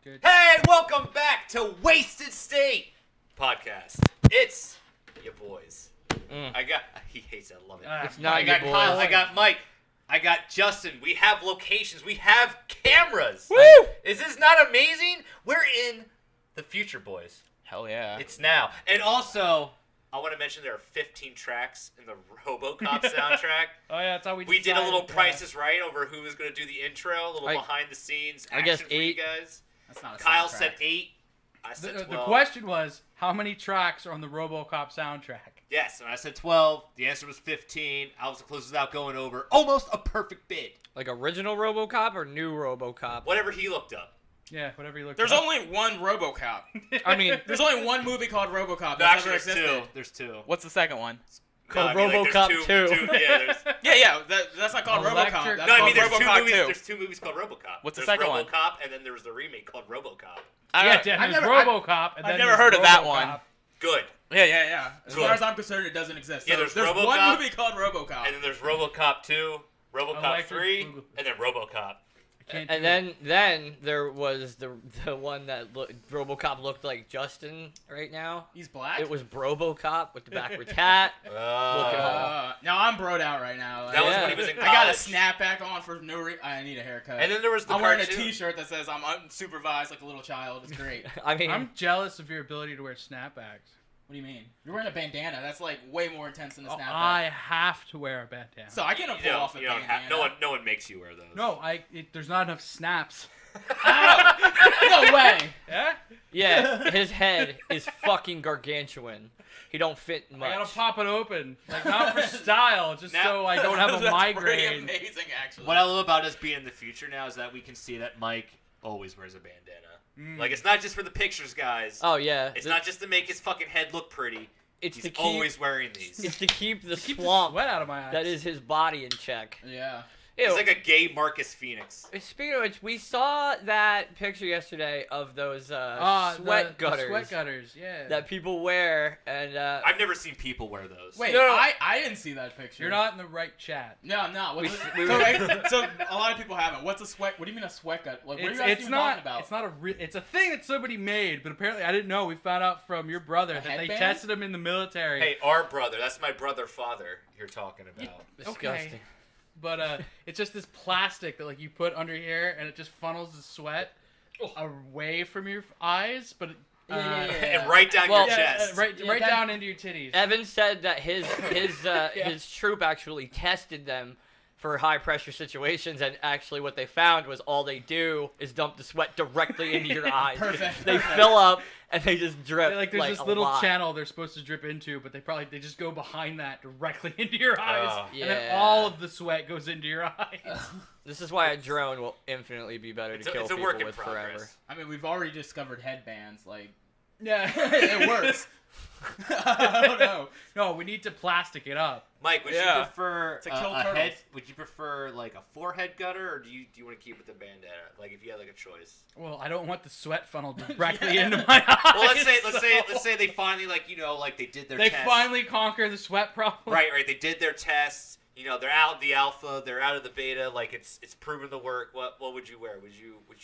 Good. Hey, welcome back to Wasted State Podcast. It's your boys. He hates it. I love it. It's I got Kyle. I got Mike. I got Justin. We have locations. We have cameras. Woo! Is this not amazing? We're in the future, boys. Hell yeah. It's now. And also, I want to mention there are 15 tracks in the RoboCop soundtrack. Oh yeah, that's how we did a little Price is Right over who was going to do the intro, a little behind the scenes action I guess for you 8. guys. That's not a Kyle soundtrack. said 8. I said 12. The question was, how many tracks are on the RoboCop soundtrack? Yes, and I said 12. The answer was 15. I was the closest without going over. Almost a perfect bid. Like original RoboCop or new RoboCop? Whatever he looked up. Yeah, whatever you look. There's only one RoboCop. I mean, There's only one movie called RoboCop No, that's actually, ever there's existed. two. There's two. What's the second one? Called there's RoboCop 2. Yeah, Yeah, that's not called Electric- RoboCop. That's no, I called mean there's RoboCop 2. there's two movies called RoboCop. What's the There's second one? RoboCop, and then there was the remake called RoboCop. Yeah, there's RoboCop. And I've then never there's heard of that RoboCop. one. Good. Yeah. As Good. far as I'm concerned, it doesn't exist. Yeah, So there's there's RoboCop, one movie called RoboCop. And then there's RoboCop 2, RoboCop Electric 3, Boogaloo. and then RoboCop. Can't and do it. then there was the one that RoboCop looked like Justin right now. He's black? It was RoboCop with the backwards hat. Looking Now I'm broed out right now. That was Yeah. when he was in I got a college. snapback on for no reason. I need a haircut. And then there was the I'm wearing a cartoon. T-shirt that says I'm unsupervised like a little child. It's great. I mean, I'm jealous of your ability to wear snapbacks. What do you mean? You're wearing a bandana. That's like way more intense than a snapback. I have to wear a bandana. So I can't pull off a You don't bandana. have, no one makes you wear those. No, there's not enough snaps. No way. Yeah? yeah, his head is fucking gargantuan. He don't fit much. I gotta pop it open. Like, not for style, just Now- so I don't have a That's Pretty migraine. amazing, actually. What I love about us being in the future now is that we can see that Mike always wears a bandana. Like, it's not just for the pictures, guys. Oh yeah, It's not just to make his fucking head look pretty. It's He's to keep. always wearing these. It's to keep the Keep the swamp sweat out of my eyes. that is his body in check. Yeah. He's Ew. like a gay Marcus Phoenix. Speaking of which, we saw that picture yesterday of those the sweat gutters sweat gutters, yeah. that people wear, and I've never seen people wear those. Wait, No. I didn't see that picture. You're not in the right chat. No, I'm not. What's We- so a lot of people haven't. What's a sweat? What do you mean a sweat gut? Like, what are you guys even talking about? It's not it's a thing that somebody made, but apparently I didn't know. We found out from your brother that they headband? tested him in the military. Hey, our brother. That's my brother father you're talking about. disgusting. Okay. But it's just this plastic that like you put under here, and it just funnels the sweat away from your eyes, but And right down Well, your chest. right Yeah, that- down into your titties. Evan said that his troop actually tested them for high pressure situations, and actually what they found was all they do is dump the sweat directly into your eyes. Perfect. They fill up and they just drip Like there's this a little lot. channel they're supposed to drip into, but they just go behind that directly into your eyes, and then Yeah. all of the sweat goes into your eyes. This is why a drone will infinitely be better to kill It's a people work in with progress. forever. I mean, we've already discovered headbands. Like, Yeah, it works. I don't know. No, we need to plastic it up. Mike, would you Yeah. prefer To kill a turtles. head? Would you prefer like a forehead gutter, or do you want to keep with the bandana? Like if you had like a choice. Well, I don't want the sweat funneled directly into my eyes. Well, let's say they finally like they did their they test. finally conquer the sweat problem. Right. They did their tests. They're out of the alpha. They're out of the beta. Like it's proven to work. What would you wear? Would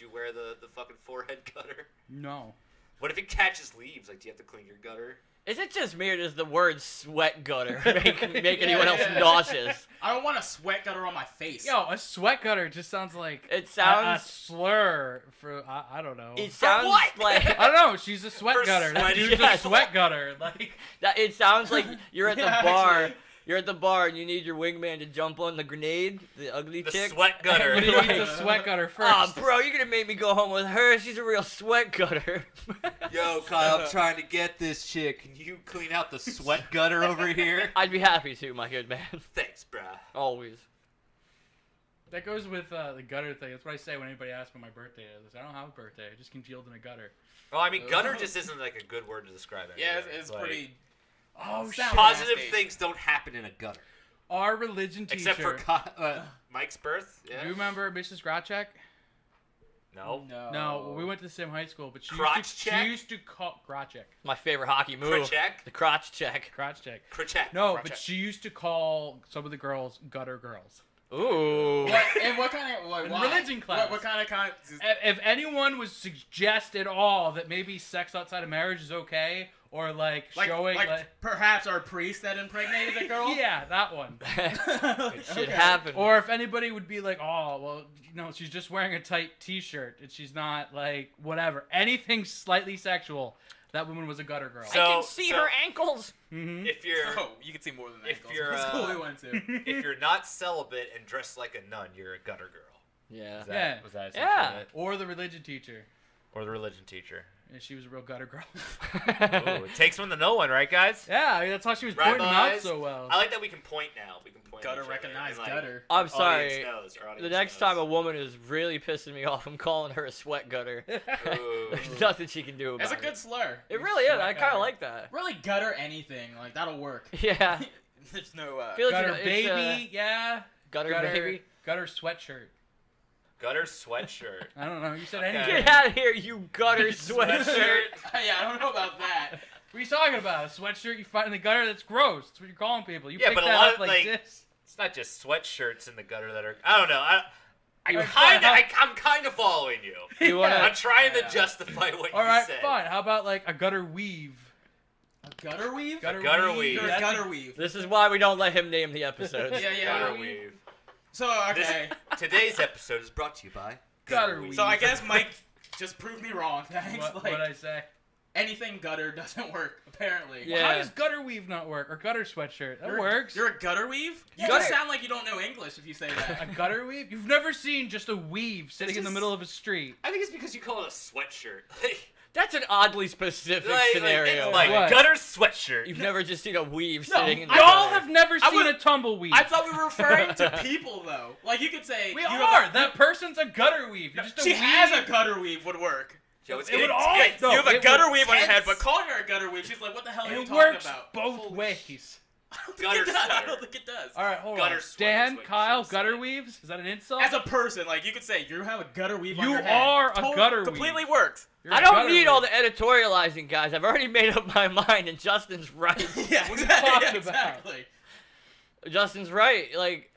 you wear the fucking forehead gutter? No. What if it catches leaves? Like, do you have to clean your gutter? Is it just me, or does the word sweat gutter make anyone else nauseous? I don't want a sweat gutter on my face. Yo, a sweat gutter just sounds like It a sounds. slur for I don't know. It sounds what? like. I don't know. She's a sweat For gutter. That sweaty- dude's Yes. a sweat gutter. Like That it sounds like you're at the Yeah, bar. actually. You're at the bar and you need your wingman to jump on the grenade, the ugly The chick. sweat gutter. but he needs a sweat gutter first. Oh, bro, you're gonna make me go home with her. She's a real sweat gutter. Yo, Kyle, I'm trying to get this chick. Can you clean out the sweat gutter over here? I'd be happy to, my good man. Thanks, bruh. Always. That goes with the gutter thing. That's what I say when anybody asks when my birthday is. I don't have a birthday. I just congealed in a gutter. Well, I mean, gutter just isn't like a good word to describe it. Yeah, it's Like, pretty. Oh shit! Sounds Positive nasty. things don't happen in a gutter. Our religion teacher. Except for Mike's birth. Yeah. Do you remember Mrs. Grotchek? No. No, well, we went to the same high school, but she Crotch used to, check? she used to call Grotchek. My favorite hockey move. Crotchek? The crotch check. Crotch check. Crotchek. No, Crotchek. but she used to call some of the girls gutter girls. Ooh. What kind of why? Religion class. What kind of If anyone was suggest at all that maybe sex outside of marriage is okay, or like showing perhaps our priest that impregnated a girl. Yeah, that one. It should happen. Or if anybody would be like, oh, well, she's just wearing a tight T-shirt and she's not like whatever, anything slightly sexual. That woman was a gutter girl. I can see her ankles. Mm-hmm. If you're, you can see more than that. If you're, That's cool. We went to. if you're not celibate and dressed like a nun, you're a gutter girl. Yeah. Was that Yeah. it? Or the religion teacher. Or the religion teacher. And she was a real gutter girl. Ooh, it takes one to know one, right, guys? Yeah, I mean, that's how she was pointing them out Rabbis. so well. I like that we can point now. We can point. Gutter at each other recognize and, like, gutter. I'm sorry. Our The next time a woman is really pissing me off, I'm calling her a sweat gutter. Ooh. There's nothing she can do about That's a good slur. It really is. I Sweat kind gutter. of like that. Really gutter anything. Like that'll work. Yeah. There's no. I feel like Gutter it's, baby, yeah. Gutter baby. Gutter sweatshirt. Gutter sweatshirt. I don't know. You said Okay. anything. Get out of here, you gutter sweatshirt. Yeah, I don't know about that. What are you talking about? A sweatshirt you find in the gutter? That's gross. That's what you're calling people. You Yeah, pick but a that lot up of, like like, this. It's not just sweatshirts in the gutter that are. I don't know. I'm kind of following you. You wanna? I'm trying to Yeah. justify what All you right, said. fine. How about like a gutter weave? A gutter weave? Gutter weave. You're a That's gutter weave. This is why we don't let him name the episodes. Yeah. Gutter weave. So okay. Today's episode is brought to you by Gutter weave. So I guess Mike just proved me wrong. Thanks. What I say? Anything gutter doesn't work apparently. Yeah. Well, how does gutter weave not work? Or gutter sweatshirt? That works. You're a gutter weave? You Gutter. just sound like you don't know English if you say a that. gutter weave? You've never seen just a weave sitting in the just- middle of a street. I think it's because you call it a sweatshirt. That's an oddly specific scenario. It's like What? gutter sweatshirt. You've never just seen a weave No, sitting in the Y'all gutter. have never I seen would- a tumbleweed. I thought we were referring to people though. Like you could say We you have are. a- That person's a gutter weave. You're just a she weave. has a gutter weave would work. Yo, it's It would getting all- tense. no, you have a it gutter would weave on your head, tense. but calling her a gutter weave, she's like, "What the hell are you It talking works about?" both ways. I don't Gutter think it does. I sweater. don't think it does. All right, hold Gutter on. sweater is Dan, what you Kyle, should gutter say. weaves? Is that an insult? As a person, like you could say, you have a gutter weave on You your head. are a gutter weave. Completely works. You're I a don't gutter need all the weave. editorializing, guys. I've already made up my mind, and Justin's right. Yeah, What are you exactly. talking about? Exactly. Justin's right. Like,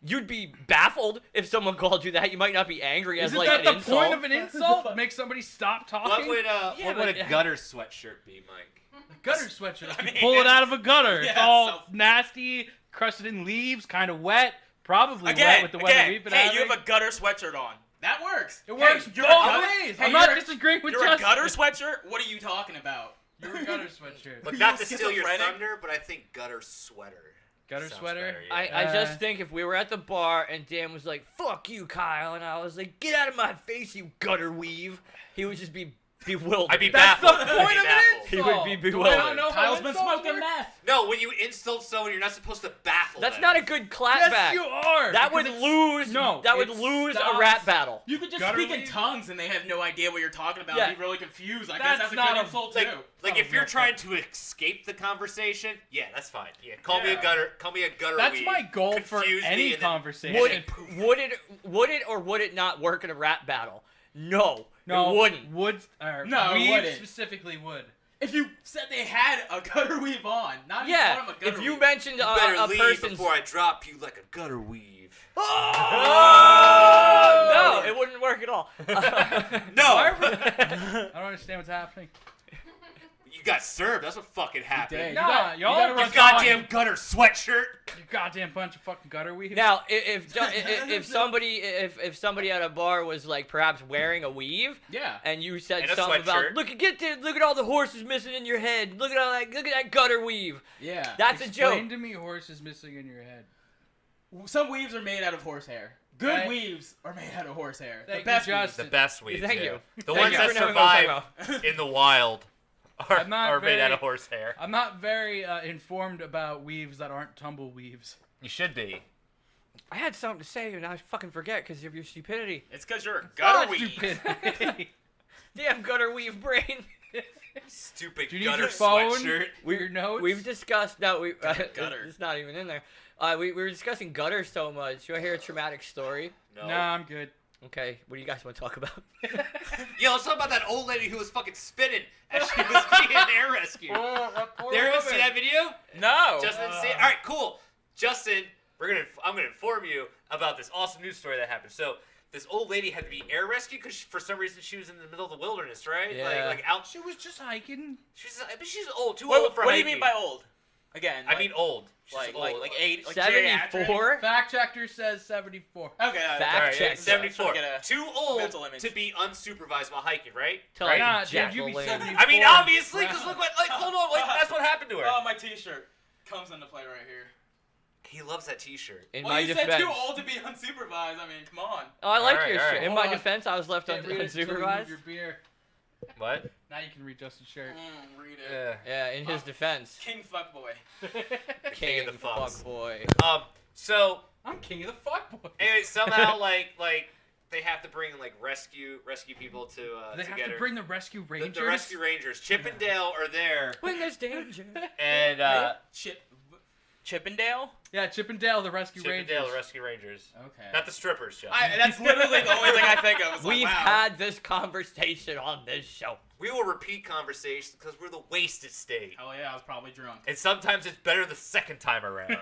you'd be baffled if someone called you that. You might not be angry as Isn't like that an the insult. point of an insult? Make somebody stop What talking? would Yeah, what would but- a gutter sweatshirt be, Mike? Gutter sweatshirt. Like I you mean, pull it out of a gutter. It's yeah, all so- nasty, crusted in leaves, kind of wet. Probably wet Again, with the weather again. we've been Hey, having. you have a gutter sweatshirt on. That works. It works you're both a gutter- ways. Hey, I'm not you're a- disagreeing with You're a Justin. gutter sweatshirt? What are you talking about? You're a gutter sweatshirt. Look, you not to steal your schizophrenic? thunder, but I think gutter sweater. Gutter sounds sweater? better, yeah. I just think if we were at the bar and Dan was like, "Fuck you, Kyle," and I was like, "Get out of my face, you gutter weave," he would just be bewildered. I'd be That's the baffled. I'd point be of an baffled. He insult. would be Do I bewildered. not know how Kyle's been insults smoking work? meth. No, when you insult someone, you're not supposed to baffle That's them. not a good clapback. Yes, you are. That would because lose. no, that would it lose a stops- rap battle. You could just Gutter speak in weave? tongues and they have no idea what you're talking about. Yeah. And be really confused. I That's guess that's a not good a- insult Like, too. like Oh, if you're no, trying to escape the conversation, yeah, that's fine. Yeah, call me a Yeah. gutter. Call me a gutter. That's weave, my goal for confuse me, any and then- conversation. Would it or would it not work in a rap battle? No, No, it wouldn't. Would or No, it weave wouldn't. specifically would. If you said they had a gutter weave on, not even Yeah, call them a gutter if you weave. mentioned You better a leave person's. before I drop you like a gutter weave. Oh! No, it wouldn't work at all. No, I don't understand what's happening. you got served. That's what fucking did. happened. Nah, you y'all gotta are You run goddamn gutter sweatshirt. You goddamn bunch of fucking gutter weaves. Now, if somebody at a bar was like perhaps wearing a weave, Yeah. and you said And a something about sweatshirt. look at all the horses missing in your head, look at that gutter weave. Yeah. That's a joke. Explain to me horses missing in your head. Some weaves are made out of horsehair. Good Right. weaves are made out of horsehair. Thank The you, best Justin. The best weaves. Thank yeah. you. The Thank ones you that for knowing what I'm survive talking about. in the wild are I'm not made out very- of horsehair. I'm not very informed about weaves that aren't tumble weaves. You should be. I had something to say and I fucking forget because of your stupidity. It's because you're a gutter Not weave. stupid. Damn gutter weave brain. Stupid Do you need gutter your phone? sweatshirt. For your notes? We've discussed Gutter. it's not even in there. We were discussing gutter so much. You want to hear a traumatic story? No. Nah, I'm good. Okay, what do you guys want to talk about? Yo, let's talk about that old lady who was fucking spinning as she was being air rescued. Did everyone see that video? No. Justin, see it? All right, cool. Justin, I'm gonna inform you about this awesome news story that happened. So this old lady had to be air rescued because for some reason she was in the middle of the wilderness, right? Yeah. Like out. She was just hiking. She's old, too What, old for what do you hiking. mean by old? Again, I mean old. She's like old. like 8, like 74. Fact checker says 74. Okay, Fact Alright, check. yeah, 74. Get a Too old mental image. to be unsupervised while hiking, right? Tell right? her Nah, Jack dude, you be LaLanne. 74. I mean, obviously, because Wow. look what, like, hold on, like, that's what happened to her. Oh, my T-shirt comes into play right here. He loves that T-shirt. In Well, my you defense. said too old to be unsupervised. I mean, come on. Oh, I like Alright, your alright. shirt. In Hold my on. defense, I was left Can't read it till you move unsupervised. your beer. What? Now you can read Justin's shirt. Read it. Yeah. Yeah, in his defense. King fuckboy. King of the fucks. boy. So I'm king of the fuckboy. anyway, somehow like they have to bring like rescue people to They to have get to her. bring the rescue rangers. The rescue rangers. Chip and Dale are there, When there's danger. and Chippendale? Yeah, Chip and Dale, the rescue Chip and rangers. Dale, the rescue rangers. Okay. Not the strippers, Jeff. That's literally the only thing I think of. It's like, We've wow. had this conversation on this show. We will repeat conversations because we're the wasted state, Oh yeah, I was probably drunk. and sometimes it's better the second time around.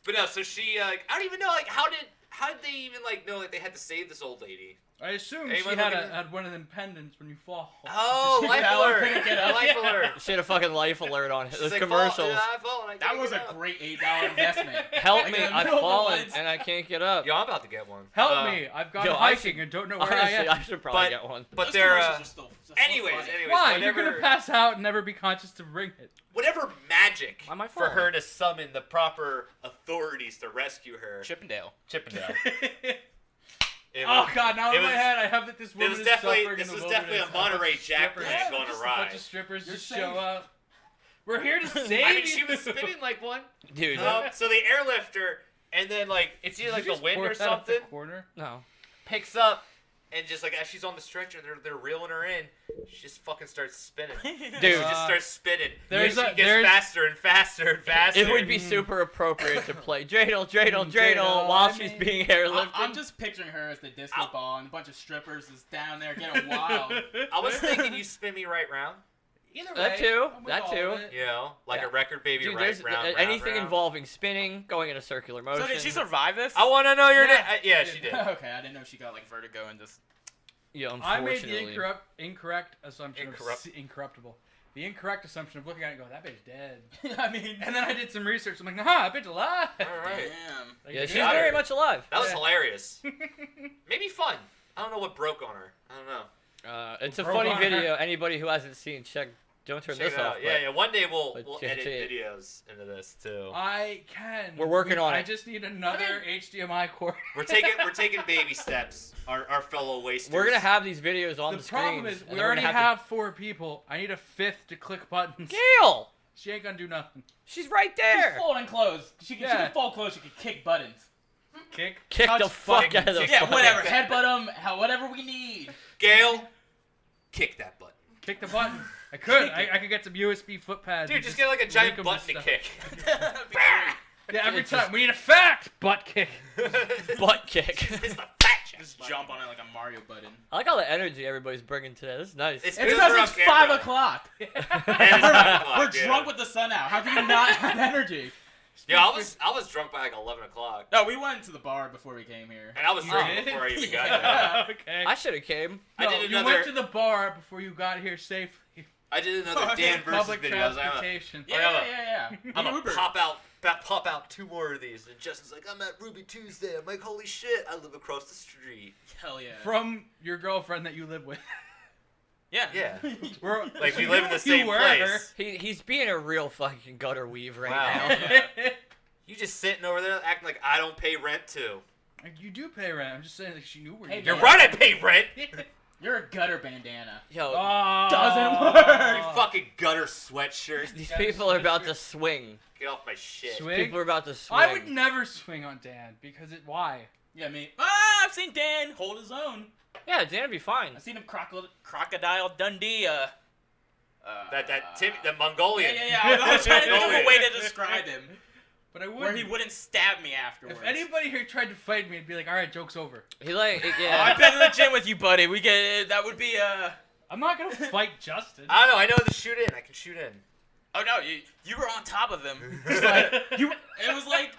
But no, so she I don't even know like how did they even like know that they had to save this old lady? I assume Hey, she what had, looking- had one of them pendants when you fall. Oh, She life fell and alert! couldn't get up. Life alert! She had a fucking life alert on She's those like, commercials. I fall and I That can't was get a up. great $8 investment. Help Like, me, in the I've middle of the fallen woods. and I can't get up. Yo, I'm about to get one. Help me! I've gone yo, I hiking should- and don't know where Honestly, I I am. should probably But- get one. But Those they're commercials are still so anyways, funny. Why? whenever, You're gonna pass out and never be conscious to bring it. whatever magic Why am I for falling? her to summon the proper authorities to rescue her. Chippendale. Chippendale. It Oh was- god! Now it in my was- head, I have that this woman was is definitely- suffering this in the was definitely a wilderness. Monterey bunch of Jack strippers- plan gone just awry. A bunch of strippers You're just safe. show up. We're here to save I mean, you. she was spinning like one. Dude, So they airlift her, and then like it's either Did like you the just wind pour or that up the something corner? no. picks up, and just like as she's on the stretcher, they're reeling her in. She just fucking starts spinning. Dude, She just starts spinning. there's She a- gets there's- faster and faster and faster. it would be super appropriate to play dreidel, dreidel, Dreidel, dreidel while I she's mean- being airlifted. I'm just picturing her as the disco Ow. ball, and a bunch of strippers is down there getting wild. I was thinking you spin me right round. Either That way, too, I'm with that all too. of it. You know, like Yeah. a record baby Dude, right there's round. anything round. involving spinning, going in a circular motion. So did she survive this? I want to know your Yeah. name. Yeah, she did. Okay, I didn't know she got like vertigo and just. Yeah, I made the unfortunately. incorrect assumption Incorrupt. of incorruptible. The incorrect assumption of looking at it and go, that bitch dead. I mean. And then I did some research. I'm like, nah, that bitch alive. All right. Damn. Like, Yeah, she's got very her. much alive. That was Yeah. hilarious. Maybe fun. I don't know what broke on her. I don't know. It's a Broke funny on her. video. Anybody who hasn't seen, check. Don't turn Check this it off. out. Yeah, yeah. One day we'll but edit check it. videos into this too. I can. We're working on I it. just need another HDMI cord. We're taking baby steps. Our fellow wasters. We're gonna have these videos on The the screen. problem is we already have 4 people. I need a 5th to click buttons. Gail. She ain't gonna do nothing. She's right She's there. folding clothes. She can fold clothes. She can kick buttons. Kick. Kick the touch fuck button. out of the Yeah, fucking- whatever. Headbutt them. Whatever we need. Gail, kick that button. Kick the button. I could. I could get some USB foot pads. Dude, and just get like a link giant 'em button to stuff. kick. Yeah, every It's time. just- We need a fact. Butt kick. butt kick. It's the fat chest Just button. jump on it like a Mario button. I like all the energy everybody's bringing today. This is nice. It's It's because because we're it's on camera. 5 o'clock. And it's 5 o'clock, We're yeah. drunk with the sun out. How can you not have energy? Yeah, I was drunk by like 11 o'clock. No, we went to the bar before we came here. And I was You drunk did? before I even got Yeah. there. Okay. I should have came. I No, did you another. went to the bar before you got here safely. I did another Dan versus Public videos. transportation. Yeah. I'm You gonna Uber. pop out 2 more of these. And Justin's like, I'm at Ruby Tuesday. I'm like, holy shit, I live across the street. Hell yeah. From your girlfriend that you live with. Yeah. Yeah. We're, Like we live in the you same were. place. He's being a real fucking gutter weave right Wow. now. You just sitting over there acting like I don't pay rent too. You do pay rent. I'm just saying, like, she knew where Hey, you You're lived. right, I pay rent. You're a gutter bandana. Yo, Oh, Doesn't work. You fucking gutter sweatshirt. these people are about to swing. Get off my shit. Swing? People are about to swing. I would never swing on Dan because it. Why? Yeah, me. I've seen Dan hold his own. Yeah, Dan'd be fine. I've seen him crocodile Dundee. The Mongolian. Yeah. I was trying to think of a way to describe him, But I where wouldn't. he wouldn't stab me afterwards. If anybody here tried to fight me, I'd be like, all right, joke's over. He like Oh, yeah. I've been to the gym with you, buddy. We get that would be I'm not gonna fight Justin. I don't know. I know the shoot in. I can shoot in. Oh no, you were on top of him. It was like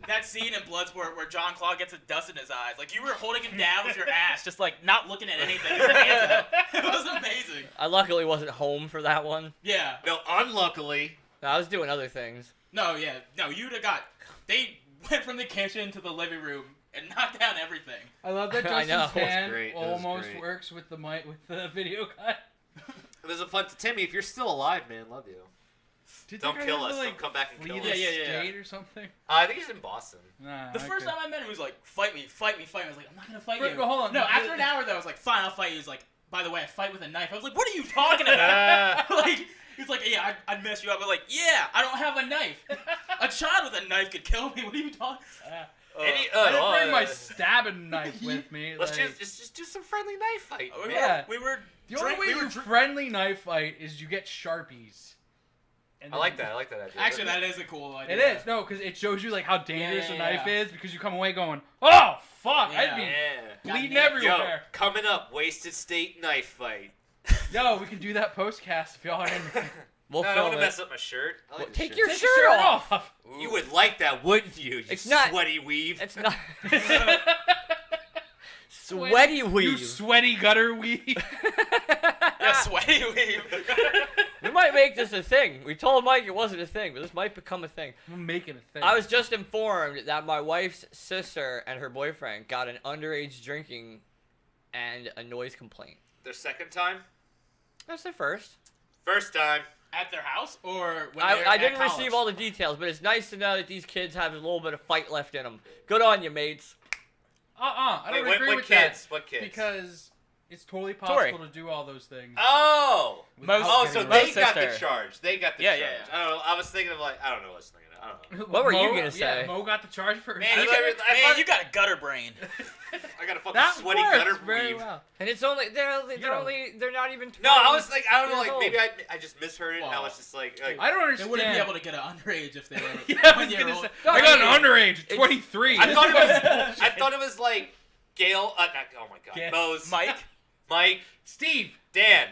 that scene in Bloodsport where John Claude gets a dust in his eyes. Like you were holding him down with your ass, just like not looking at anything. Your hands out. It was amazing. I luckily wasn't home for that one. Yeah. No, unluckily. I was doing other things. No, yeah. No, you'd have got. They went from the kitchen to the living room and knocked down everything. I love that I know. Justin's hand It was almost great. works with the mic with the video cut. It was a fun. Timmy, if you're still alive, man, love you. Don't kill us. Don't come back and kill us. Flee the Yeah. state or something. I think he's in Boston. Nah, The first time I met him, he was like, fight me. I was like, I'm not gonna fight you. Hold on. No, after an hour though, I was like, fine, I'll fight you. He's like, by the way, I fight with a knife. I was like, what are you talking about? Like, he's like, yeah, I'd mess you up. I was like, yeah, I don't have a knife. A child with a knife could kill me. What are you talking? I didn't bring my stabbing knife with me. Let's like, just do some friendly knife fight. Yeah. We were. The only way you friendly knife fight is you get Sharpies. And I like that. I like that idea. Actually, that is a cool idea. It is. No, because it shows you like how dangerous Yeah, a knife yeah. is because you come away going, oh, fuck. Yeah. I'd be Yeah. bleeding Goddamn. Yo, everywhere. coming up, wasted state knife fight. Yo, we can do that postcast if y'all are in. We'll No, I don't want film to it. mess up my shirt. I like Well, this take shirt. your Take shirt your shirt off. off. You would like that, wouldn't you? You It's not- sweaty weave. It's not. Sweaty weave. You sweaty gutter weave. Yeah, sweaty weave. We might make this a thing. We told Mike it wasn't a thing, but this might become a thing. I'm making a thing. I was just informed that my wife's sister and her boyfriend got an underage drinking and a noise complaint. Their second time? That's their first. First time. At their house or when I didn't receive all the details, but it's nice to know that these kids have a little bit of fight left in them. Good on you, mates. I don't Wait, agree what with kids? that. What kids? Because it's totally Tori. possible to do all those things. Oh! without Oh, getting so arrested. they got the sister. charge. They got the Yeah, charge. yeah, I don't know. I was thinking of like, I don't know what I was thinking of. I don't know. What were you Mo- gonna say? Yeah, Mo got the charge first. Man, I you, thought- I man, thought- you got a gutter brain. I got a fucking that sweaty works gutter very weave. well. And it's only they're know. they're not even 20. No, I was like, I don't know, years like old. maybe I just misheard it. And I Well, was just like I don't They understand. wouldn't be able to get an underage if they were Yeah, I was 1 year gonna old. say. No, I got I an underage, it's- 23. I thought it was. Bullshit. I thought it was like Gail. Not, oh my god, Yeah. Mose, Mike, Steve. Dan.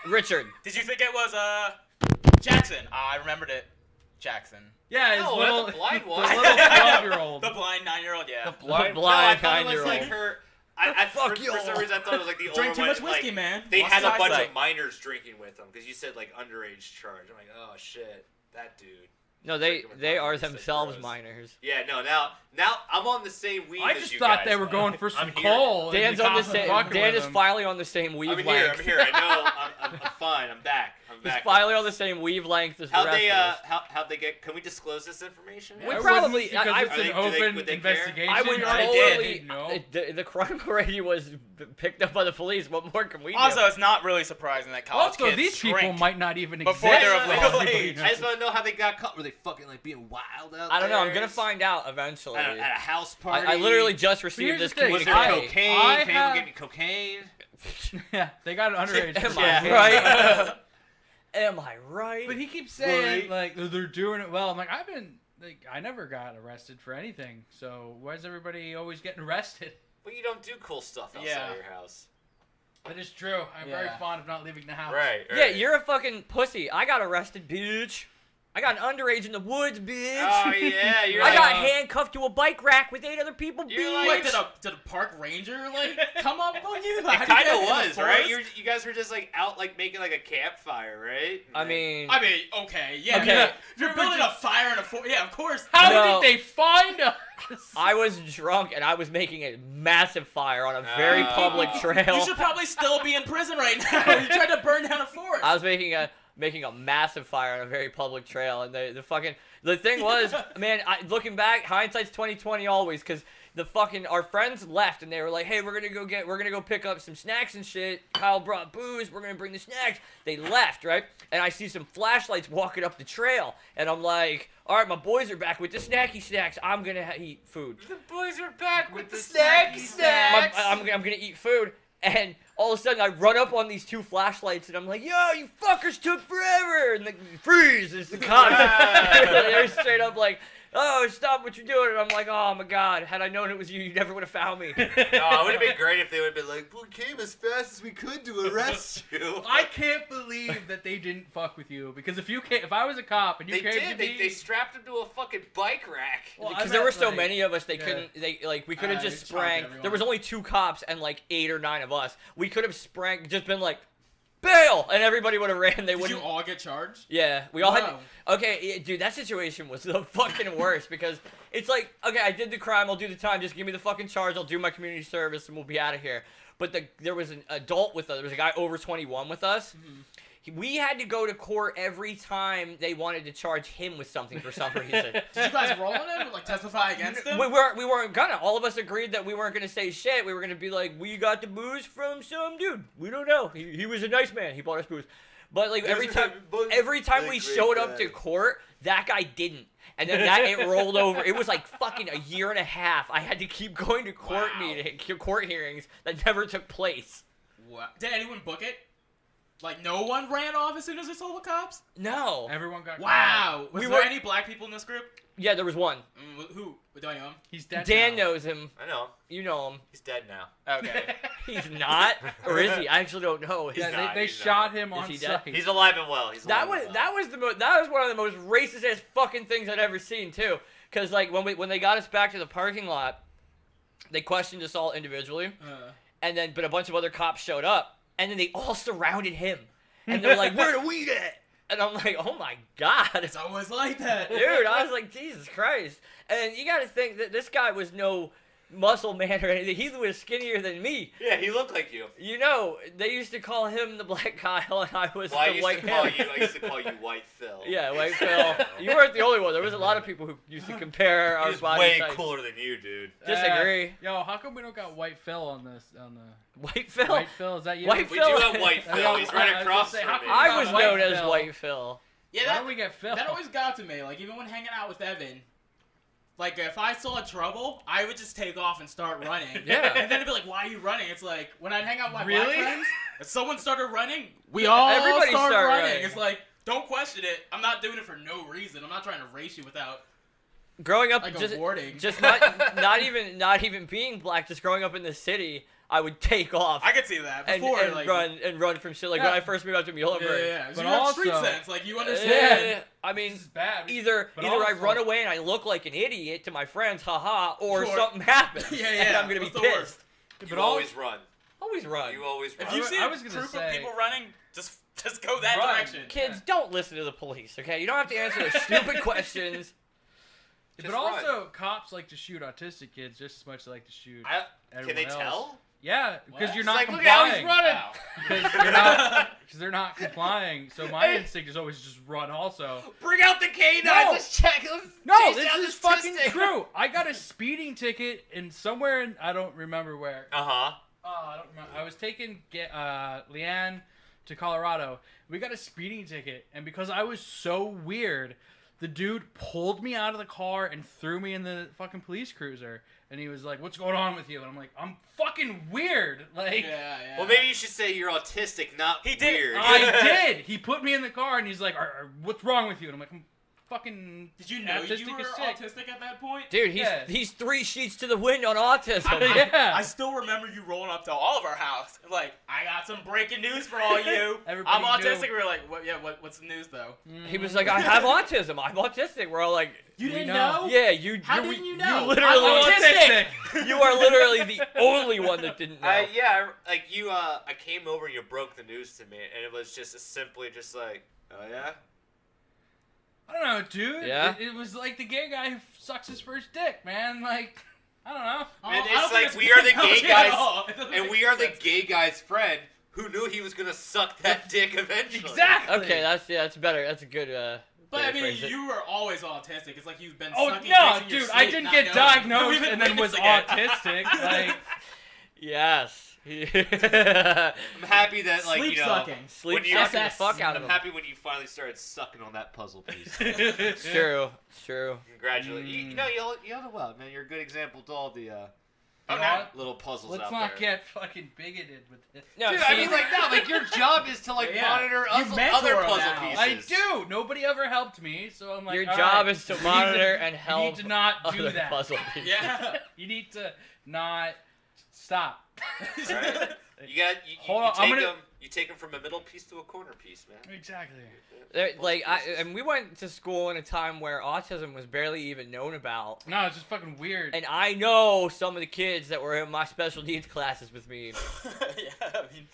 Richard. did you think it was Jackson? I remembered it. Jackson. Yeah, his No, little, not the blind the one. little I know. 12-year-old. The blind 9-year-old, yeah. Blind No, I thought it was 9-year-old. like her. I for Fuck you. some reason I thought it was like the older Drank too one. much whiskey, like, man. They Lost had a his bunch eyesight. of minors drinking with them because you said like underage charge. I'm like, oh shit, that dude. No, they Drinking with are minors, like, themselves gross. minors. Yeah, no, now I'm on the same weave I as just you thought guys they were now. going for some I'm here. coal. and Dan's the on the cops were same. fucking Dan with is him. finally on the same I'm wavelength. here. I'm here. I know. I'm fine. I'm back. I'm He's back. finally on the same wavelength as the How'd rest they of us. how'd they get? Can we disclose this information? We I probably- wouldn't, because I- it's Are they- an do they- open would they care? investigation. I would already totally. did. No. The crime already was picked up by the police. What more can we do? Also, it's not really surprising that college Also, kids these people drink. might not even before exist. they're of for all legal we age. know. I just want to know how they got caught. Were they fucking like being wild out I don't know. there? I'm gonna find out eventually. At a house party. I literally just here's received the this thing, Was there communique. cocaine? I People have- getting cocaine? Yeah, they got an underage. Am for I sure. right? Am I right? But he keeps saying Right. like they're doing it well. I'm like, I never got arrested for anything. So why is everybody always getting arrested? But you don't do cool stuff outside Yeah. your house. That is true. I'm very Yeah. fond of not leaving the house. Right. Yeah, you're a fucking pussy. I got arrested, bitch. I got an underage in the woods, bitch. Oh yeah, you're I like, got handcuffed to a bike rack with 8 other people, You're bitch. like- Wait, did a park ranger like come up on you? It How'd you kind get of in the was, right? forest? You guys were just like out, like making like a campfire, right? I mean, Okay, yeah. Okay. Yeah. If you're building a fire in a forest, yeah, of course. How No. did they find us? I was drunk and I was making a massive fire on a very Oh. public trail. You should probably still be in prison right now. You tried to burn down a forest. I was making a massive fire on a very public trail, and the thing was, man, looking back, hindsight's 20/20 always, because our friends left and they were like, hey, we're gonna go pick up some snacks and shit. Kyle brought booze, we're gonna bring the snacks. They left, right? And I see some flashlights walking up the trail, and I'm like, all right, my boys are back with the snacky snacks. I'm gonna eat food. The boys are back with the snacky snacky snacks. snacks. I'm gonna eat food, and all of a sudden I run up on these 2 flashlights, and I'm like, yo, you fuckers took forever, and freeze, it's the cops. They're straight up like, oh, stop what you're doing. And I'm like, oh my God, had I known it was you, you never would have found me. Oh, it would have been great if they would have been like, we came as fast as we could to arrest you. I can't believe that they didn't fuck with you, because if I was a cop and you They came did. to me, They strapped him to a fucking bike rack. Well, Because I there were meant, so like- many of us, they yeah. couldn't. We could have they just chopped sprang. everyone. There was only 2 cops and like 8 or 9 of us. We could have sprang, just been like, bail, and everybody would have ran. They Did wouldn't. you all get charged? Yeah, we all had. Wow. Okay, yeah, dude, that situation was the fucking worst because it's like, okay, I did the crime, I'll do the time, just give me the fucking charge, I'll do my community service, and we'll be out of here. But there was an adult with us, there was a guy over 21 with us. Mm-hmm. We had to go to court every time they wanted to charge him with something for some reason. Did you guys roll on him? Like testify against him? We weren't gonna. All of us agreed that we weren't gonna say shit. We were gonna be like, we got the booze from some dude. We don't know. He was a nice man. He bought us booze. But like every time we showed up to court, that guy didn't. And then it rolled over. It was like fucking a year and a half. I had to keep going to court hearings that never took place. What? Did anyone book it? Like no one ran off as soon as they saw the cops? No. everyone got Wow. Was We there were- any black people in this group? Yeah, there was one. Who? Do I know him? He's dead. Dan now. knows him. I know. You know him. He's dead now. Okay. He's not, or is he? I actually don't know. Yeah, not, they he's shot not. him Is on he dead? site. He's alive and well. He's alive and well. That was one of the most racist ass fucking things I'd ever seen too. Cause like when they got us back to the parking lot, they questioned us all individually, and but a bunch of other cops showed up, and then they all surrounded him, and they're like, "Where do we get?" And I'm like, "Oh my God, It's always like that. dude!" I was like, "Jesus Christ!" And you got to think that this guy was no muscle man or anything. He was skinnier than me. Yeah, he looked like you. You know, they used to call him the Black Kyle, and I was Well, I the used White to call Him. you. I used to call you White Phil. Yeah, White Phil. You weren't the only one. There was a lot of people who used to compare our He's body way types. cooler than you, dude. Disagree. Yo, how come we don't got White Phil on this? On the White Phil? White Phil, is that you? White We Phil? do have White Phil. He's right I was across gonna say, from how me. come I was White known as Phil. White Phil. Yeah, Why that, don't we get Phil? that always got to me. Like even when hanging out with Evan, like if I saw trouble, I would just take off and start running. Yeah. And then it'd be like, "Why are you running?" It's like when I'd hang out with my Really? black friends, if someone started running, we all Everybody start start running. running. It's like, don't question it. I'm not doing it for no reason. I'm not trying to race you without Growing up, like just a warning. not even being black, just growing up in the city, I would take off I could see that and, before. and like, run from shit. Like Yeah. when I first moved out to yeah, Muhlenberg. yeah. But you have street also- sense. Like you understand. I mean, This is bad. either But I also- run away and I look like an idiot to my friends, haha, or Or- something happens. Yeah, And yeah. I'm gonna What's be the pissed. worst? You But always run. Always run. You always run. If you see I a was gonna group say- of people running, just go that Run. direction. Kids, don't listen to the police, okay? You don't have to answer their stupid questions. But Just also, cops like to shoot autistic kids just as much as they like to shoot Can everyone they else. tell? Yeah, because What? you're It's not like, look at how he's complying. running. Wow. Because they're not complying. So my instinct is always just run. Also, Bring out the canines. No. Let's check. Let's no, chase this down is fucking statistic. true. I got a speeding ticket in somewhere in I don't remember where. Uh-huh. I don't remember. I was taking Leanne to Colorado. We got a speeding ticket, and because I was so weird, the dude pulled me out of the car and threw me in the fucking police cruiser. And he was like, "What's going on with you?" And I'm like, "I'm fucking weird." Like, Yeah, yeah. Well, maybe you should say you're autistic, not He did. weird. I did. He put me in the car, and he's like, "What's wrong with you?" And I'm like, "I'm fucking." Did you know autistic you were as sick. autistic at that point? Dude, Yeah. he's 3 sheets to the wind on autism. Yeah. I still remember you rolling up to all of our house. Like, I got some breaking news for all you. Everybody I'm autistic. knew. We were like, what? Yeah, what's the news though? He was like, I have autism. I'm autistic. We're all like, You We didn't know. know? yeah, you. How didn't you know? You literally. I'm autistic. You are literally the only one that didn't know. Yeah, like you, I came over and you broke the news to me, and it was just simply just like, oh yeah? I don't know, dude. Yeah? It was like the gay guy who sucks his first dick, man. Like, I don't know. Oh, And I it's don't like think we are the it's gay at guys, all. It doesn't and make we are the sense. gay guy's friend who knew he was gonna suck that dick eventually. Exactly. Okay, that's better. That's a good. But I way to mean, phrase it. you were always autistic. It's like you've been Oh sucking no, dicks in your dude! I sleep, didn't not get knowing. diagnosed We've and been then was witnessing it. autistic. Like, Yes. I'm happy that like Sleep you know. sucking. Sleep you- sucking the SS. fuck out of I'm him. happy when you finally started sucking on that puzzle piece. It's true. It's true. Congratulations. You know you held it well, man. You're a good example to all the Oh, You no. know what? Little puzzles Let's out not there. get fucking bigoted with this. No, Dude, see, I mean, like, no, like, your job is to, like, Yeah. monitor You mentor other them puzzle now. pieces. I do. Nobody ever helped me, so I'm like, your all job right, is to you need monitor and You help need to not do other that. puzzle pieces. Yeah. You need to not stop. Right? Hold on, I'm gonna- You take them from a middle piece to a corner piece, man. Exactly. Like, and we went to school in a time where autism was barely even known about. No, it's just fucking weird. And I know some of the kids that were in my special needs classes with me. Yeah, I mean,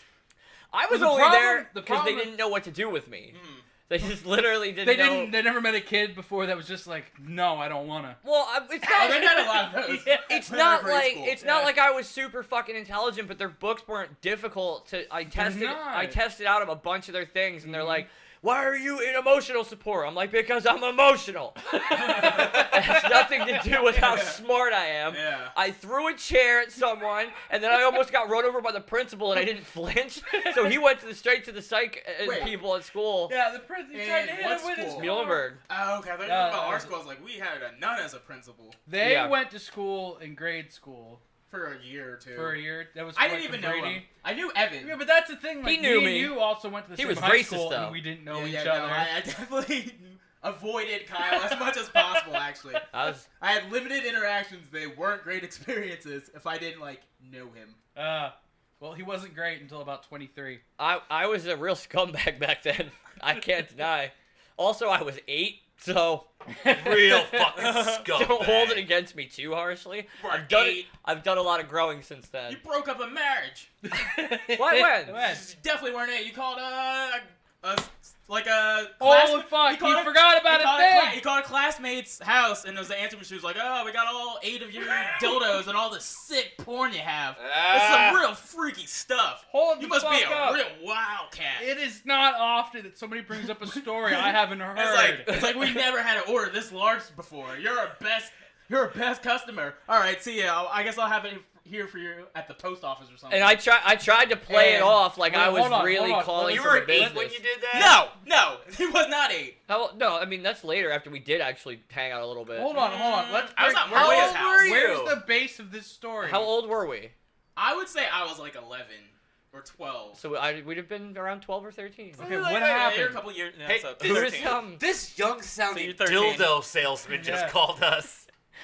I was the only problem- there the because they problem- didn't know what to do with me. hmm. They just literally didn't They know. didn't. They never met a kid before that was just like, no, I don't wanna. Well, it's Oh, not. they got a lot of those. Yeah. It's When not they were in like school. it's not like I was super fucking intelligent, but their books weren't difficult to. I tested out of a bunch of their things, and they're Mhm. like, "Why are you in emotional support?" I'm like, "Because I'm emotional." It has nothing to do with how smart I am. Yeah. I threw a chair at someone, and then I almost got run over by the principal, and I didn't flinch. So he went straight to the psych Wait. people at school. Yeah, the president tried And to hit what him with his school? car. Muhlenberg. Oh, okay. I thought you were Yeah, about our yeah. school. I was like, we had a nun as a principal They Yeah. went to school in grade school for a year or two. for a year. That was I like didn't even know Brady. him. I knew Evan. Yeah, but that's the thing. Like, He knew me. me. And you also went to the He same was high racist, school, though. and we didn't know each yeah, other. No, I definitely avoided Kyle as much as possible. Actually, I was. I had limited interactions. They weren't great experiences if I didn't like know him. Well, he wasn't great until about 23. I was a real scumbag back then. I can't deny. Also, I was 8, so Real fucking scumbag. don't hold it against me too harshly. We're I've done 8. I've done a lot of growing since then. You broke up a marriage. What, when? You definitely weren't 8. You called a Holy fuck! called You forgot about he a called thing. he called a classmate's house, and there was the answer machine. She was like, "Oh, we got all 8 of your dildos and all the sick porn you have. It's some real freaky stuff. Hold You the must be fuck a up. real wildcat." It is not often that somebody brings up a story I haven't heard. It's like we never had an order this large before. You're our best customer. All right, see ya. I guess I'll have it here for you at the post office or something. And I tried to play it And- off like I wait, was hold on, really hold on. calling You for were the 8 business. when you did that? No, he was not 8. No, I mean that's later after we did actually hang out a little bit. Hold on. Let's I was break- at How Maria's old house. were you? Where's Where's the base of this story? How old were we? I would say I was like 11 or 12. So we'd have been around 12 or 13. Okay, Like, what yeah, happened? You're a couple years. Hey, so this Who's 13. This young sounding So you're 13. dildo salesman just Yeah. called us.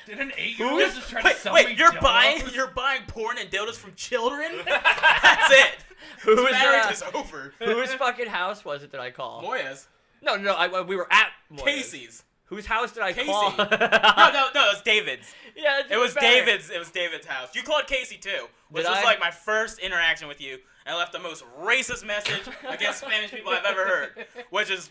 Did an 8-year-old just try to sell Wait, me you're dildos? buying porn and dildos from children? That's it. Whose Marriage is over. whose fucking house was it that I called? Moya's. No, we were at Moya's. Casey's. Whose house did I Casey. call? No, it was David's. Yeah, that's It was even better. David's. It was David's house. You called Casey too, which Did was I? like my first interaction with you, and I left the most racist message against Spanish people I've ever heard. Which is,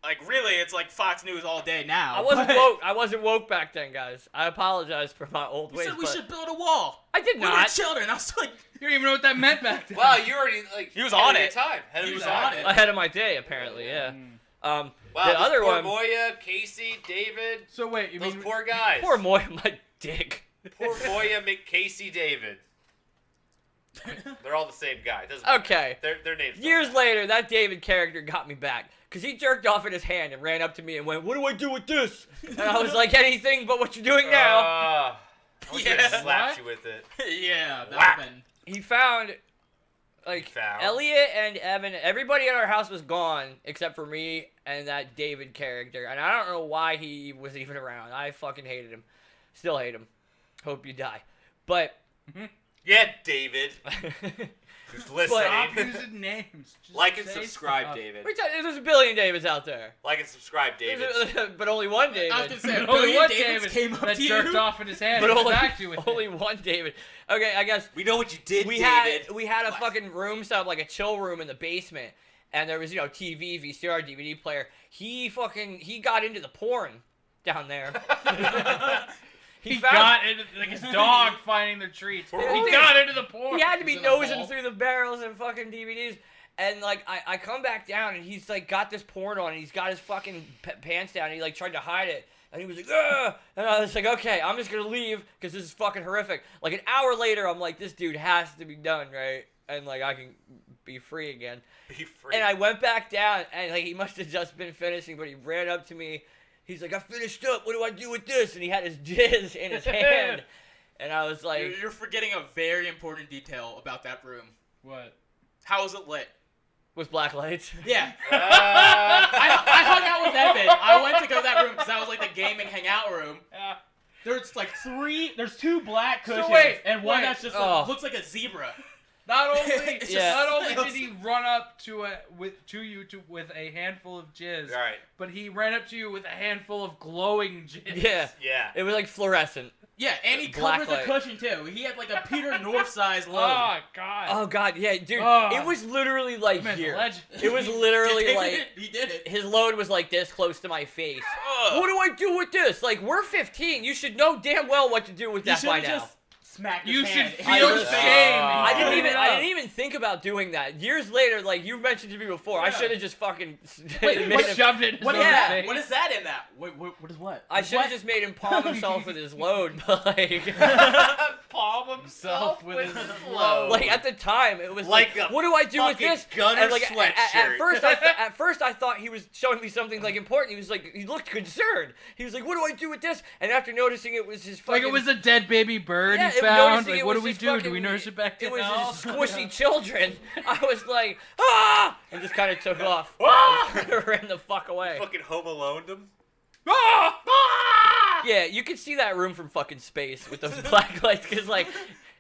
like, really, it's like Fox News all day now. I wasn't but woke. I wasn't woke back then, guys. I apologize for my old You ways. said we but should build a wall. I did We were not. children. I was like, You don't even know what that meant back then. Wow, you already like He was ahead on of it. your time. Ahead of He your was time. on it. Ahead of my day, apparently. Yeah. Wow, the this other poor one. Moya, Casey, David, So wait, you those mean poor guys. Poor Moya, my dick. Poor Moya, Casey, David. They're all the same guy. Doesn't matter. Okay. Their names. don't Years matter. later, that David character got me back. Because he jerked off in his hand and ran up to me and went, "What do I do with this?" And I was like, "Anything but what you're doing now." I wish I Yeah. slapped you with it. yeah, that Whack. happened. He found, like, Found. Elliot and Evan, everybody in our house was gone except for me and that David character. And I don't know why he was even around. I fucking hated him. Still hate him. Hope you die. But... Yeah, David. Who's stop listening? using names? Just Like and say subscribe, stuff. David. There's a billion Davids out there. Like and subscribe, David. But only one David. I was gonna say, a Only billion one Davids David came up that to you. jerked off in his hand But and only, back you with only it. one David. Okay, I guess We know what you did, we David. had a fucking room set up, like a chill room in the basement, and there was, TV, VCR, DVD player. He got into the porn down there. He got into like his dog finding their treats. He got into the porn. He had to be Was it a nosing vault? through the barrels of fucking DVDs. And, like, I come back down, and he's, like, got this porn on, and he's got his fucking pants down, and he, like, tried to hide it. And he was like, ugh! And I was like, okay, I'm just gonna leave, because this is fucking horrific. Like, an hour later, I'm like, this dude has to be done, right? And, like, I can be free again. Be free. And I went back down, and, like, he must have just been finishing, but he ran up to me. He's like, I finished up. What do I do with this? And he had his jizz in his hand. And I was like, You're forgetting a very important detail about that room. What? How was it lit? with black lights. Yeah. I hung out with Evan. I went to go to that room because that was like the gaming hangout room. Yeah. There's like there's two black So cushions wait, and one wait. that's just Oh. looks like a zebra. Not only, It's just- not only did he run up to you with a handful of jizz, All right. but he ran up to you with a handful of glowing jizz. Yeah. Yeah. It was like fluorescent. Yeah, and he Black covered light. the cushion too. He had like a Peter North size load. Oh God. Oh god, yeah, dude. Oh. It was literally like Man's a here. legend. It was literally He like did it. He did it. his load was like this close to my face. Ugh. What do I do with this? Like, we're 15. You should know damn well what to do with You that by should now. just smack his You hand. should I feel was- shame. I and didn't clean even it I up. didn't even think about doing that. Years later, like you've mentioned to me before, I Yeah. should have just fucking Wait, made what him, shoved it in his What own is that? face? What is that in that? What is what? I should have What? just made him palm himself with his load, but like Palm himself with with his his load. like at the time it was Like like a what do I do with fucking this? gunner And, like, at sweatshirt. first at first I thought he was showing me something like important. He was like he looked concerned. He was like, what do I do with this? And after noticing it was his fucking Like it was a dead baby bird Yeah, he it- found. noticing Like, it what do was we his do? Do we fucking- nurse it back to It was health? his squishy children. I was like, and just kind of took off. Ran the fuck away. Fucking Home Alone him. Yeah, you could see that room from fucking space with those black lights, cause like,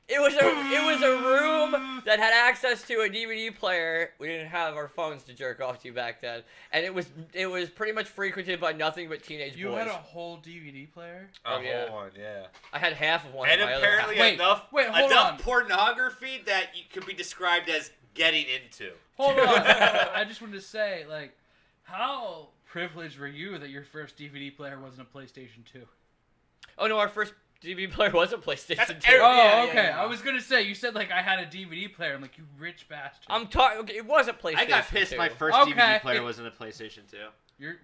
it was a room that had access to a DVD player. We didn't have our phones to jerk off to back then, and it was pretty much frequented by nothing but teenage You boys. had a whole DVD player? Oh, yeah. one, yeah. I had half of one. And in my apparently other half. Wait, hold enough on. pornography that you could be described as getting into. Hold on. I just wanted to say, like, how privileged were you that your first DVD player wasn't a PlayStation 2? Oh no, our first DVD player was a PlayStation That's 2. every- Oh, yeah, okay. yeah. I was gonna say you said like I had a DVD player. I'm like, you rich bastard. I'm talking. Okay, it was a PlayStation. I got pissed 2. my first Okay. DVD player wasn't a PlayStation 2.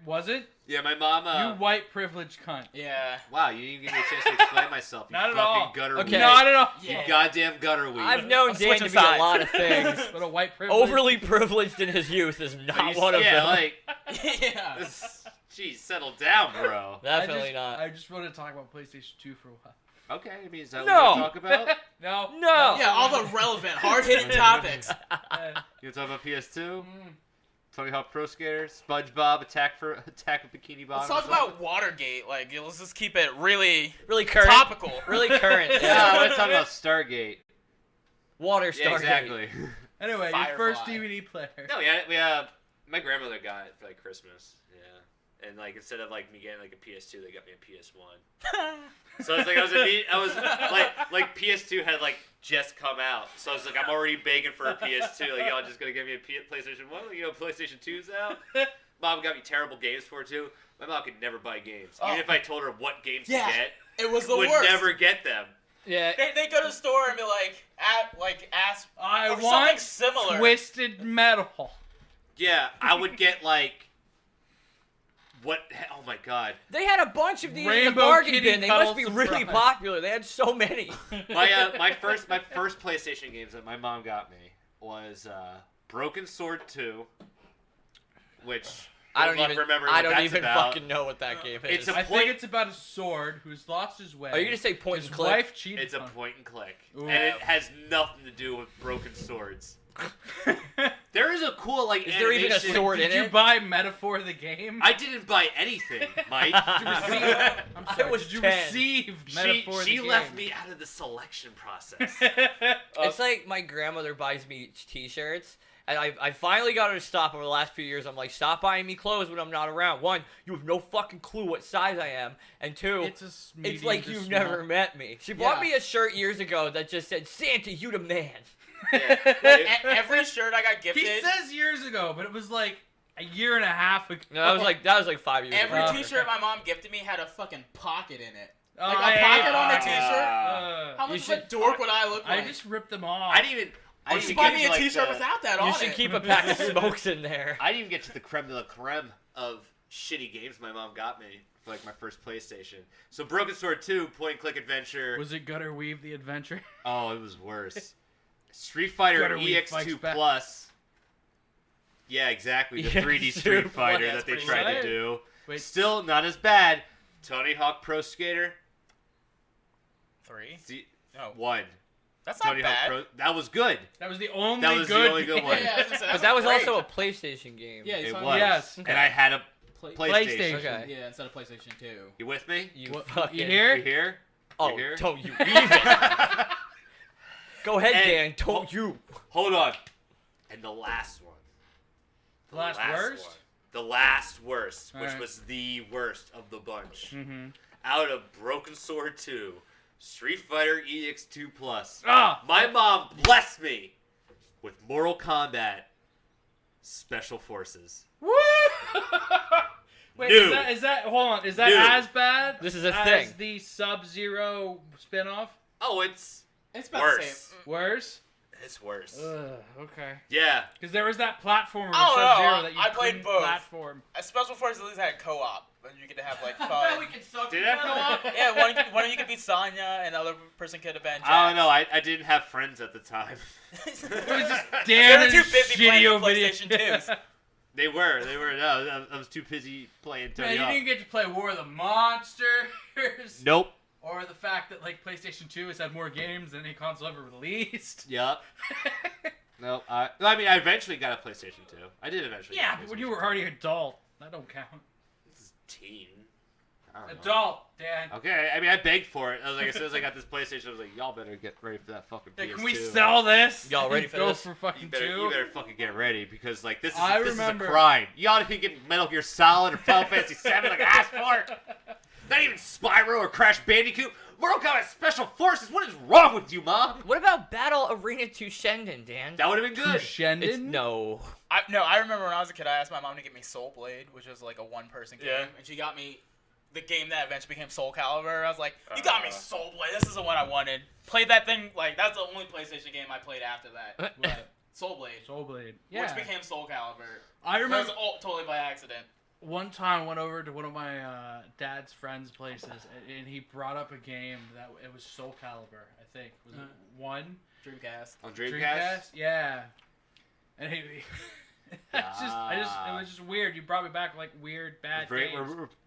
Was it? Yeah, my mom. You white privileged cunt. Yeah. Wow, you didn't give me a chance to explain myself. You Not at fucking all. gutter Okay. weed. Not at all. You Yeah. goddamn gutter weed. I've known I'm Dan switching to be a sides. lot of things. But a white privilege. Overly privileged in his youth is not one of yeah, them. like, Yeah. geez, settle down, bro. Definitely not. I just want to talk about PlayStation 2 for a while. Okay, I mean, is that No. what you talk about? No. No. Yeah, all the relevant, hard-hitting topics. You talk about PS2? Mm. Tony Hawk Pro Skater, SpongeBob, Attack of Bikini Bottom. Let's talk about Watergate. Like, let's just keep it really Really current. topical. Really current. Yeah, Yeah. I want to talk about Stargate. Water Stargate. Yeah, exactly. Anyway, Firefly. your first DVD player. No, we my grandmother got it for like Christmas. Yeah, and like instead of like me getting like a PS2, they got me a PS1. So it's like I was like PS2 had like just come out, so I was like I'm already begging for a PS2. Like y'all just gonna give me a PlayStation 1? You know PlayStation 2's out. Mom got me terrible games for it too. My mom could never buy games, Oh. even if I told her what games Yeah. to get. It was the Would worst. never get them. Yeah. They go to the store and be ask I or something want similar. Twisted Metal. Yeah, I would get like what? Oh my god. They had a bunch of these in the Rainbow bargain Kitty bin. They must Cuddle be really Surprise. popular. They had so many. My first PlayStation games that my mom got me was Broken Sword 2, which I good don't luck even. remembering I what don't that's even about. fucking know what that game is. It's a I point- think it's about a sword who's lost his way. Are you gonna say point His and click? wife cheated It's a on him. point and click, Ooh. and it has nothing to do with Broken Swords. There is a cool like Is there even a animation. sword Did in you it? buy Metaphor the game? I didn't buy anything, Mike. Did you receive? I'm sorry. was Did you 10. receive Metaphor the she game? left me out of the selection process. It's like my grandmother buys me T-shirts, and I finally got her to stop over the last few years. I'm like, stop buying me clothes when I'm not around. One, you have no fucking clue what size I am, and two, It's a medium it's like to you've small. never met me. She bought Yeah. me a shirt years ago that just said, Santa, you the man. Every shirt I got gifted. He says years ago, but it was like a year and a half ago. No, that was like 5 years Every ago. T-shirt my mom gifted me had a fucking pocket in it. Oh, Like a I hate pocket on the pockets. T-shirt? How You much should- of a dork would I look like? I just ripped them off. I didn't even. Or just buy me a T-shirt without that on You it. should keep a pack of smokes in there. I didn't even get to the creme de la creme of shitty games my mom got me for like my first PlayStation. So Broken Sword 2, point and click adventure. Was it Gutter Weave the Adventure? Oh, it was worse. Street Fighter Gutter Weave EX2 Fights Back. Plus. Yeah, exactly. The Yeah, 3D Super Street Fighter Plus. that they Pretty tried right. to do. Wait. Still not as bad. Tony Hawk Pro Skater. 3? See, No. 1. That's not Tony Hawk bad. Pro. That was good. That was the only That was the good only good game. one. Yeah, I was gonna say, But that was great. also a PlayStation game. Yeah, It it's was. on- Yes. And I had a PlayStation. PlayStation. Okay. Yeah, instead of PlayStation 2. You with me? You What- fucking. you hear? You here? Oh, You here? don't you even. Go ahead, And- Dan. Don't you. Hold on. And the last one. The last worst? one. The last worst, which Alright. was the worst of the bunch. Mm-hmm. Out of Broken Sword 2, Street Fighter EX2 Plus. Ah! My mom blessed me with Mortal Kombat Special Forces. Woo! Wait, New. is that hold on? Is that New. as bad? This is a as thing. the Sub-Zero spinoff? Oh, it's It's about the worse. same. Worse? It's worse. Okay. Yeah. Because there was that platformer with Oh, no, Sub-Zero that you I played couldn't both. platform. Special Forces at least had co-op, and you could have like Yeah, fun. we can suck Did each that other. co-op? Yeah, one of you could be Sonya, and the other person could avenge. I don't know. I didn't have friends at the time. It was just They Dan were and too busy playing shitty the video. PlayStation 2s. They were. No, I was too busy playing Tony Man, you Hawk. didn't get to play War of the Monsters. Nope. Or the fact that like PlayStation 2 has had more games than any console ever released. Yep. No. I mean, I eventually got a PlayStation 2. I did eventually. Yeah, get a but when you PlayStation were 2. already adult, that don't count. This is teen. I don't know. Adult, Dan. Okay, I mean, I begged for it. I was like, as soon as I got this PlayStation, I was like, y'all better get ready for that fucking Hey, PS2. can we sell this? Y'all ready for Go this? for You fucking better, 2? you better fucking get ready because like this is I this is a remember- crime. You ought to be getting Metal Gear Solid or Final Fantasy 7 like I asked for. Not even Spyro or Crash Bandicoot. Mortal Kombat Special Forces. What is wrong with you, Mom? What about Battle Arena 2 Shenden, Dan? That would have been good. Shenden? It's no. I remember when I was a kid, I asked my mom to get me Soul Blade, which was like a one-person game, Yeah. and she got me the game that eventually became Soul Calibur. I was like, "You got me Soul Blade. This is the one I wanted." Played that thing like that's the only PlayStation game I played after that. What? Soul Blade, Soul Blade. Yeah. which became Soul Calibur. I It was remember all totally by accident. one time I went over to one of my dad's friends' places, and he brought up a game that it was Soul Calibur, I think. Was it one? Dreamcast. On Dreamcast? Yeah. And he it was just weird. You brought me back like weird bad games.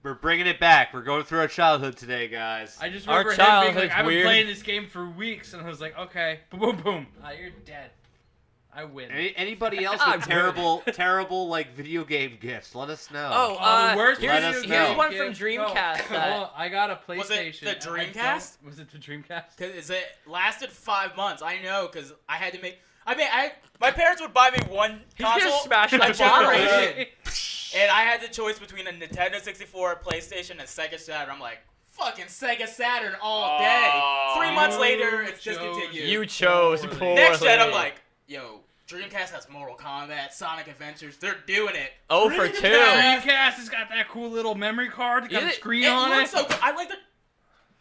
We're bringing it back. We're going through our childhood today, guys. I just Our remember him being childhood's like, I've been weird. playing this game for weeks, and I was like, okay, boom, boom, boom. You're dead. I win. Anybody else I'm with good. terrible like video game gifts? Let us know. Oh, the worst Let here's, us video know. here's one from gift- Dreamcast. No, well, I got a PlayStation. Was it the and I don't- Dreamcast? Was it the Dreamcast? Cause it lasted 5 months. I know, cause I had to make. My parents would buy me one He's gonna console smash a that bottle. generation, and I had the choice between a Nintendo 64, a PlayStation, and Sega Saturn. I'm like, fucking Sega Saturn all day. Oh. 3 months later, You it's chose discontinued. You chose Poorly. poorly. Next gen, I'm like, yo, Dreamcast has Mortal Kombat, Sonic Adventures. They're doing it. Oh for Bring it 2. back. Dreamcast has got that cool little memory card. It's got a It- screen It on looks it. so good. I like the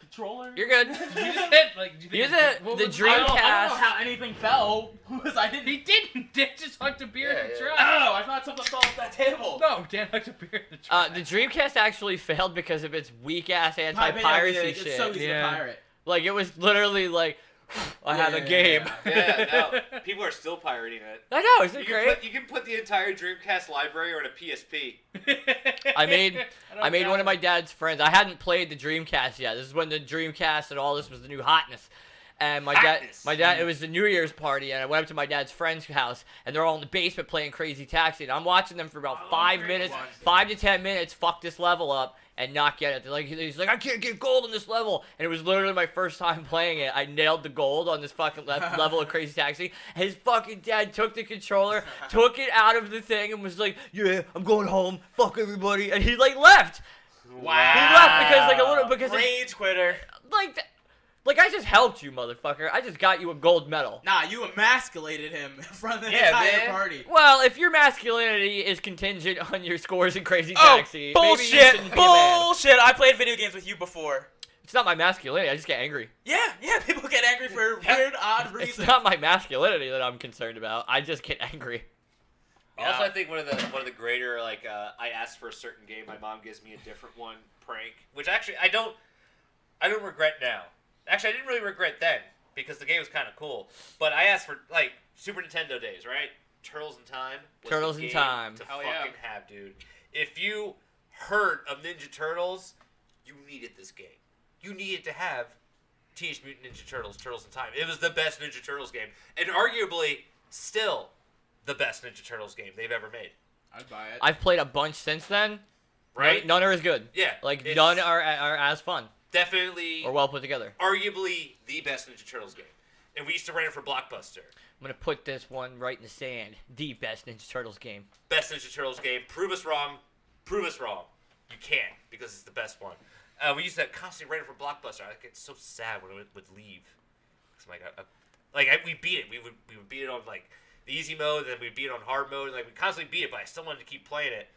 controller. You're good. Did you just hit? Like, do you think Here's it's- a- what the was- I don't know Dreamcast. how anything fell. I didn't. He didn't. Dan just hucked a beer in the Yeah, trash. Oh, I thought something fell off that table. No, Dan hucked a beer in the trash. The Dreamcast actually failed because of its weak ass Yeah, anti-piracy it's shit. so easy Yeah. to pirate. Like it was literally like, I have a game. Yeah, no. People are still pirating it. I know, isn't You it can, great? you can put the entire Dreamcast library on a PSP. I made don't one doubt of my it. dad's friends. I hadn't played the Dreamcast yet. This is when the Dreamcast and all this was the new hotness. And Hotness. my dad, it was the New Year's party, and I went up to my dad's friend's house, and they're all in the basement playing Crazy Taxi, and I'm watching them for about 5 minutes, 5 to 10 minutes, fuck this level up, and not get it. They're like, he's like, I can't get gold on this level, and it was literally my first time playing it. I nailed the gold on this fucking level of Crazy Taxi. His fucking dad took the controller, took it out of the thing, and was like, yeah, I'm going home, fuck everybody, and he like left. Wow. He left because like a little because of, Rage quitter. like I just helped you, motherfucker. I just got you a gold medal. Nah, you emasculated him in front of the Yeah, entire man. party. Well, if your masculinity is contingent on your scores in Crazy Oh, Taxi, maybe you bullshit! shouldn't be a man. Bullshit! I played video games with you before. It's not my masculinity. I just get angry. Yeah, people get angry for weird, odd It's reasons. not my masculinity that I'm concerned about. I just get angry. Yeah. Also, I think one of the greater I asked for a certain game, my mom gives me a different one prank, which actually I don't regret now. Actually, I didn't really regret then because the game was kind of cool. But I asked for like Super Nintendo days, right? Turtles in Time. Was Turtles the in game Time. To Hell fucking yeah. have, dude. If you heard of Ninja Turtles, you needed this game. You needed to have Teenage Mutant Ninja Turtles: Turtles in Time. It was the best Ninja Turtles game, and arguably still the best Ninja Turtles game they've ever made. I'd buy it. I've played a bunch since then. Right? None are as good. Yeah. Like, it's none are as fun definitely or well put together. arguably the best Ninja Turtles game. And we used to rent it for Blockbuster. I'm going to put this one right in the sand. The best Ninja Turtles game. Best Ninja Turtles game. Prove us wrong. Prove us wrong. You can't, because it's the best one. We used to constantly rent it for Blockbuster. I get so sad when it would leave. Cause we beat it. We would beat it on like the easy mode, and then we'd beat it on hard mode. Like we constantly beat it, but I still wanted to keep playing it.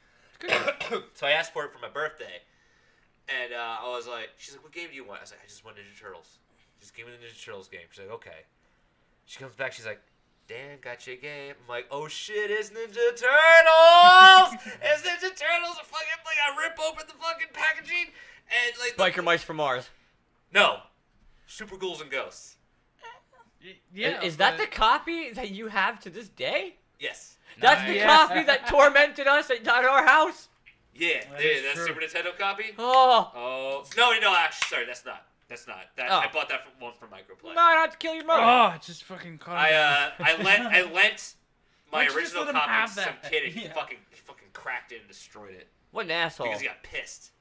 So I asked for it for my birthday, and I was like, she's like, "What game do you want?" I was like, "I just want Ninja Turtles. Just give me the Ninja Turtles game." She's like, "Okay." She comes back. She's like, "Dan, got you a game." I'm like, "Oh shit, it's Ninja Turtles! It's Ninja Turtles!" I fucking like I rip open the fucking packaging and like Biker Mice from Mars. No, Super Ghouls and Ghosts. Yeah. Is that the copy that you have to this day? Yes. That's the Yeah. copy that tormented us at our house? Yeah, That is that's true. Super Nintendo copy. Oh. Oh no, actually, sorry, that's not. That Oh. I bought that one from Microplay. No, not to kill your mother. Oh, it just fucking caught me. I lent my Why don't you just original let him copy have to some that? kid, and he Yeah. fucking cracked it and destroyed it What an asshole. because he got pissed.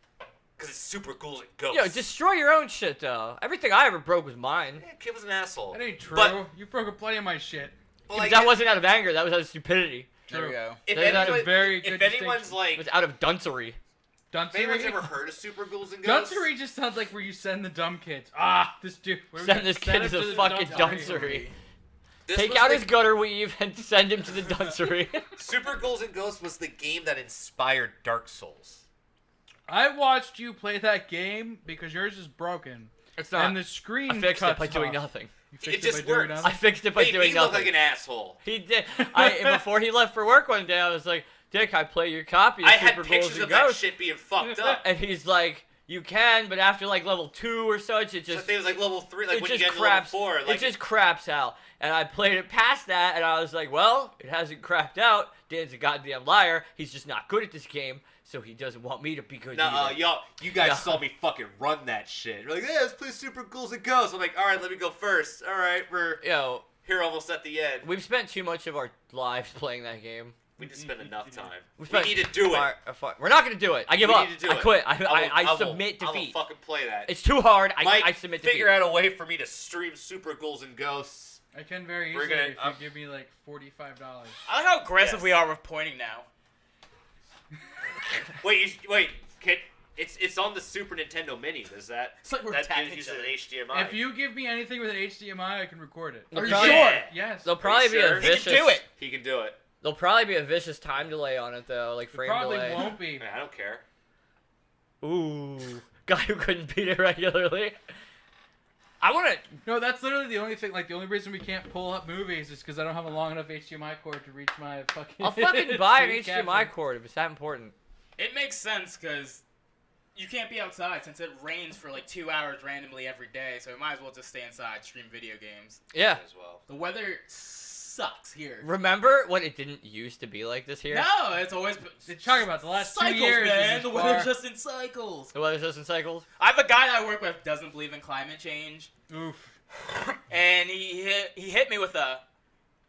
Because it's Super Ghouls and Ghosts. Yo, destroy your own shit, though. Everything I ever broke was mine. Yeah, kid was an asshole. That ain't true. But You broke plenty of my shit. like, that wasn't out of anger. That was out of stupidity. There we go. if That's not a anyone, very good if anyone's distinction. like, It was out of duncery. if anyone's Duncery? ever heard of Super Ghouls and Ghosts, Duncery just sounds like where you send the dumb kids. Ah, this dude. where we Send gonna this kid him to the the fucking duncery? duncery. this Take was out the- his gutter weave and send him to the duncery. Super Ghouls and Ghosts was the game that inspired Dark Souls. I watched you play that game because yours is broken. It's not. And the screen I fixed it cuts by doing off. nothing. You fixed It just by doing works. I nothing? fixed it by Made doing me look nothing. like an asshole. He did. Before he left for work one day, I was like, Dick, I play your copy of I had Super Ghouls pictures and of that Ghosts. shit being fucked up. And he's like, you can, but after like level 2 or such, it So I just think it was like level 3, like it when you just get to level craps. 4. Like, It just craps out. And I played it past that, and I was like, well, it hasn't crapped out. Dan's a goddamn liar. He's just not good at this game, so he doesn't want me to be good either. you guys Yeah. saw me fucking run that shit. You're like, yeah, let's play Super Ghouls and Ghosts. I'm like, all right, let me go first. All right, we're Yo, here almost at the end. we've spent too much of our lives playing that game. We didn't spend enough time. We spent need to do it. We're not gonna do it. I give We up. need to do I it. quit. I will- submit I will defeat. fucking play that. It's too hard. Mike, I submit defeat. figure out a way for me to stream Super Ghouls and Ghosts. I can very We're easily gonna- if you give me like $45. I like how aggressive Yes. we are with pointing now. Wait, kid. It's on the Super Nintendo Mini. Does that It's like we're that attacking uses each other. an HDMI? If you give me anything with an HDMI, I can record it. There'll Are you probably- sure? Yes. There'll probably be sure? a He can vicious. do it. He can do it. There'll probably be a vicious time delay on it though, like It frame probably delay. won't be. Man, I don't care. Ooh, guy who couldn't beat it regularly. I want to. No, that's literally the only thing. Like the only reason we can't pull up movies is because I don't have a long enough HDMI cord to reach my fucking. I'll fucking buy an screen HDMI capture. cord if it's that important. It makes sense because you can't be outside since it rains for like 2 hours randomly every day. So we might as well just stay inside, stream video games. Yeah. As well. The weather sucks here. Remember when it didn't used to be like this here? No, it's always They're talking about the last cycles, 2 years. man. is The as weather's far- just in cycles. The weather's just in cycles. I have a guy that I work with doesn't believe in climate change, Oof. and he hit me with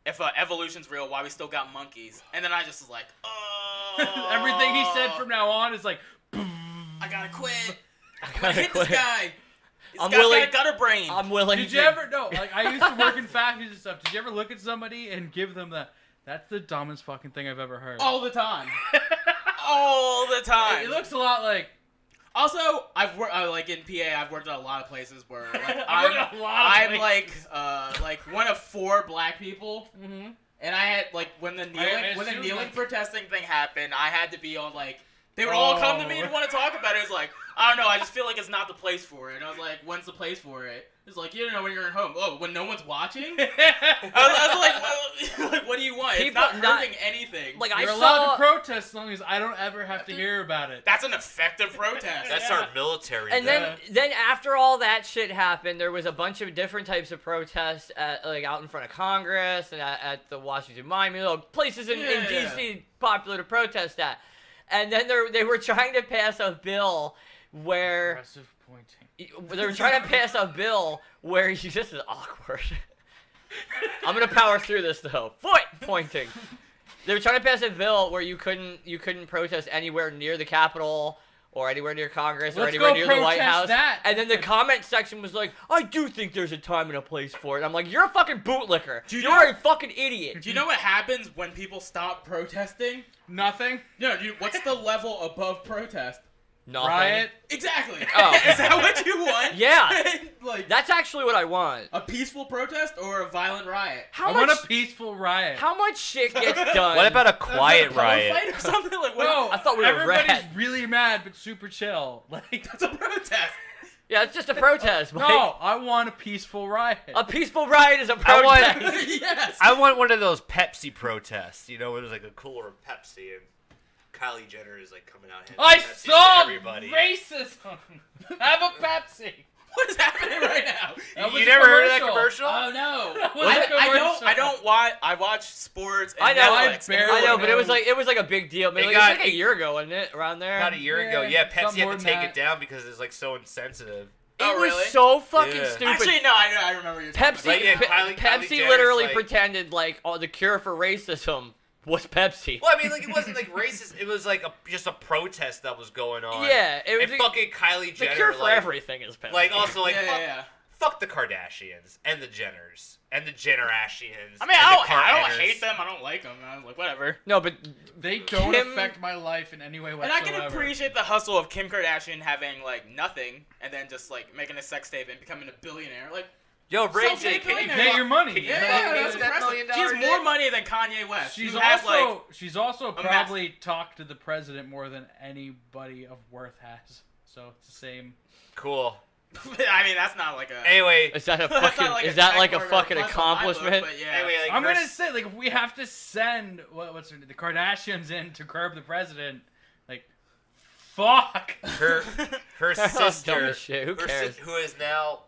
if evolution's real, why we still got monkeys? And then I just was like, oh. Everything he said from now on is like. I gotta quit. I I'm gonna gotta hit quit. this guy. This I'm guy's willing- got a gutter brain. I'm willing. Did to... you ever no? Like I used to work in factories and stuff. Did you ever look at somebody and give them the? That's the dumbest fucking thing I've ever heard. All the time. All the time. It looks a lot like. Also, I've worked like in PA. I've worked at a lot of places where like, I've worked at a lot of I'm places. like one of 4 black people, Mm-hmm. and I had like when the assume, kneeling like- protesting thing happened, I had to be on like they would all come to me and want to talk about it. It's like I don't know. I just feel like it's not the place for it. And I was like, when's the place for it? It's like you don't know when you're at home. Oh, when no one's watching. I was like, what do you want? It's People not not- hurting anything. Like You're I allowed saw. to protest as long as I don't ever have to hear about it. That's an effective protest. That's Yeah. our military. And though. then after all that shit happened, there was a bunch of different types of protests at, like out in front of Congress and at the Washington Monument, places in Yeah. DC popular to protest at. And then they were trying to pass a bill where Aggressive pointing. They were trying to pass a bill where this is awkward. I'm gonna power through this though. Foot pointing. They were trying to pass a bill where you couldn't protest anywhere near the Capitol or anywhere near Congress or Let's anywhere go near the White protest House. that. And then the comment section was like, I do think there's a time and a place for it. I'm like, you're a fucking bootlicker. Do you You're know- a fucking idiot. Do you know what happens when people stop protesting? Nothing. No, what's the level above protest? Nothing. Riot. Exactly. Oh. Is that what you want? Yeah. Like That's actually what I want. a peaceful protest or a violent riot? How I much? want a peaceful riot. How much shit gets done? What about a quiet Is that a riot? fight or something like what? No, I thought we were everybody's rad. really mad but super chill. Like That's a protest. Yeah, it's just a protest. Mike. no, I want a peaceful riot. A peaceful riot is a I want- protest. Yes. I want one of those Pepsi protests, where there's like a cooler of Pepsi and Kylie Jenner is like coming out. handing I Pepsi to saw everybody. racism. Have a Pepsi. What is happening right now? That was You a never heard of that commercial? Oh no. That was a commercial. I don't watch. I watch sports. And I know, Netflix. I I know, but it was know. like a big deal. It It was got- like a year ago, wasn't it? Around there. About a year ago, Yeah, yeah, Pepsi something more had to than take that. it down because it's like so insensitive. It Oh, was really? so fucking Yeah. stupid. Actually, no. I remember you're talking Pepsi, Like, yeah, Pe- Kylie Pepsi Jenner's literally like- pretended like the cure for racism was Pepsi. Well, I mean, like it wasn't like racist. It was like just a protest that was going on. Yeah, it was and fucking Kylie the Jenner. cure for like, everything is Pepsi. Like also like Yeah. fuck the Kardashians and the Jenners and the Jennerashians. I mean, and I the don't Cartners. hate them. I don't like them. I was like, whatever. no, but They don't Kim- affect my life in any way And whatsoever. I can appreciate the hustle of Kim Kardashian having like nothing and then just like making a sex tape and becoming a billionaire. Like, Yo, Ray J, Self-made can you billionaire. Get your money. Can you yeah, fuck me that's with that impressive. $1 She has million more dick? money than Kanye West. She's who has, also a probably talked to the president more than anybody of worth has. So it's the same. Cool. I mean, that's not like a. Anyway, is that a That's fucking not like is that like a check or fucking plus on my book, accomplishment? but yeah. anyway, like I'm her gonna s- say, like, if we have to send what's her name, the Kardashians in to curb the president, like, fuck. her Dumb sister, as shit. Who her cares? who is now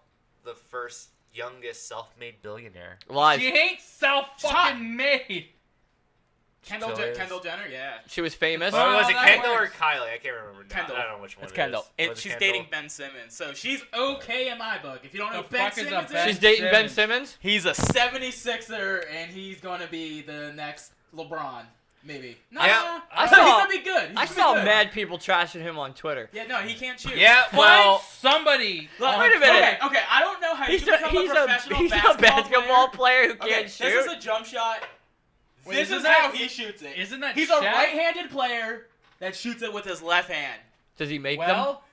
the first youngest self-made billionaire. Lies. She ain't self fucking made. Kendall, Still is. Kendall Jenner, yeah. She was famous. Oh, was it that Kendall works. or Kylie? I can't remember. Now. Kendall. I don't know which one. It's it Kendall. is. Was it She's Kendall? dating Ben Simmons, so she's Okay in my book. If you don't know The Ben fuck is a Simmons, Ben She's dating Ben Simmons? Simmons. he's a 76er, and he's gonna be the next LeBron, maybe. No, Yeah. I he's saw- gonna be good. He's I gonna be saw good. mad people trashing him on Twitter. Yeah, no, he can't shoot. Yeah, Find well, somebody. Look, on wait a minute. Okay, I don't know how He's you a become he's a professional he's a basketball player who Okay, can't this shoot. is a jump shot. Wait, this isn't is that- how he shoots it. Isn't that He's a Shaq? right-handed player that shoots it with his left hand. Does he make them? Well,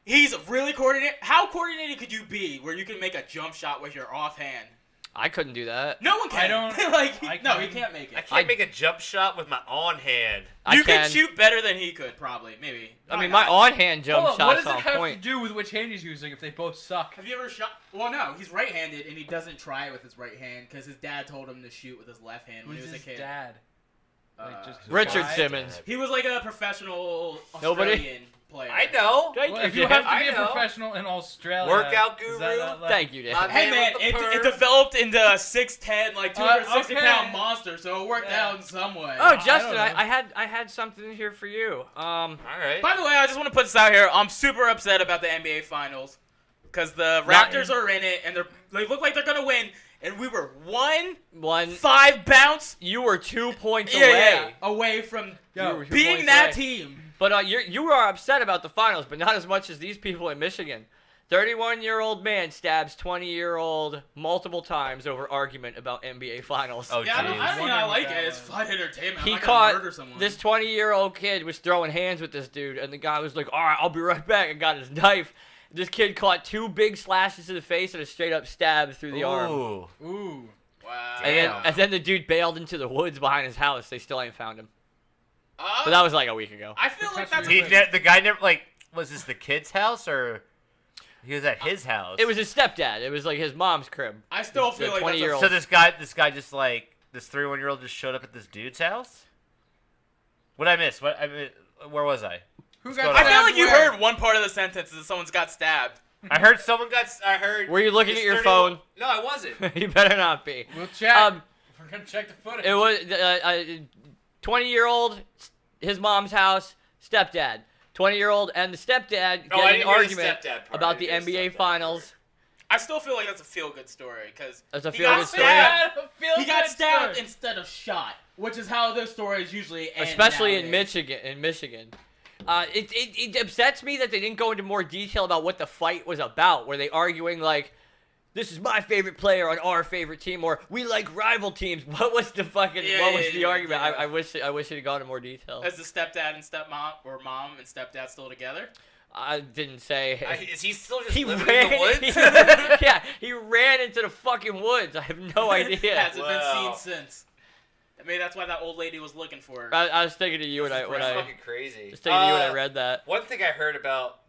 He's really coordinated. How coordinated could you be where you can make a jump shot with your offhand? I couldn't do that. No one can. I don't- like, I no, can. he can't make I it. can't make a jump shot with my on hand. I You can. could shoot better than he could, probably, maybe. I Why mean, my not? on-hand jump hold on, what shot's does it on have point. to do with which hand he's using if they both suck? Have you ever shot? Well, no, he's right-handed and he doesn't try it with his right hand because his dad told him to shoot with his left hand when Who's he was his a kid. dad? Like, just Richard guy? Simmons. He was like a professional Nobody? Australian player. I know. Thank Well, you, if you Dan. have to I be a know. professional in Australia, Workout is guru? that not like- Thank you, Dan. My Hey man, with the it perm. developed into a 6'10", like 260 okay. pound monster, so it worked Yeah. out in some way. Oh, I Justin, don't know. I had something here for you. All right. By the way, I just want to put this out here. I'm super upset about the NBA Finals because the Raptors are in it and they look like they're gonna win, and we were 1-5 bounce. You were 2 points Yeah, away. yeah. Away from You were 2 being points that away. team. But you are upset about the finals, but not as much as these people in Michigan. 31-year-old man stabs 20-year-old multiple times over argument about NBA finals. Oh, Yeah, I jeez. think I Wondering like what it. that It's was. fun entertainment. He I'm not caught gonna murder someone. this 20-year-old kid was throwing hands with this dude, and the guy was like, "All right, I'll be right back," and got his knife. This kid caught 2 big slashes to the face and a straight-up stab through the arm. Ooh. Ooh. Wow. And then the dude bailed into the woods behind his house. They still ain't found him. But that was like a week ago. I feel like that's The guy never was this the kid's house or he was at his house? It was his stepdad. It was like his mom's crib. I still The feel like that's 20-year-old. So this guy just like this 31-year-old just showed up at this dude's house. What did I miss? Where was I? Who What's got going I on? feel like you where? heard one part of the sentence that someone's got stabbed. I heard someone got. I heard. Were you looking this at your 31 phone? No, I wasn't. You better not be. We'll check. We're gonna check the footage. It was 20-year-old, his mom's house, stepdad. 20-year-old and the stepdad get Oh, I in an didn't hear the argument stepdad part. about I the didn't hear the NBA stepdad Finals. I still feel like that's a feel-good story because That's a he feel-good got story. stabbed. He got stabbed instead of shot, which is how those stories usually end. Especially in nowadays. Michigan. It upsets me that they didn't go into more detail about what the fight was about. Were they arguing like, this is my favorite player on our favorite team, or we like rival teams? What was the fucking argument? yeah. I wish it had gone into more detail. Is the stepdad and stepmom or mom and stepdad still together? I didn't say. Is he still just He living ran. in the woods? Yeah, he ran into the fucking woods. I have no idea. Hasn't been Wow. seen since. Maybe that's why that old lady was looking for her. I was thinking of you when I That's fucking crazy. was thinking of you when I read that. One thing I heard about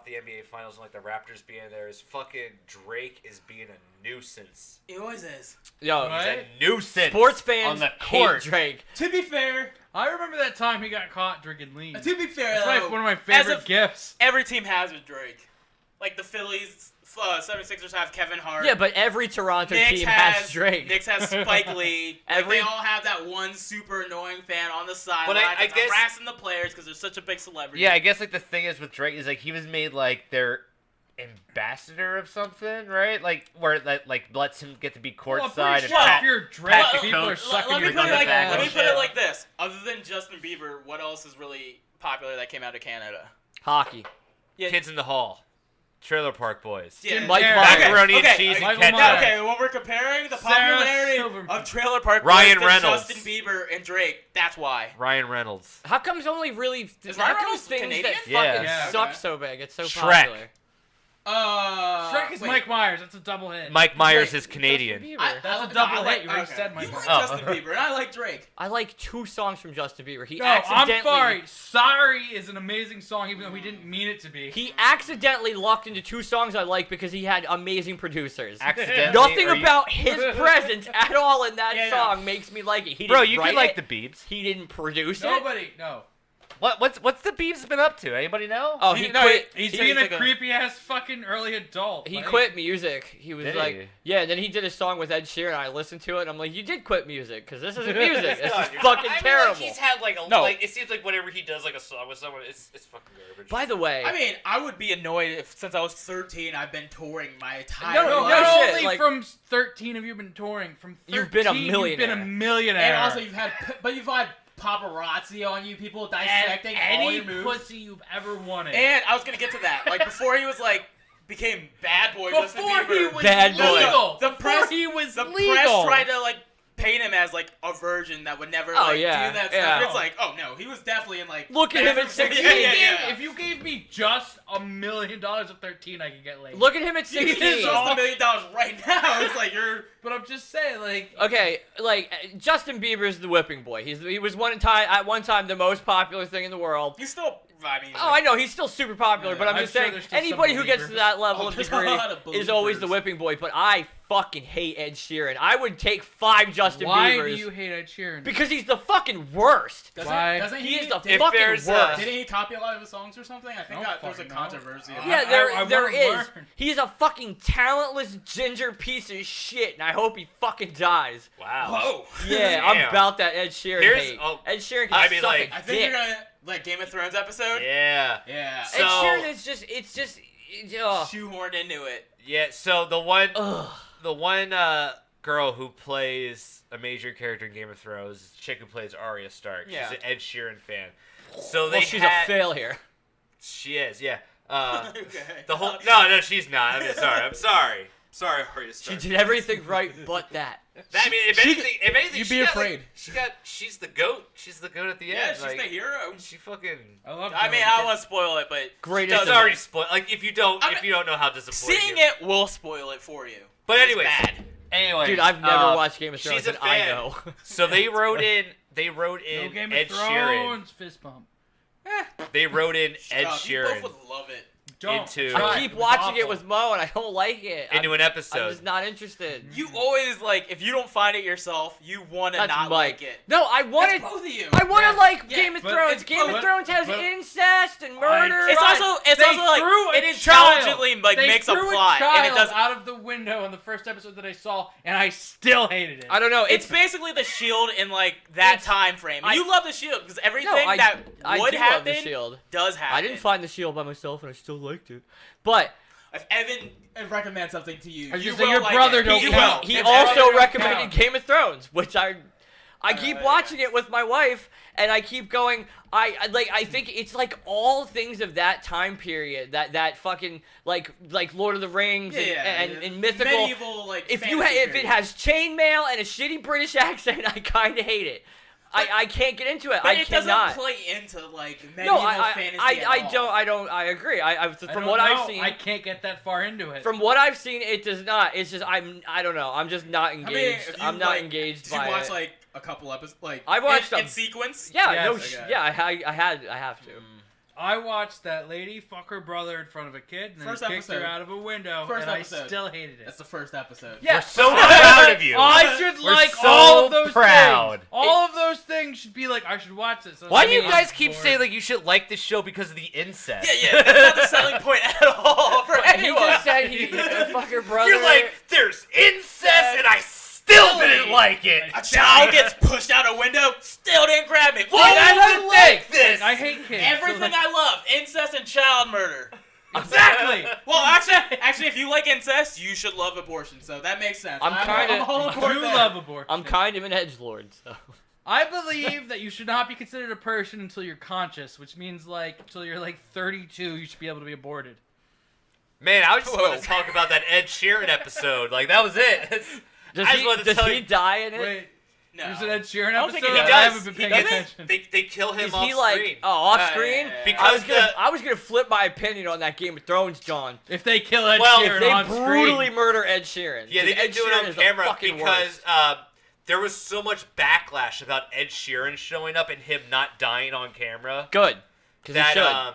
the NBA Finals and like the Raptors being there is fucking Drake is being a nuisance. He always is. Yo, What? He's a nuisance. sports fans on the hate court. Drake. To be fair, I remember that time he got caught drinking lean. to be fair, That's though, one of my as favorite a- gifts. Every team has with Drake. Like the Phillies, 76ers have Kevin Hart. Yeah, but every Toronto Knicks team has Drake. Knicks has Spike Lee. Every- They all have that one super annoying fan on the sideline But I that's guess- harassing the players because they're such a big celebrity. Yeah, I guess like the thing is with Drake is like he was made like their ambassador of something, right? Like where that like lets him get to be Well, I'm courtside pretty and sure pat- if you're pat Drake, the people are coach. sucking Let me your put it dick like back. let me and put it shit. like this. Other than Justin Bieber, what else is really popular that came out of Canada? Hockey. Yeah. Kids in the Hall, Trailer Park Boys, Yeah. Mike Carey. Myers. macaroni and Okay, cheese and Michael ketchup. Myers. Okay, when we're comparing the Sarah popularity Silverman. of Trailer Park Ryan Boys to Reynolds. Justin Bieber and Drake, that's why. Ryan Reynolds. How comes only really? Is How Ryan comes Reynolds things Canadian? that fucking Yeah. Yeah, suck okay. so big? It's so Shrek. popular. Shrek is wait. Mike Myers. That's a double hit. Mike Myers Wait, is Canadian. Justin Bieber. That's a no, double I like- hit. You already okay. said Mike You Myers. like Oh. Justin Bieber, and I like Drake. I like 2 songs from Justin Bieber. He No, accidentally. I'm sorry. Sorry is an amazing song, even though he didn't mean it to be. He accidentally locked into 2 songs I like because he had amazing producers. Accidentally. Nothing or you- about his presence at all in that Yeah, song makes me like it. He Bro, didn't you write could like it. the Biebs. He didn't produce it. Nobody, no. What's the Biebs been up to? Anybody know? Oh, he No, quit. He's He being a took a- creepy ass fucking early adult. He Like, quit music. He was Did like, he? yeah. And then he did a song with Ed Sheeran. I listened to it. and I'm like, you did quit music because this isn't music. This No, is dude. fucking I mean, terrible. Like, he's had like a No. like it seems like whenever he does like a song with someone, it's fucking garbage. By the way, I mean, I would be annoyed if since I was 13, I've been touring my entire No, No, life. not shit, only like- from 13 have you been touring. From 13, You've been a You've millionaire. been a millionaire. And also, you've had paparazzi on you, people dissecting all any your moves. pussy you've ever wanted. And I was gonna get to that. Like before he was like became bad boy Justin Before he Bieber. was Bad boy. legal. The Before press- he was the legal. press tried to like paint him as like a virgin that would never like yeah, do that yeah. stuff. It's like, oh no, he was definitely in like Look at him at bathroom- 16. Yeah, yeah, yeah. If you gave me just $1 million at 13, I could get laid. look at him at You get 16. just $1 million right now. It's like you're But I'm just saying, like, Okay, like Justin Bieber's the whipping boy. He was at one time the most popular thing in the world. you still I mean Oh, I know he's still super popular, Yeah, but I'm I'm just sure saying there's still anybody some who gets to believers. that level Oh, of there's a degree lot of is always the believers. whipping boy. But I fucking hate Ed Sheeran. I would take 5 Justin why Biebers do you hate Ed Sheeran? because he's the fucking worst. Why? Doesn't He is the If fucking there's, worst. Didn't he copy a lot of his songs or something? I think No there was a fucking know. controversy. about Yeah, that. I there wanna is. learn. He's a fucking talentless ginger piece of shit, and I hope he fucking dies. Wow. Whoa. Yeah, Damn. I'm about that Ed Sheeran Here's- hate. oh, Ed Sheeran can I mean, suck like- a I think dick. you're gonna like Game of Thrones episode. Yeah. Yeah. So- Ed Sheeran is just, Shoehorned into it. Yeah. So the one ugh. girl who plays a major character in Game of Thrones, is the chick who plays Arya Stark. Yeah. She's an Ed Sheeran fan. So they Well, she's had, a failure. She is. Yeah. Okay. The whole no, she's not. I'm sorry. I'm sorry. Sorry, Arya She Stark. did everything right but that. I mean, if anything, you'd she be got, like, afraid. she's the goat. She's the goat at the Yeah, end. she's like, the hero. She fucking. I love. I mean, I don't want to spoil it, but Greatest It's of already spoiled. Like if you don't I mean, know how disappointing. seeing it will spoil it for you. But It's anyways, bad. anyway, Dude, I've never watched Game of Thrones, she's a and I fan. know. So they wrote in. They wrote No in Game Ed of Sheeran. Thrones fist bump. They wrote in Ed Stop. You Sheeran. both would love it. Don't. into Try. I keep It was watching it awful. with Mo, and I don't like it. into an I'm episode. just not interested. You always like if you don't find it yourself, you want to That's not Mike. like it. No, I wanted. That's both of you. I want to Yeah. like Yeah, Game of but Thrones. it's Game of both- Thrones has but- incest and murder. It's also They like threw a it child. intelligently like They makes a threw plot and it child does. out of the window in the first episode that I saw, and I still hated it. I don't know. It's basically the Shield in like that It's- time frame. I- You love the Shield because everything no, that I would do love happen the Shield. does happen. I didn't find the Shield by myself, and I still liked it. But If Evan recommends something to you, I was you gonna say, will your like brother it. don't You count. will. he If also Evan don't recommended count. Game of Thrones, which I keep watching it with my wife, and I keep going. I think it's like all things of that time period, that fucking like Lord of the Rings and mythical. medieval like. If fantasy if it period. has chainmail and a shitty British accent, I kind of hate it. I can't get into it. but I it cannot. doesn't play into like medieval No, fantasy. I don't. I agree. From what I've seen, I can't get that far into it. from what I've seen, it does not. It's just I don't know. I'm just not I mean, engaged. if you, I'm not like, engaged Did you by watch it. like a couple episodes? Like I watched in them. sequence. Yeah, Yes, no, okay. yeah, I have to. I watched that lady fuck her brother in front of a kid and then First he kicked episode. her out of a window, First and episode. I still hated it. That's the first episode. Yeah, We're so proud of you. I should We're like so all of those proud. things. All of those things should be like, I should watch this. Why do you I'm guys keep bored. saying like you should like this show because of the incest? Yeah, that's not the selling point at all for He anyone. just said he fuck her brother. You're like, there's incest, and I still didn't like it. A child gets pushed out a window, still didn't grab me. Why That's does it like this? I hate kids. everything I love: incest and child murder. Exactly. Well, actually, if you like incest, you should love abortion. So that makes sense. I'm kinda- all on I board do there. love abortion. I'm kind of an edgelord, so. I believe that you should not be considered a person until you're conscious, which means like until you're like 32, you should be able to be aborted. Man, I just Whoa. want to talk about that Ed Sheeran episode. Like that was it. Does I just wanted to does tell he you- die in it? Wait, No. there's an Ed Sheeran don't episode? think he He does. I does. haven't been He paying does. attention. They kill him Is off he like screen. off Yeah, screen? yeah, yeah. Because I was gonna flip my opinion on that Game of Thrones, John. If they kill Ed Well, Sheeran If they on brutally screen, murder Ed Sheeran. Yeah, they 'cause didn't Ed do it Sheeran on is the camera fucking because worst. there was so much backlash about Ed Sheeran showing up and him not dying on camera. Good, because he That should.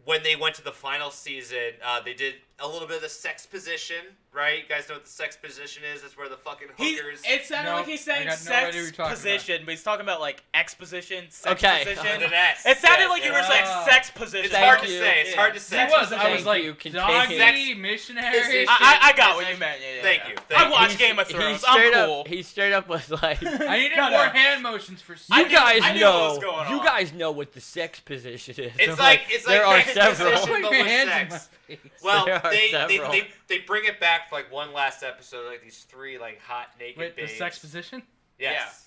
when they went to the final season, they did a little bit of the sex position, right? You guys know what the sex position is? That's where the fucking hookers. It sounded No, like he's saying I got no idea what sex you're talking position, but he's talking about like exposition, sex Okay. position. The S. It sounded Yes, like you yes. were saying sex It's position. Thank hard to you. say. It's Yeah. hard to say. I was Thank like, you. doggy, Sex- missionary. I got what you meant. Yeah, Thank you. I Thank watched you. Game of He Thrones. straight I'm up, cool. he straight up was like, I needed No, more no. hand motions for you knew- guys I knew what was know, going you on. guys know what the sex position is. It's So, like there are sex several. position, but Put your with hands in sex. my face. Well, There are they several. bring it back for like one last episode, like these three like hot naked Wait, the babes. sex position? Yes.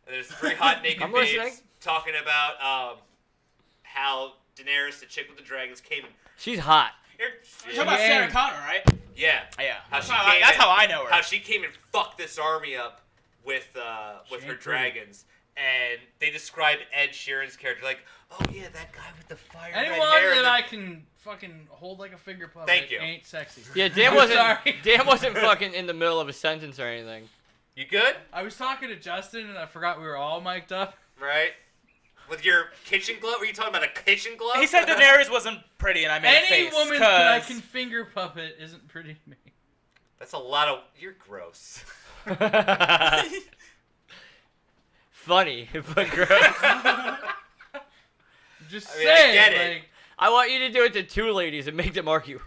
And there's three hot naked I'm babes listening. talking about how Daenerys, the chick with the dragons, came. She's hot. You're Yeah. talking about Yeah. Sarah Connor, right? Yeah. Yeah. How That's she how, came that's in- how I know her. How she came and fucked this army up with She her ain't pretty. dragons. And they described Ed Sheeran's character like, oh yeah, that guy with the fire red Anyone hair. and that the- I can fucking hold like a finger puppet Thank you. ain't sexy. Yeah, Dan I'm wasn't. sorry. Dan wasn't fucking in the middle of a sentence or anything. You good? I was talking to Justin and I forgot we were all mic'd up. Right? With your kitchen glove? Were you talking about a kitchen glove? He said Daenerys wasn't pretty, and I made a Any face. woman that I 'cause- can finger puppet isn't pretty to me. That's a lot of. You're gross. Funny, but gross. I'm just I mean, I saying. get it. like, I want you to do it to two ladies and make them argue.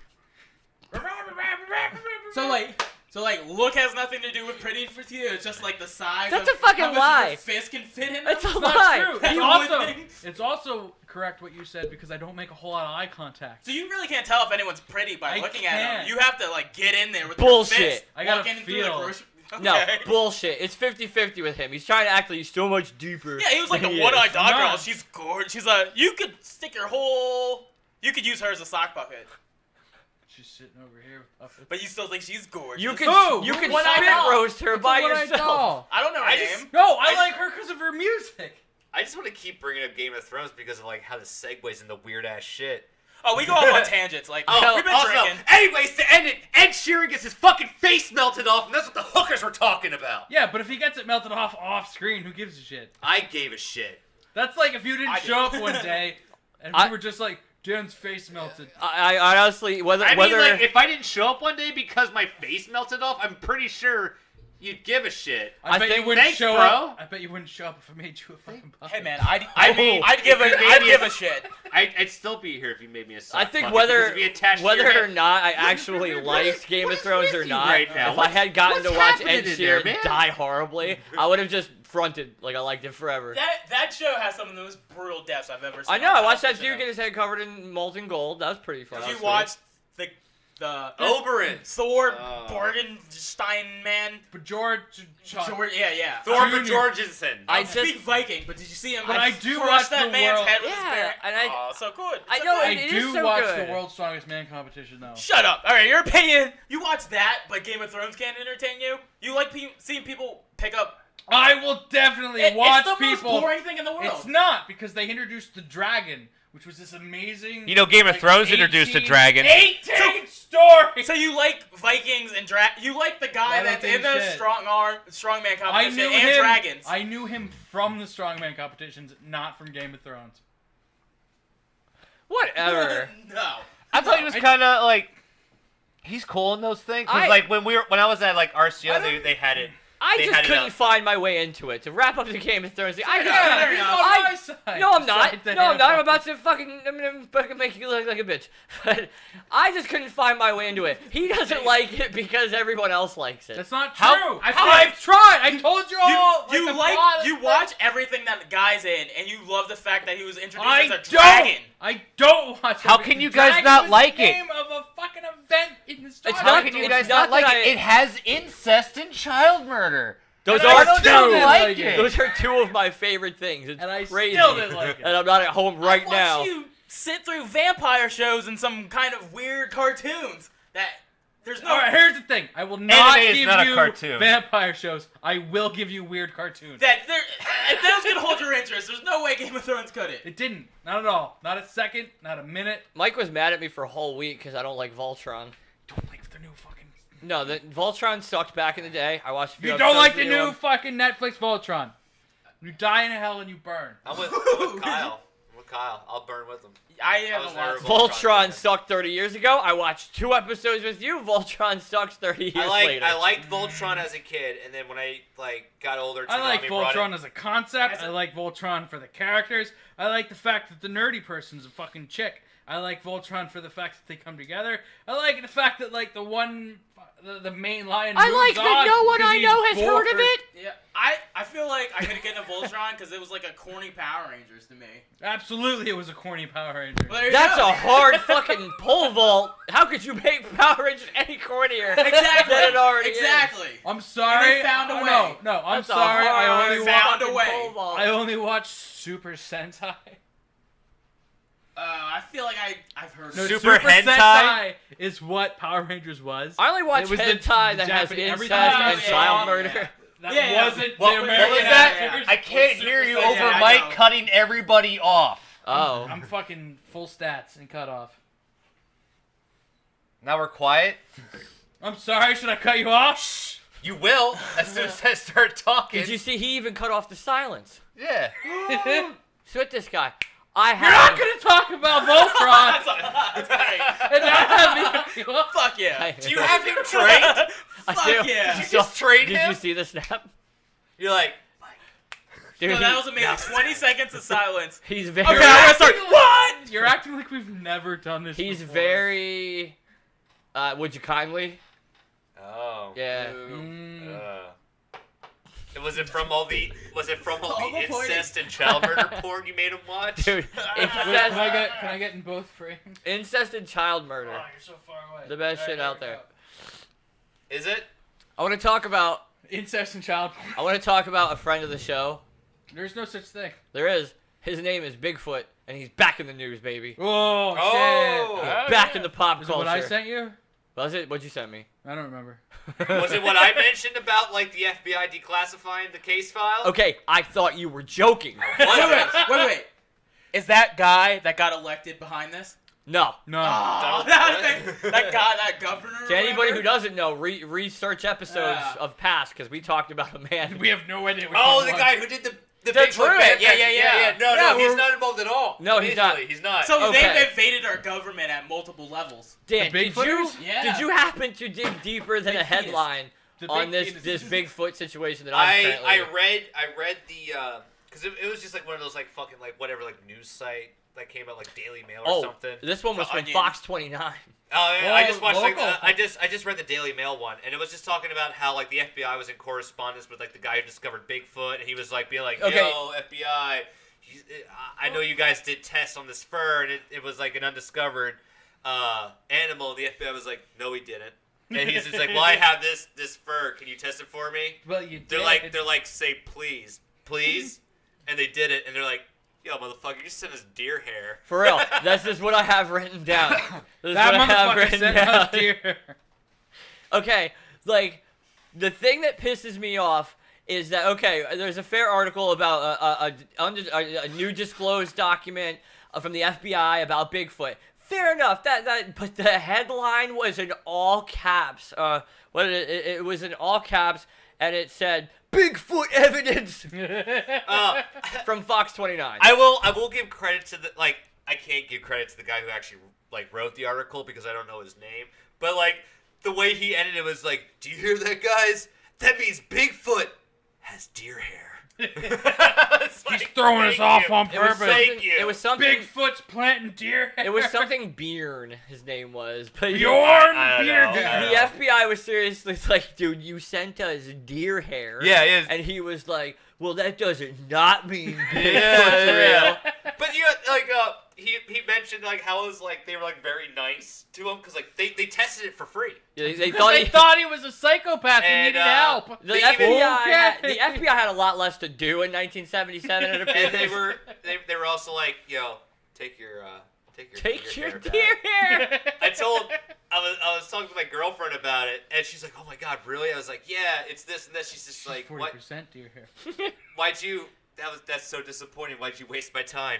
So like, look has nothing to do with pretty for you. It's just like the size. That's of a fucking how much lie. Your fist can fit in. That's them. a It's not lie. true. It's You also, would think. it's also correct what you said because I don't make a whole lot of eye contact. So you really can't tell if anyone's pretty by I looking at can't. them. You have to like get in there with Bullshit. your fist. I gotta walk in through the feel. grocery- No, Okay. bullshit. It's 50-50 with him. He's trying to act like he's so much deeper. Yeah, he was like than a he one-eyed is. dog I'm girl. not. She's gorgeous. She's a. You could stick your whole. You could use her as a sock bucket, She's sitting over here with puppets. but you still think she's gorgeous. You could Who? you could One-eyed spit doll. roast her It's a by one-eyed yourself. doll. I don't know her I name. just- No, I I- like her because of her music. I just want to keep bringing up Game of Thrones because of like how the segues into weird ass shit. Oh, we go off on tangents. Like Oh, we've been also, drinking. anyways, to end it, Ed Sheeran gets his fucking face melted off, and that's what the hookers were talking about. Yeah, but if he gets it melted off screen, who gives a shit? I gave a shit. That's like if you didn't I show do. up one day and I- we were just like, Dan's face melted. I honestly whether I mean, like, if I didn't show up one day because my face melted off, I'm pretty sure you'd give a shit. I bet think- you wouldn't thanks, show bro. up. I bet you wouldn't show up if I made you a fucking puppet. Hey man, I'd I'd give a shit. I'd still be here if you made me a soft I think puppet, whether because it'd be attached to your or head. not I actually liked Game of Thrones or with you not, right now? if I had gotten to what's watch happening Ed in there, Sheeran man? die horribly, I would have just fronted like I liked it forever. That show has some of the most brutal deaths I've ever seen. I know. on I watched that television. dude get his head covered in molten gold. That was pretty fun. Did you watch the Oberyn. Thor Oh. Borgenstein man? But George, George, yeah. Thor Junior. Jorgensen. I I just- speak Viking, but did you see him? But I do crush watch that the man's world- head with his Yeah, bare. and I- Oh, so good. I So know, good. I it do is so watch good. the World's Strongest Man competition though. Shut up. All right, your opinion. You watch that, but Game of Thrones can't entertain you. You like seeing people pick up. I will definitely It's watch the people. most boring thing in the world. It's not, because they introduced the dragon, which was this amazing. You know, Game of Thrones introduced a dragon. 18 stories. So you like Vikings and you like the guy I don't that's think in the shit. strongman I competition knew and him. dragons. I knew him from the strongman competitions, not from Game of Thrones. Whatever. No. I thought he was kind of like, he's cool in those things. 'Cause, I- like when I was at like RCO, they had it. I They just had it couldn't up. find my way into it. To wrap up the Game of Thrones, I just Yeah, fair he's enough. on I- my side. No, I'm not. Side to No, I'm him. not. I'm about to fucking. I'm gonna fucking make you look like a bitch. But I just couldn't find my way into it. He doesn't like it because everyone else likes it. That's not true. How- I've tried. I told you all. You the plot of you it. watch everything that the guy's in, and you love the fact that he was introduced I as a don't. dragon. I don't watch. How everything. can you guys Dragon not was like the it? name of a fucking event in the Star It's Wars. How not- can you it's guys not not like that it? I- It has incest and child murder. Those And I are still two. didn't like it. Those are two of my favorite things. It's And I crazy. still didn't like it. And I'm not at home right I watch now. you sit through vampire shows and some kind of weird cartoons that there's no. All right, here's the thing. I will not Anime is give not a you cartoon. vampire shows. I will give you weird cartoons. If those could hold your interest, there's no way Game of Thrones could it. It didn't. Not at all. Not a second. Not a minute. Mike was mad at me for a whole week because I don't like Voltron. Don't like the new fucking. No, the Voltron sucked back in the day. I watched a few You don't episodes like of the new one. fucking Netflix Voltron. You die in hell and you burn. I'm with Kyle. I'm with Kyle. I'll burn with him. I was haven't never watched. Voltron. Voltron sucked 30 years ago. I watched 2 episodes with you. Voltron sucks 30 years later. I liked Voltron as a kid, and then when I got older, I like Toonami brought Voltron it. as a concept. As a- I like Voltron for the characters. I like the fact that the nerdy person's a fucking chick. I like Voltron for the fact that they come together. I like the fact that like the main lion. I moves like that on no one because I he's know has heard of bored. it. Yeah, I feel like I could get into Voltron because it was like a corny Power Rangers to me. Absolutely, it was a corny Power Ranger. Well, there you That's go. a hard fucking pole vault. How could you make Power Rangers any cornier Exactly. than it already Exactly. I'm sorry. And they found a Oh, way. No, I'm That's a sorry. I hard only found watch. a way. pole vault. I only watch Super Sentai. I feel like I've heard. No, of it. Super Hentai? is what Power Rangers was. I only watch It was the hentai that has Japanese- incest everything and yeah, child yeah, murder. yeah. That Yeah, wasn't What, the what American was that? actors. I can't Super hear you Sentai. over I Mike know. cutting everybody off. Oh. I'm fucking full stats and cut off. Now we're quiet. I'm sorry. Should I cut you off? You will as soon as I start talking. Did you see he even cut off the silence? Yeah. So with this guy, I You're not have. gonna talk about Voltron That's great. and not have me cut you off. Fuck yeah. I- Do you have him trained? Fuck do. yeah. Did you just train Did him? you see the snap? You're like, Dude, No, he- that was amazing. 20 seconds of silence. he's very. Okay, I'm gonna start. What? You're acting like we've never done this. He's before. very. Would you kindly? oh. Yeah. Mm. Was it from all the All the incest and child murder porn you made him watch? Dude, Wait, incest, can I get in both frames? incest and child Oh, murder. you're so far away. The best All shit here out we there. go. Is it? I want to talk about. Incest and child porn. I want to talk about a friend of the show. There's no such thing. There is. His name is Bigfoot, and he's back in the news, baby. Oh, Oh. shit. Back in the pop Was it culture. what I sent you? Was it? What'd you send me? I don't remember. Was it what I mentioned about like the FBI declassifying the case file? Okay, I thought you were joking. Was it? Wait. Is that guy that got elected behind this? No. No. Oh, Donald that guy, that governor. or To anybody who whatever? doesn't know, research episodes Yeah. of past because we talked about a man. We have no idea. Oh, the guy who did the The That's Bigfoot right. backpack. No, Yeah, he's we're- not involved at all. No, he's not. Basically, He's not. So Okay. they've invaded our government at multiple levels. Dan, The Bigfooters? Yeah. did you happen to dig deeper than Big a headline The on big this fetuses. Bigfoot situation that I'm currently? I read the because it was just like one of those like fucking like whatever like news site that came out like Daily Mail or something. This one was The from Onion. Fox 29. I just watched like local. I just read the Daily Mail one, and it was just talking about how like the FBI was in correspondence with like the guy who discovered Bigfoot, and he was like being like, Okay. "Yo, FBI, I know you guys did tests on this fur, and it was like an undiscovered animal." And the FBI was like, "No, we didn't." And he's just like, "Well, I have this fur. Can you test it for me?" Well, you They're did. like, "Say please, please," and they did it, and they're like, "Yo, motherfucker, you sent us deer hair." For real, this is what I have written down. This is that what I have motherfucker written sent down. us deer. Okay, like the thing that pisses me off is that there's a fair article about a new disclosed document from the FBI about Bigfoot. Fair enough. But the headline was in all caps. It was in all caps, and it said Bigfoot evidence from Fox 29. I will give credit to I can't give credit to the guy who actually like wrote the article because I don't know his name. But like the way he ended it was like, "Do you hear that, guys? That means Bigfoot has deer hair." It's He's like, throwing us thank off you. on It was purpose. Thank you. It was something. Bigfoot's planting deer. It was something Bjorn. His name was. But Bjorn I don't Beer know. Guy. The FBI was seriously like, dude, you sent us deer hair. Yeah, it is. And he was like, well, that doesn't not mean Bigfoot's Yeah. real. But you like he mentioned like how it was like they were like very nice to him because like they tested it for free. They Because thought they he, thought he was a psychopath and And, needed help. the they FBI, even- had, the FBI had a lot less to do in 1977. It appears. And they were also like, "Yo, take your Take your hair back." deer hair. I was talking to my girlfriend about it, and she's like, "Oh my god, really?" I was like, "Yeah, it's this and that." She's just like, 40% "What? deer hair. Why'd you? That's so disappointing. Why'd you waste my time?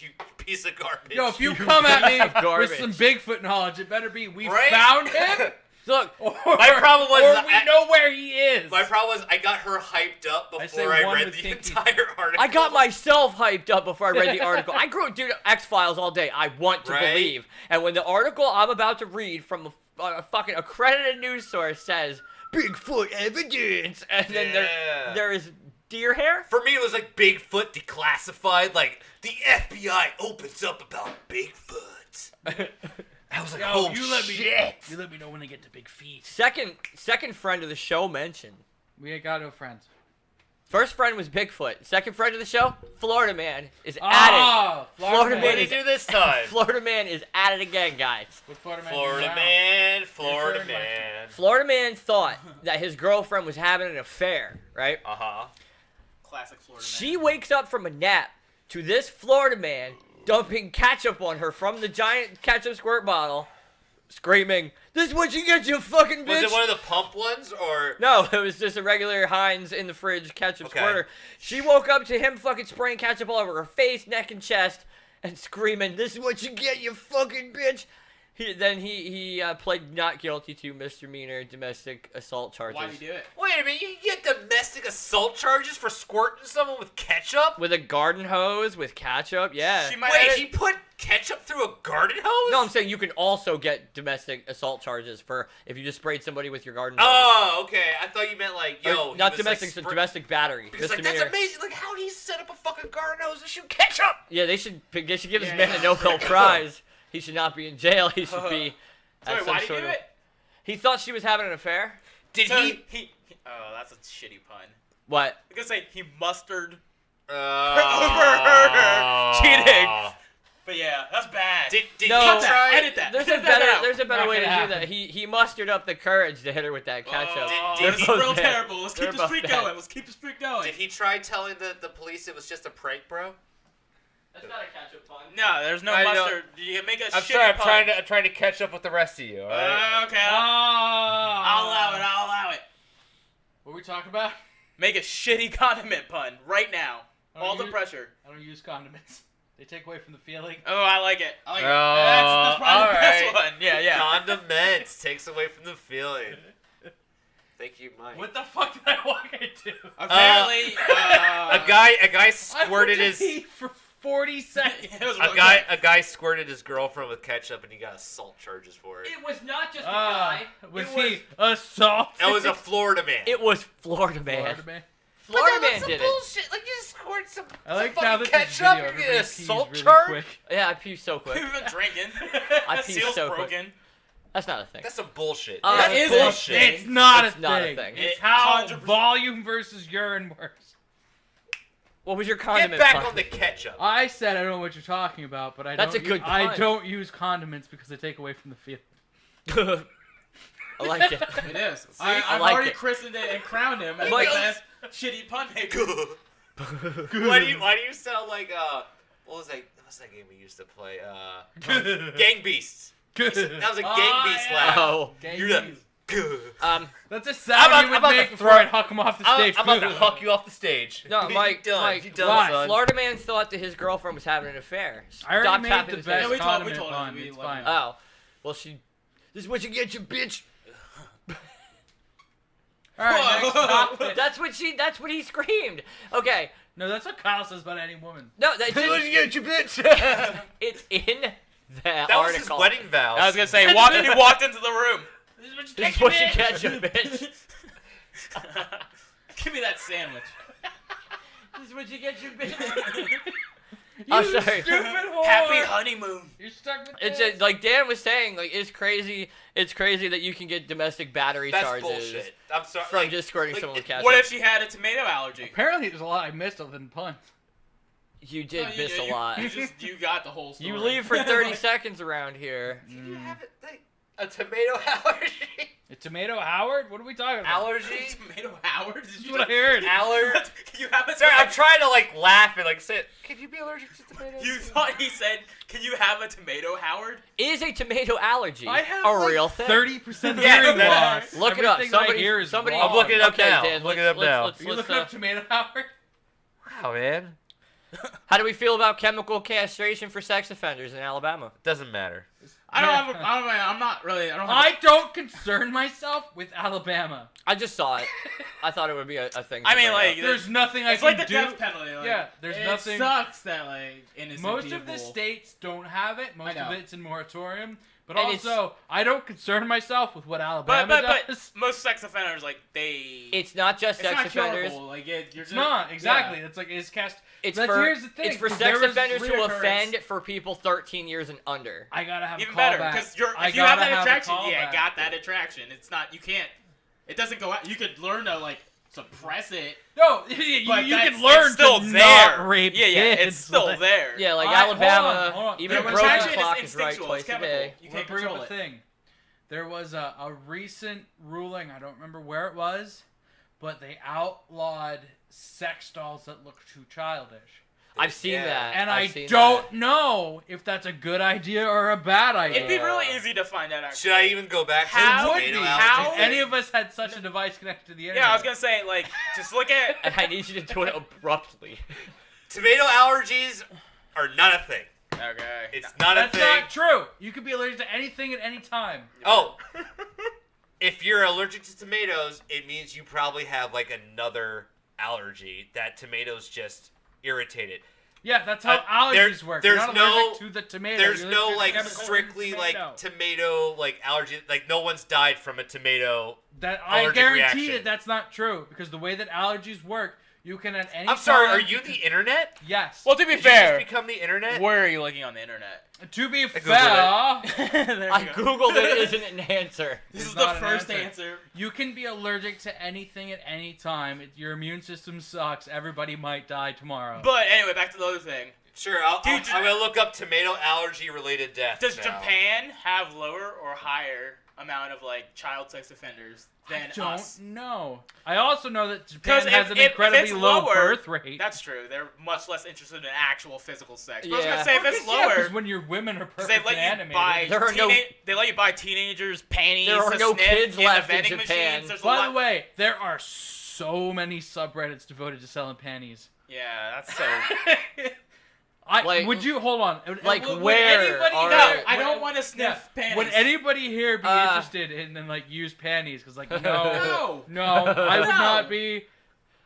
You piece of garbage." Yo, if you come at me Of garbage. with some Bigfoot knowledge, it better be we Right? found him, Look, or, My problem was or we I- know where he is. My problem was I got her hyped up I say before I one read with the pinky. entire article. I got myself hyped up before I read the article. I grew up, dude, X-Files all day. I want to Right? believe. And when the article I'm about to read from a fucking accredited news source says, Bigfoot evidence, and then Yeah. there is deer hair? For me, it was like Bigfoot declassified. Like the FBI opens up about Bigfoot. I was like, Yo, "Oh you let me, shit!" you let me know when they get to big feet. Second friend of the show mentioned. We ain't got no friends. First friend was Bigfoot. Second friend of the show, Florida Man is at Ah, Florida man. What Man did is he do this it. time? Florida Man is at it again, guys. With Florida man. Florida Wow. man, Florida Your turn, man. Florida Man thought that his girlfriend was having an affair, right? Uh huh. Classic Florida man. She wakes up from a nap to this Florida man dumping ketchup on her from the giant ketchup squirt bottle, screaming, "This is what you get, you fucking bitch!" Was it one of the pump ones or? No, it was just a regular Heinz in the fridge ketchup Okay. squirter. She woke up to him fucking spraying ketchup all over her face, neck, and chest, and screaming, "This is what you get, you fucking bitch!" He pled not guilty to misdemeanor domestic assault charges. Why'd you do it? Wait a minute, you get domestic assault charges for squirting someone with ketchup? With a garden hose with ketchup, yeah. She might Wait, have he put ketchup through a garden hose? No, I'm saying you can also get domestic assault charges for if you just sprayed somebody with your garden hose. Oh, okay. I thought you meant like, Or yo, he not was, domestic, like, domestic battery. Because like misdemeanor. that's amazing. Like, how did he set up a fucking garden hose to shoot ketchup? Yeah, they should give this Yeah, man a yeah. Nobel Prize. He should not be in jail. He should be. So at wait, some why did he sort do of- it? He thought she was having an affair. Did So he? oh, that's a shitty pun. What? I was gonna say he mustered, Oh. cheating. but yeah, that's bad. Did No. he Cut that. try? Edit that. There's a Edit that better. out. There's a better Not way to do gonna that. happen. He mustered up the courage to hit her with that ketchup. Did They're This is both real bad. terrible. Let's They're keep the both streak bad. going. Let's keep the streak going. Did he try telling the police it was just a prank, bro? That's not a ketchup pun. No, there's no I know. mustard. You make a I'm shitty sorry. I'm pun. trying to catch up with the rest of you. All right. Okay, I'll allow it. I'll allow it. What we talking about? Make a shitty condiment pun right now. Oh, All the you- pressure. I don't use condiments. They take away from the feeling. Oh, I like it. I like it. Oh, That's probably the all best right. one. Yeah, yeah. Condiments takes away from the feeling. Thank you, Mike. What the fuck did I walk into? Apparently, A guy I squirted went to his pee for 40 seconds. it was a guy squirted his girlfriend with ketchup and he got assault charges for it. It was not just a guy. Was It he assaulted? That was a Florida man. It was Florida man. Florida man? Florida man did it. bullshit. Like you just squirt some. I like some now fucking that this ketchup. video, You get everybody an pees assault really charge. quick. Yeah, I pee so quick. We've been drinking. I pee Seal's so quick. broken. That's not a thing. That's some bullshit. That is bullshit. a It's not It's a not a thing. thing. It's It- how 100%. volume versus urine works. What was your Get condiment? back pun? on the ketchup. I said I don't know what you're talking about, but I That's don't a good I pun. don't use condiments because they take away from the feel. I like it. It is. I I've like already it. christened it and crowned him as Mike- the best shitty pun maker. Why do you sound like what was that game we used to play? Gang Beasts. That was a Gang Beast laugh. Oh. You're the. That's a sound I'm you would about to make throw- before I'd huck him off the stage. I'm about to huck you off the stage. No, Mike. You done. Mike, You done, Why? son. Florida man thought that his girlfrund was having an affair. I already Stop made tapping the his best head. Yeah, we told- condiment we told pun. him. We It's let fine. him Oh, well, she. This is what you get, you bitch. All right, next topic. That's what he screamed. Okay. No, that's what Kyle says about any woman. No, that's What you get, you bitch. it's in the That was his article. wedding vows. I was gonna say, he walked into the room. This is what you This get, is what you get, you bitch. Give me that sandwich. This is what you get, you bitch. You I'm sorry. stupid whore. Happy honeymoon. You're stuck with It's this. just, like Dan was saying, like it's crazy. It's crazy that you can get domestic battery That's charges bullshit. I'm sorry. from like, just squirting like, someone with it- ketchup. What if she had a tomato allergy? Apparently, there's a lot I missed other than puns. You did No, miss a lot. You got the whole story. You leave for 30 seconds around here. Can you have it like a tomato allergy? A tomato Howard? What are we talking about? Allergy? Tomato Howard? Did That's you what I heard. Aller? Can you have a Sorry, I'm tomato? trying to like laugh and like say, can you be allergic to tomatoes? You thought he said, "Can you have a tomato, Howard?" Is a tomato allergy I have a like real thing? 30% Yeah, hearing that- loss. Look it up. Everything I Somebody, hear is somebody. wrong. I'm looking it up okay, now. Dan, Look it let's- up now. let's- Are you let's, looking up tomato Howard? Wow, man. How do we feel about chemical castration for sex offenders in Alabama? Doesn't matter. I don't have. I'm not really. I don't have. I don't concern myself with Alabama. I just saw it. I thought it would be a thing. I to mean, bring like, up. There's nothing I it's can like the do. death penalty. Like, Yeah, there's it nothing- sucks that like innocent Most people. of the states don't have it. Most I of know. it's in moratorium. But And it's- also, I don't concern myself with what Alabama but does. most sex offenders, like, they. It's not just It's sex not offenders. curable. Like you're It's just, not exactly. Yeah. It's like it's cast. It's But for here's the thing, it's for 'cause sex there was offenders who reoccurrence. offend for people 13 years and under. I gotta have Even a better, callback. because I if you have gotta that a attraction, callback. got that attraction. It's not. You can't. It doesn't go out. You could learn to like suppress it. No, you But can that's- learn It's still to there. not rape yeah, kids. it's still but- there. Yeah, like Hold on, Alabama, hold on. even There a was broken attraction clock is is right instinctual, twice it's a chemical. day. You I'm can't gonna bring control up a it. thing. There was a recent ruling. I don't remember where it was, but they outlawed sex dolls that look too childish. I've seen Yeah. that. And I've I seen don't that. know if that's a good idea or a bad idea. It'd be really easy to find that. Actually. Should I even go back to How the would tomato be. allergy If thing? any of us had such a device connected to the internet. Yeah, I was gonna say, like, just look at. And I need you to do it abruptly. Tomato allergies are not a thing. Okay. It's not That's a thing. not true. You could be allergic to anything at any time. Oh, if you're allergic to tomatoes, it means you probably have like another allergy that tomatoes just irritated. Yeah, that's how there- allergies work. there's You're not no- allergic to the tomato. There's You're no allergic like to chemical strictly tomato. like tomato like allergy. Like no one's died from a tomato. That I allergic guarantee reaction. that that's not true because the way that allergies work, you can at any I'm sorry. time- Are you the internet? Yes. Well, to be Did you fair, just become the internet? where are you looking on the internet? to be Googled fair, There I we go. googled it isn't an answer. This It's is the not an first answer. answer. you can be allergic to anything at any time. Your immune system sucks. Everybody might die tomorrow. But anyway, back to the other thing. Sure. Dude, I'm gonna look up tomato allergy related deaths. Does now. Japan have lower or higher amount of like child sex offenders than I don't us? know. I also know that Japan 'Cause has if- an if incredibly it's low lower, birth rate. That's true. They're much less interested in actual physical sex. But I was Yeah. gonna say if it's lower, because when your women are because they perfectly let you animated. buy There are they let you buy teenagers panties. There are to no sniff kids in left the in vending Japan. machines. There's a By lot. the way, there are so many subreddits devoted to selling panties. Yeah, that's so. Would you hold on? Like, would where anybody are- No, here- I would- don't want to sniff panties. Would anybody here be interested in like used panties? Because like no, No. I would No. not be.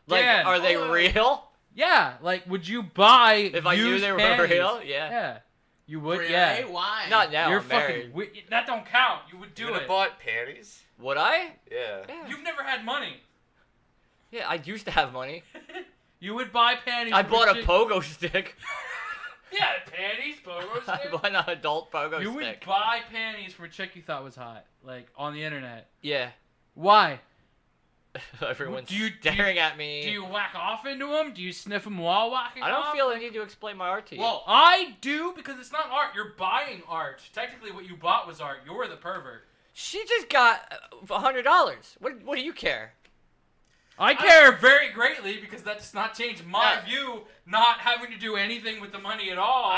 Like, Dan. are they real? Yeah, like would you buy If I knew used they were panties? real, yeah. Yeah, you would. Really? Yeah, Why? Not now. you're I'm married. fucking. That don't count. You would do You would it. have bought panties? Would I? Yeah. Yeah. You've never had money. Yeah, I used to have money. You would buy panties. I from bought a chick- pogo stick. Yeah, panties, pogo I stick. bought an adult pogo You would stick. buy panties from a chick you thought was hot, like on the internet. Yeah. Why? Everyone's Do you- staring at me. Do you whack off into them? Do you sniff them while whacking I don't off? feel the need to explain my art to you. Well, I do because it's not art. You're buying art. Technically, what you bought was art. You're the pervert. she just got $100. What do you care? I care very greatly because that does not change my Yeah. view not having to do anything with the money at all.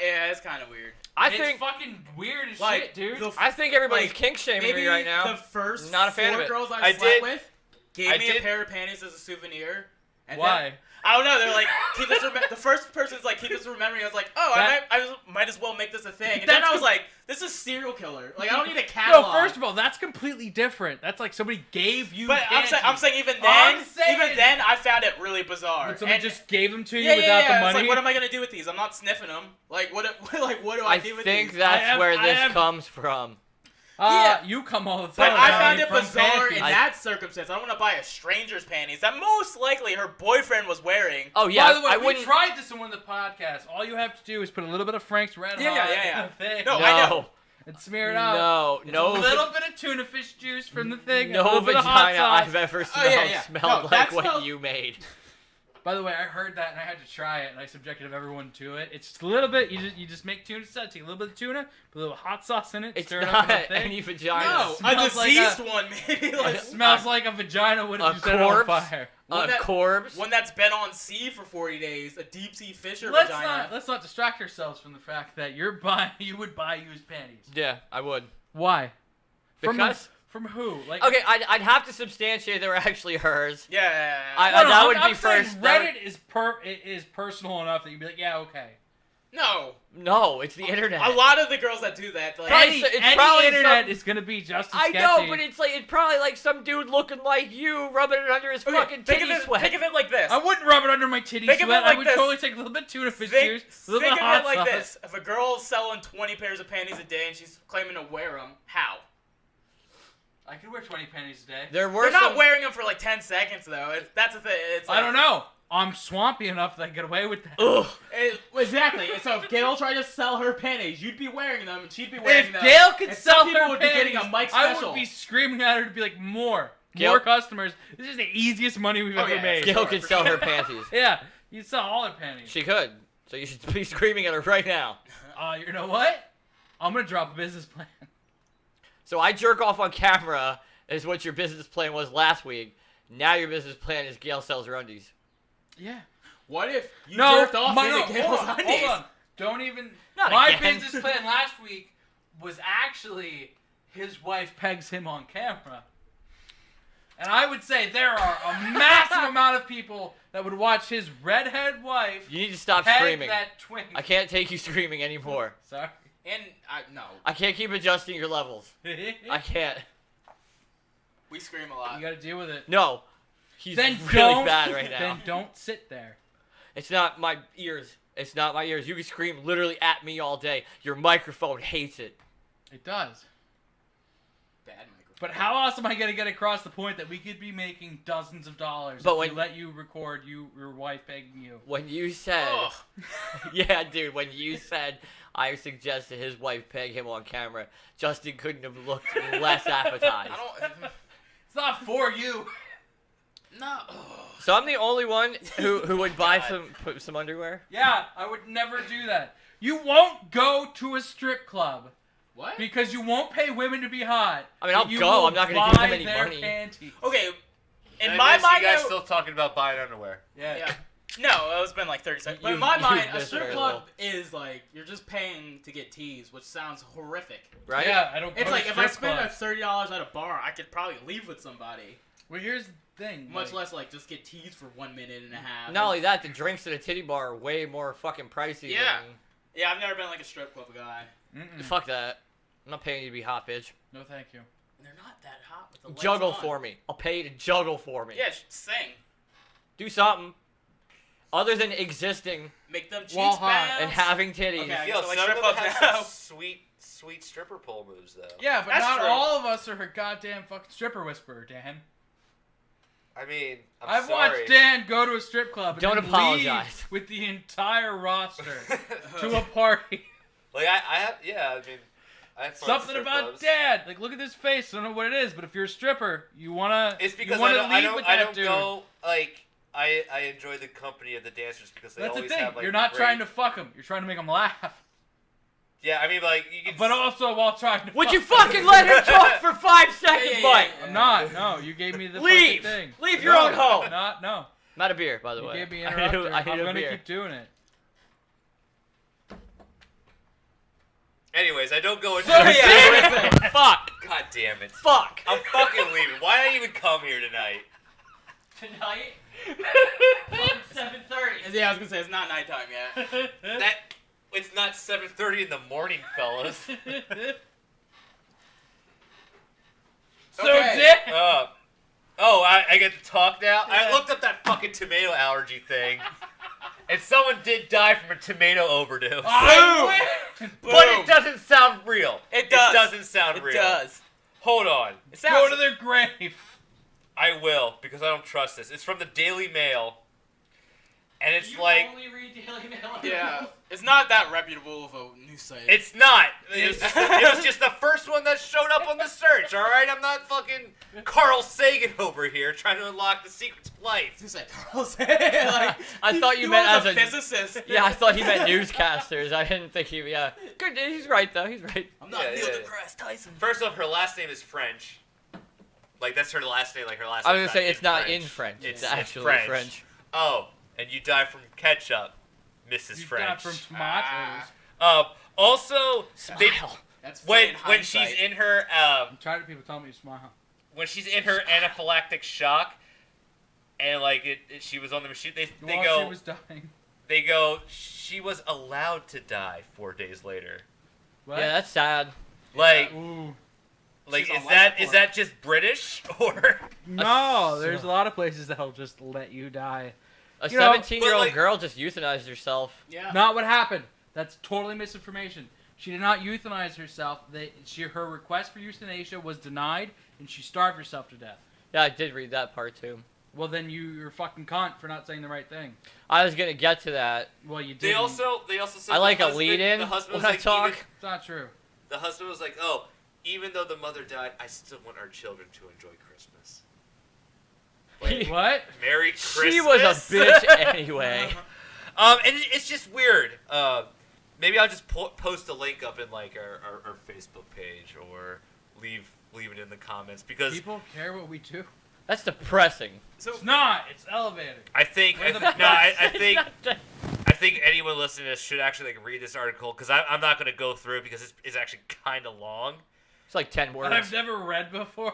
Yeah, it's kind of weird. I it's think fucking weird as Like, shit, dude. the I think everybody's like, kink shaming maybe me right now. the first Not a fan of 4 it. girls I I slept did- with gave I me a did- pair of panties as a souvenir. And Why? Then, I don't know. They're like, keep this. The first person's like, keep this from memory. I was like, oh, I might as well make this a thing. And then That's I was com- like, this is serial killer. Like, I don't need a No, catalog. first of all, that's completely different. That's like somebody gave you. But panties. I'm saying even I'm then, saying- I found it really bizarre. When somebody And- just gave them to you yeah, without yeah, the It's money. like, what am I gonna do with these? I'm not sniffing them. Like, what? Like, what do I, I do with think these? that's where I this have- comes from. Yeah. You come all the But time. I found it from bizarre panties. in that circumstance. I don't want to buy a stranger's panties that most likely her boyfriend was wearing. Oh yeah, By the way, I we wouldn't. tried this in one of the podcasts. All you have to do is put a little bit of Frank's Red Yeah, Hot yeah. in the thing. No, I know. No, And smear it out. no, It's no. a little bit of tuna fish juice from the thing. a No little bit of hot vagina sauce. I've ever Oh, smelled yeah. smelled No, like that what smells- you made. By the way, I heard that and I had to try it, and I subjected everyone to it. It's just a little bit. You just make tuna salad. Take a little bit of tuna, put a little hot sauce in it. It's stir it not up in the thing. any vagina. No, a smells like diseased a- one maybe. It Like, smells like a vagina would A have you set it on corpse? fire. One that- corpse. one that's been on sea for 40 days, a deep sea fisher Let's vagina. not distract ourselves from the fact that you would buy used panties. Yeah, I would. Why? Because From who? Like okay, I'd have to substantiate they were actually hers. Yeah. That would I'm be saying first. that would- Reddit is personal enough that you'd be like, yeah, okay. No. No, it's the internet. A lot of the girls that do that, like, Probably- it's Any probably internet some- is gonna be just as I sketchy. know, but it's probably like some dude looking like you, rubbing it under his okay, fucking think of titty it, sweat. Think of it like this. I wouldn't rub it under my titty Think of sweat. it like I would this. totally take a little bit tuna fish Think, juice, a little think bit of of it hot like sauce. this. If a girl's selling 20 pairs of panties a day and she's claiming to wear them, how? I could wear 20 panties a day. There were They're not some. wearing them for like 10 seconds, though. That's the thing. It's I like, don't know. I'm swampy enough that I can get away with that. Ugh. Exactly. So if Gail tried to sell her panties, you'd be wearing them, and she'd be wearing If them. Gail could and sell some people her would be panties, getting a Mike I special. would be screaming at her to be like, more Gail- customers. This is the easiest money we've ever yeah. made. Gail Sure, could for sell her sure. panties. Yeah, you sell all her panties. She could. So you should be screaming at her right now. You know what? I'm gonna drop a business plan. So I jerk off on camera is what your business plan was last week. Now your business plan is Gail sells her undies. Yeah. What if you No, jerked off into Gail's hold undies? on. Don't even. Not My again. business plan last week was actually his wife pegs him on camera. And I would say there are a massive amount of people that would watch his redhead wife You need to stop peg screaming. that twink. I can't take you screaming anymore. Sorry. And no, I can't keep adjusting your levels. I can't. we scream a lot. You gotta deal with it. No. He's Then really don't, bad right now. Then don't sit there. It's not my ears. It's not my ears. You can scream literally at me all day. Your microphone hates it. It does. Bad microphone. But how else am I gonna get across the point that we could be making dozens of dollars But if when- we let you record your wife pegging you? When you said, Ugh. yeah, dude, when you said I suggested his wife peg him on camera, Justin couldn't have looked less appetized. I don't. It's not for you. No. So I'm the only one who would buy some underwear. Yeah, I would never do that. You won't go to a strip club What? because you won't pay women to be hot. I mean, I'll but you go. will I'm not gonna give them buy any their money. Panties. Okay. In And my I miss mind, you guys though- still talking about buying underwear. Yeah. Yeah. No, it's been like 30 seconds. But in You- my you mind, a missed strip very club is like you're just paying to get teased, which sounds horrific. Right? Yeah, I don't. It's go like to if I strip spend clubs. $30 at a bar, I could probably leave with somebody. Well, here's the thing. Much less like just get teased for 1 minute and a half. Not only that, the drinks at a titty bar are way more fucking pricey. Yeah. Yeah, I've never been like a strip club guy. Fuck that. I'm not paying you to be hot, bitch. No, thank you. They're not that hot with the lights Juggle on. for me. I'll pay you to juggle for me. Yeah, sing. Do something. Other than existing Make them cheeks Wall high. bounce. and having titties. Okay. Yo, So, like, some of strip them clubs have now. some sweet stripper pole moves though. Yeah, but That's not true. all of us are a goddamn fucking stripper whisperer, Dan. I mean, I've sorry. watched Dan go to a strip club and Don't then apologize. leave with the entire roster to a party. Like I have, yeah. I mean, I have fun Something strip about clubs. Dad. Like, look at this face. I don't know what it is, but if you're a stripper, you wanna. It's you because wanna I leave with don't that dude. go like I enjoy the company of the dancers because they That's the always thing. have like You're not great... trying to fuck them. You're trying to make them laugh. Yeah, I mean like you can. But also while trying to. Would fuck you them. fucking let him talk for 5 seconds, yeah, Mike? I'm not. No, you gave me the Leave. fucking thing. Leave your No, own home. Not. No. I'm out of beer, by the You way. gave me I an need a- interrupter. I need I'm a gonna beer. keep doing it. Anyways, I don't go into. So yeah. Damn it. Fuck. God damn it! Fuck. I'm fucking leaving. Why did I even come here tonight? Tonight? 7:30. Yeah, I was gonna say it's not nighttime yet. That it's not 7:30 in the morning, fellas. So Okay. Dan. I get to talk now. I looked up that fucking tomato allergy thing, and someone did die from a tomato overdose. I win. But it doesn't sound real. It does. It doesn't sound It real. does. Hold on. It Go sounds. to their grave. I will, because I don't trust this. It's from the Daily Mail. And it's like, only read Daily Mail. Yeah, it's not that reputable of a news site. it's not. It was just the first one that showed up on the search, alright? I'm not fucking Carl Sagan over here trying to unlock the secrets of life. It's like Carl's like, I thought you he meant was as a a- physicist. Yeah, I thought he meant newscasters. I didn't think he. Yeah, good. He's right though. He's right. I'm not Yeah, Neil yeah. deGrasse Tyson. First off, her last name is French. Like, that's her last name, like her last I name. was gonna say it's not in French. It's actually French. Oh, and you die from ketchup, Mrs. You French. got from tomatoes. Also, they, Smile. That's funny when in she's hindsight. in her I'm tired of people telling me to smile. when she's in her anaphylactic shock, and like she was on the machine. They While go she was dying. they go. She was allowed to die 4 days later. What? Yeah, that's sad. Like, Ooh. like She's on is life that support. is that just British or? No, there's a lot of places that'll just let you die. A You know, 17-year-old but, like- girl just euthanized herself. Yeah. Not what happened. That's totally misinformation. She did not euthanize herself. Her request for euthanasia was denied, and she starved herself to death. Yeah, I did read that part too. Well, then you're a fucking cunt for not saying the right thing. I was gonna get to that. Well, you did. They also said I like the a husband- lead-in The husband when was I like, talk. It's not true. the husband was like, oh, even though the mother died, I still want our children to enjoy Christmas. Wait, what? Merry Christmas. She was a bitch anyway. And it's just weird. Maybe I'll just post a link up in like our Facebook page or leave it in the comments because People care what we do. That's depressing. So It's not. It's elevating. I think We're the I think anyone listening to this should actually like read this article because I'm not going to go through it because it's actually kind of long. It's like 10 That words. I've never read before.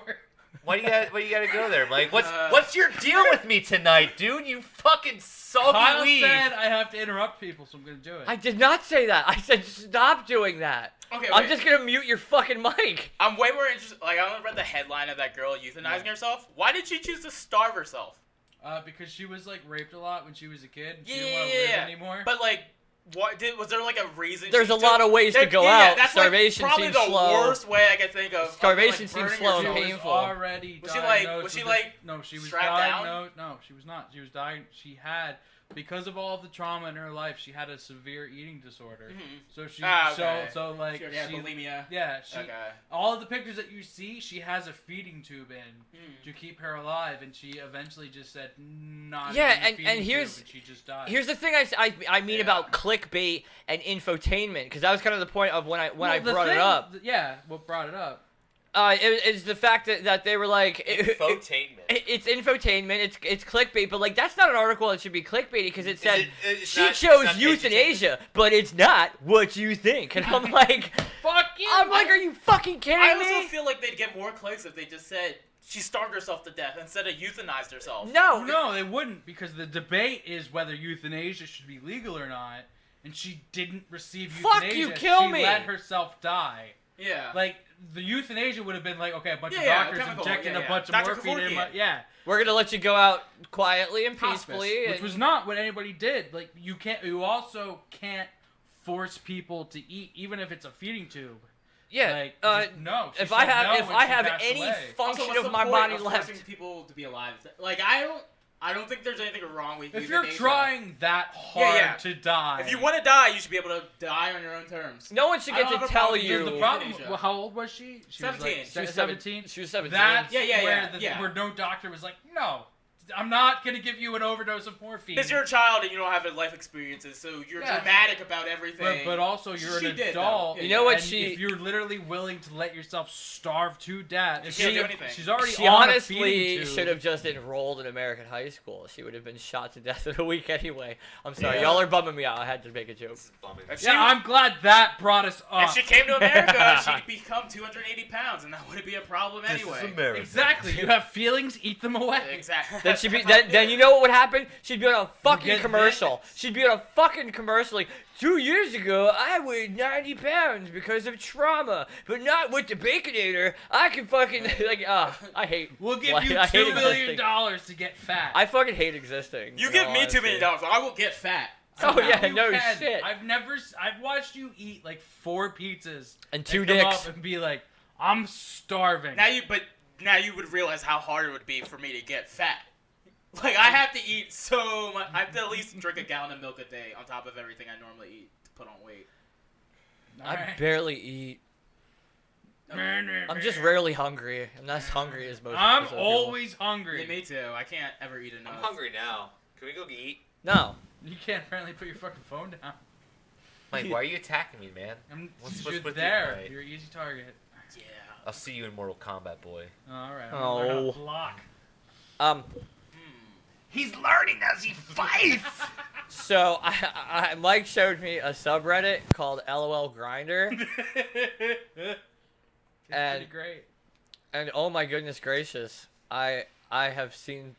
Why do you got to go there, Mike? What's your deal with me tonight, dude? You fucking soggy Kyle weed. said I have to interrupt people, so I'm gonna do it. I did not say that. I said stop doing that. okay, I'm wait. just gonna mute your fucking mic. I'm way more interested. Like I only read the headline of that girl euthanizing herself. Why did she choose to starve herself? Because she was like raped a lot when she was a kid. She Yeah, didn't want to yeah, live yeah. anymore. But like, was there like a reason? There's she a lot of ways to go out. That's Starvation like probably seems the slow. worst way I could think of. Starvation fucking, like, seems burning slow she and yourself. was painful. already Was she, like- diagnosed was she, with like, no, she was strapped down? diagnosed. No, she was not. She was dying. She had, because of all of the trauma in her life, she had a severe eating disorder. Mhm. So she, Okay. so like She already had she, bulimia. yeah, she. Okay. All of the pictures that you see, she has a feeding tube in Mm. to keep her alive, and she eventually just said, "Not." Yeah, in the and feeding here's- tube, and she just died. Here's the thing I mean Yeah. about clickbait and infotainment, because that was kind of the point of when I Well, the brought it thing- up. Yeah, what brought it up? Is the fact that they were like Infotainment. it's infotainment, it's clickbait, but like that's not an article that should be clickbaity because it said it's she not- chose it's not euthanasia, but it's not what you think, and I'm like, Fuck you! are you fucking kidding I me? also feel like they'd get more clicks if they just said she starved herself to death instead of euthanized herself. No, they wouldn't, because the debate is whether euthanasia should be legal or not, and she didn't receive Fuck euthanasia. you, kill she me. let herself die. Yeah. Like, the euthanasia would have been like, okay, a bunch of Yeah, doctors chemical, injecting yeah, a yeah. bunch of Dr. morphine in my... Kevorkian. Yeah. We're gonna let you go out quietly and Hospice, peacefully. which was not what anybody did. Like, you also can't force people to eat, even if it's a feeding tube. Yeah. Like, no. She If said I have no if when I she have passed any away. function Also, what's of the my point body of left, forcing people to be alive? Like, I don't think there's anything wrong with If you're euthanasia. trying that hard Yeah. to die, If you want to die, you should be able to die on your own terms. no one should I get don't to have a tell problem with you. the euthanasia. problem. Well, how old was she? She 17. Was She like was 17. She was 17. That's Yeah, where yeah. where no doctor was like, no, I'm not gonna give you an overdose of morphine. Because you're a child and you don't have life experiences, so you're Yeah. dramatic about everything. but also you're She an did, though. adult. Yeah, You know what and she- If you're literally willing to let yourself starve to death, You if can't she- do anything. She's already She on a honestly feeding tube. should have just enrolled in American high school. She would have been shot to death in a week anyway. I'm sorry, Yeah. y'all are bumming me out. I had to make a joke. This is bumming. If she, Yeah, I'm glad that brought us up. if she came to America, she'd become 280 pounds, and that wouldn't be a problem anyway. America. Exactly. You have feelings, eat them away. Exactly. Then she'd be then you know what would happen? She'd be on a fucking get commercial. this. She'd be on a fucking commercial like 2 years ago I weighed 90 pounds because of trauma, but not with the Baconator. I can fucking like I hate. We'll give like, you I hate $2 million existing. to get fat. I fucking hate existing. You in give all me $2 honesty. million, I will get fat. Oh somehow. yeah, You no can. shit. I've watched you eat like 4 pizzas And 2 come dicks. up and be like, I'm starving. Now you would realize how hard it would be for me to get fat. Like, I have to eat so much. I have to at least drink a gallon of milk a day on top of everything I normally eat to put on weight. I Alright. barely eat. I'm just rarely hungry. I'm not as hungry as most. I'm as other people. always hungry. Yeah, me too. I can't ever eat enough. I'm hungry now. Can we go eat? No. You can't apparently put your fucking phone down. Mike, why are you attacking me, man? What's You're with you there. tonight? You're an easy target. Yeah. I'll see you in Mortal Kombat, boy. Alright. Oh. Block. He's learning as he fights! So Mike showed me a subreddit called LOL Grinder, It's And- pretty great. and oh my goodness gracious, I have seen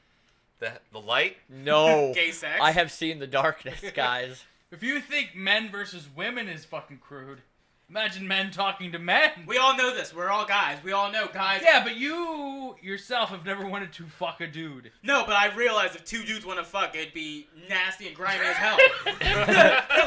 The light? no. Gay sex. I have seen the darkness, guys. If you think men versus women is fucking crude, imagine men talking to men. We all know this. We're all guys. We all know guys. Yeah, but you yourself have never wanted to fuck a dude. No, but I realize if 2 dudes want to fuck, it'd be nasty and grimy as hell.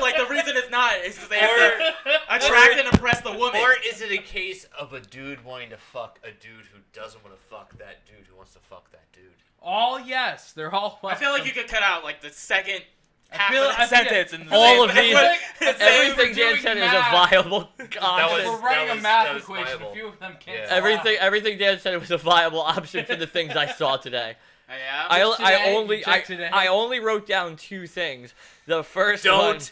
Like, the reason it's not is because they have to attract and impress the woman. Or is it a case of a dude wanting to fuck a dude who doesn't want to fuck that dude who wants to fuck that dude? All yes, they're all. I feel like you could cut out, like, the second half feel- of the I think sentence. And all of say- these- say- Everything Dan doing said is a math. viable was- option. We're writing that a was- math that was equation. viable. A few of them can't. Yeah. Everything Dan said was a viable option for the things I saw today. Yeah. I today? You checked today? only wrote down 2 things. The first one. Don't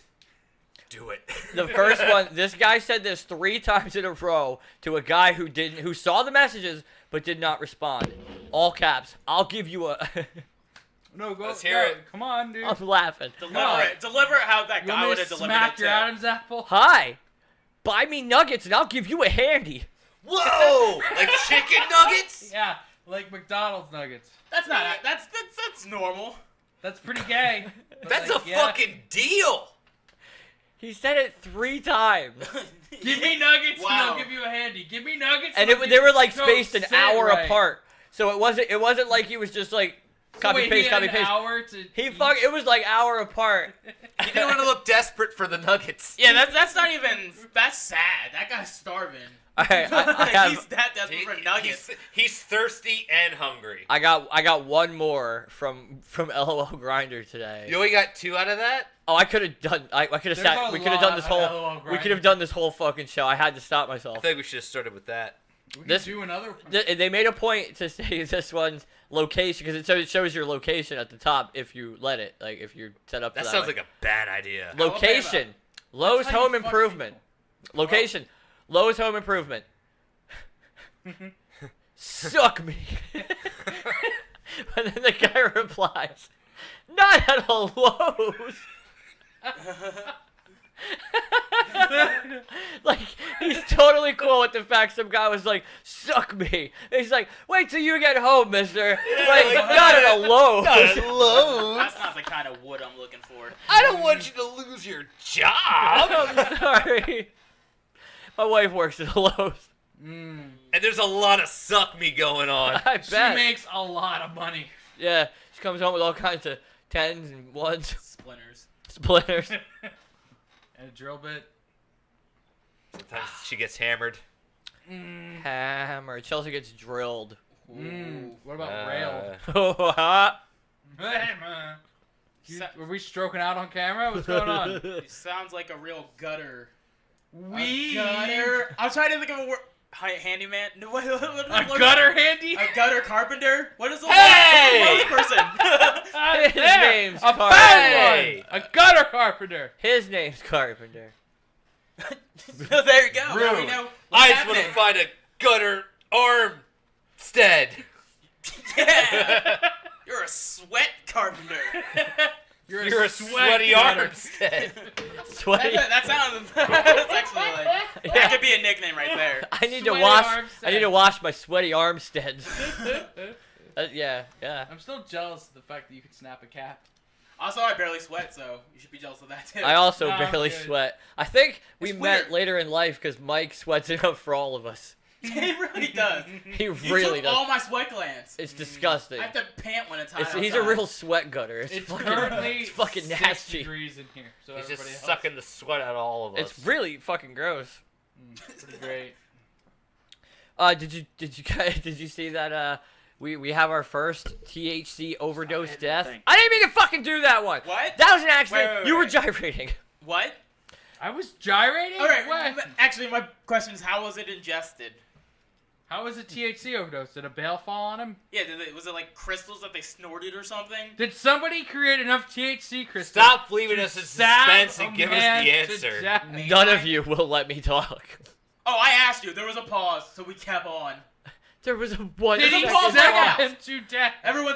do it. The first one, this guy said this 3 times in a row to a guy who saw the messages but did not respond. All caps. I'll give you a. No, go. Let's hear no, it. Come on, dude. I'm laughing. Deliver it how that You guy want would me have to delivered smack it your too. Adam's apple? Hi. Buy me nuggets and I'll give you a handy. Whoa! Like chicken nuggets? Yeah, like McDonald's nuggets. That's not. That's normal. That's pretty gay. but That's like, a yeah. fucking deal! He said it 3 times. Give me nuggets and Wow. I'll give you a handy. Give me nuggets. And I'll give they were like No, spaced an say it hour right. apart. So it wasn't like he was just like So copy wait, paste, he had copy an paste. hour to He eat? fuck it was like hour apart. He didn't want to look desperate for the nuggets. Yeah, that's not even. That's sad. That guy's starving. I He's have that desperate for nuggets. He's thirsty and hungry. I got one more from LOL Grinder today. You only got 2 out of that? Oh, I could have done. I could have There's sat. a We could have lot done this of whole. LOL We could Grindr. have done this whole fucking show. I had to stop I myself. think we should have started with that. We can This- do another one. They made a point to say this one's location because it shows your location at the top if you let it, like if you're set up. That for sounds way. like a bad idea. Location. Lowe's That's how you Home fuck Improvement. people. Location. Lowe's Home Improvement. Suck me. And then the guy replies, "Not at a Lowe's." Like, he's totally cool with the fact some guy was like, suck me. And he's like, wait till you get home, mister. Like, not at a Lowe's. Not at Lowe's. That's not the kind of wood I'm looking for. I don't want you to lose your job. I'm sorry. My wife works at a Lowe's. Mm. And there's a lot of suck me going on. I She bet. makes a lot of money. Yeah, she comes home with all kinds of 10s and 1s, Splinters. splinters. And a drill bit. Sometimes she gets hammered. Mm. Hammer. Chelsea gets drilled. Mm. What about railed? Oh, ha. Hey, man. Sa- Were we stroking out on camera? What's going on? He sounds like a real gutter. We Gutter. I'm trying to think of a word. Handyman. No, what a gutter handy. A gutter carpenter. What is the Hey! Lowe's person? His name's a Carpenter. found one. A gutter carpenter. His name's Carpenter. So there you go. Now we Rude. know I what's just want to happening. find a gutter armstead. Yeah. You're a sweat carpenter. You're a sweaty armstead. Sweaty. That sounds. That's actually like. That could be a nickname right there. I need to Sweaty wash. Armstead. I need to wash my sweaty armsteads. Yeah. I'm still jealous of the fact that you could snap a cap. Also, I barely sweat, so you should be jealous of that too. I also No, barely good. sweat. I think we It's met weird. later in life because Mike sweats enough for all of us. He really does. He You really took does. all my sweat glands. It's disgusting. I have to pant when it's hot. He's a outside. real sweat gutter. It's fucking, currently it's fucking 6 nasty. degrees in here. So He's everybody just else. sucking the sweat out of all of us. It's really fucking gross. Pretty great. Did you see that we have our first THC overdose hitting death? the thing. I didn't mean to fucking do that one. What? That was an accident. Wait, wait, You were wait. gyrating. What? I was gyrating. All right. What? Actually, my question is, how was it ingested? How was a THC overdose? Did a bale fall on him? Yeah, was it like crystals that they snorted or something? Did somebody create enough THC crystals? Stop leaving us in stab suspense a and give us man the to answer. death? None of you will let me talk. Oh, I asked you. There was a pause, so we kept on. There was a one. Did he There's a pause second right pause. now. stab him to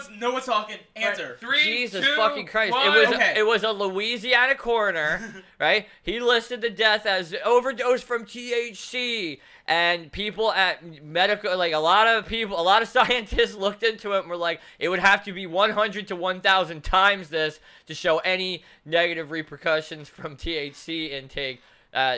death? No one's talking. Answer. 3, Jesus 2, fucking Christ! 1. Okay. It was a Louisiana coroner, right? He listed the death as overdose from THC, and people at medical, like a lot of scientists looked into it and were like, it would have to be 100 to 1,000 times this to show any negative repercussions from THC intake.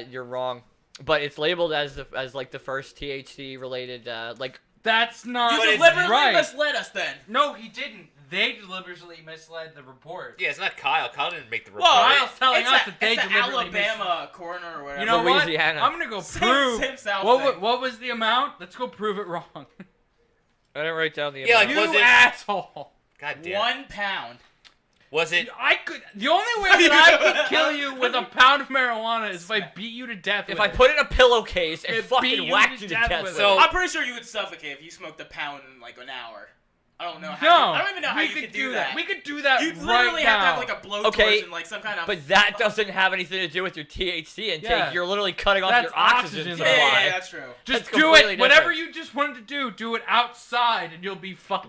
You're wrong, but it's labeled as like the first THC related like. That's not You deliberately right. misled us then. No, he didn't. They deliberately misled the report. Yeah, it's not Kyle. Kyle didn't make the report. Well, Kyle's telling it's us a- that they it's the deliberately Alabama coroner or whatever. You know Louisiana. what? I'm gonna go Same- prove. same South what, thing. what was the amount? Let's go prove it wrong. I didn't write down the. Yeah, amount. like, You was it- asshole. God damn. 1 pound. Was it? I could. The only way that I could kill you with a pound of marijuana is if I beat you to death. If with I it. put it in a pillowcase and It beat fucking you whacked to you to death death with with it. it. I'm pretty sure you would suffocate if you smoked a pound in like an hour. I don't know how. No, I don't even know how we you could could do that. that. We could do that You right literally now. have to have like a blowtorch Okay, and like some kind of. But that doesn't have anything to do with your THC intake. Yeah. You're literally cutting off That's your oxygen oxygen supply. yeah, that's true. Just That's do completely it. Whatever different. you just wanted to do it outside, and you'll be fine.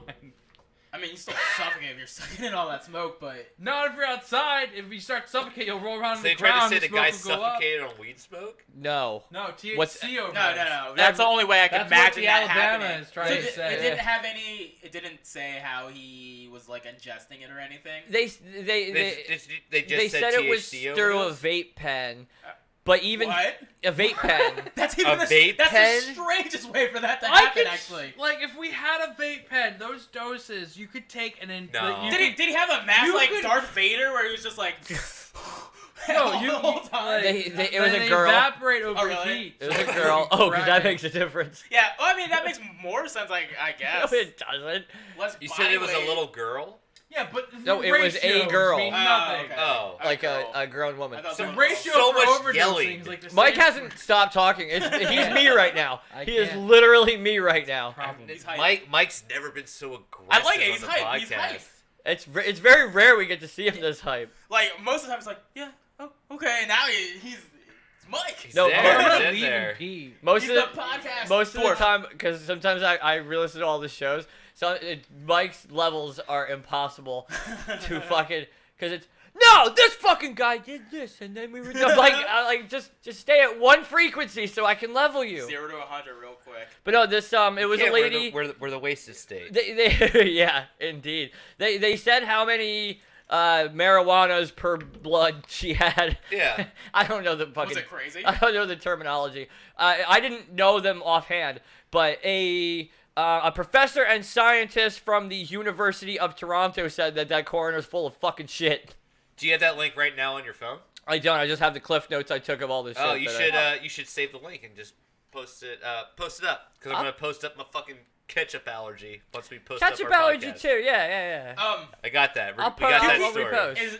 I mean, you still suffocate if you're sucking in all that smoke, but Not if you're outside. If you start suffocating, you'll roll around So on they the tried to ground. say the smoke guy will go up. suffocated on weed smoke? No. No, THC What's- overdose. no. That's the only way I could That's what imagine the that Alabama happening. is trying So to it, say. it didn't have any. It didn't say how he was like ingesting it or anything. They They just said it was THC through a overdose? vape pen, but even What? a vape pen. That's even A vape that's pen? the strangest way for that to I happen. could, Actually. like, if we had a vape pen, those doses you could take and then. No. like, you Did he have a mask You like could- Darth Vader where he was just like No, the you. whole time? It was a they girl. evaporate over Oh, really? heat. It was a girl. Oh, because that makes a difference. Yeah, well, I mean that makes more sense. I No, guess. it doesn't. Less You said it was a body weight. little girl? Yeah, but the No, it was a ratios girl. mean Oh, nothing. okay. Oh. Like girl. a grown woman. I thought The that was- ratio So for much overdosing yelling. is like the Mike same hasn't stopped talking. He's me right now. I He is can't. literally me right now. problem. He's hype. Mike's never been so aggressive I like it. He's on the hype. podcast. He's hype. It's very rare we get to see him this hype. Like most of the time, it's like, yeah, oh, okay. And now he's it's Mike. He's No, there. I'm He's gonna He's in leave there. and pee. Most He's of the the podcast. most of the dwarf. time, because sometimes I re-listen to all the shows. So Mike's levels are impossible to fucking, because it's no, this fucking guy did this, and then we were done. Like just stay at one frequency so I can level you. 0 to 100 real quick. But no, this it was a lady. Where the wasted state. They yeah, indeed. They said how many marijuanas per blood she had. Yeah. I don't know the fucking. Was it crazy? I don't know the terminology. I didn't know them offhand, but a professor and scientist from the University of Toronto said that coroner's full of fucking shit. Do you have that link right now on your phone? I don't. I just have the cliff notes I took of all this shit. Oh, you should save the link and just post it up because I'm gonna post up my fucking ketchup allergy once we post ketchup up our allergy podcast. too. Yeah. I got that. I'll We got that I'll story. repost.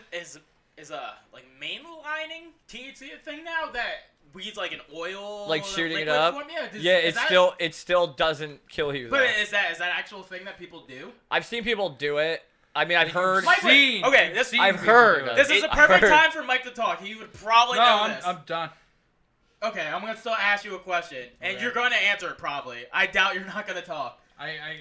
Is like mainlining THC a thing now that weed's like an oil Like shooting it liquid up? form? Yeah, Yeah, is it still doesn't kill you. But Though. is that actual thing that people do? I've seen people do it. I mean, I've heard. Mike, wait, okay, this I've heard. This is a perfect time for Mike to talk. He would probably know this. I'm done. Okay, I'm gonna still ask you a question, and you're gonna answer it probably. I doubt you're not gonna talk.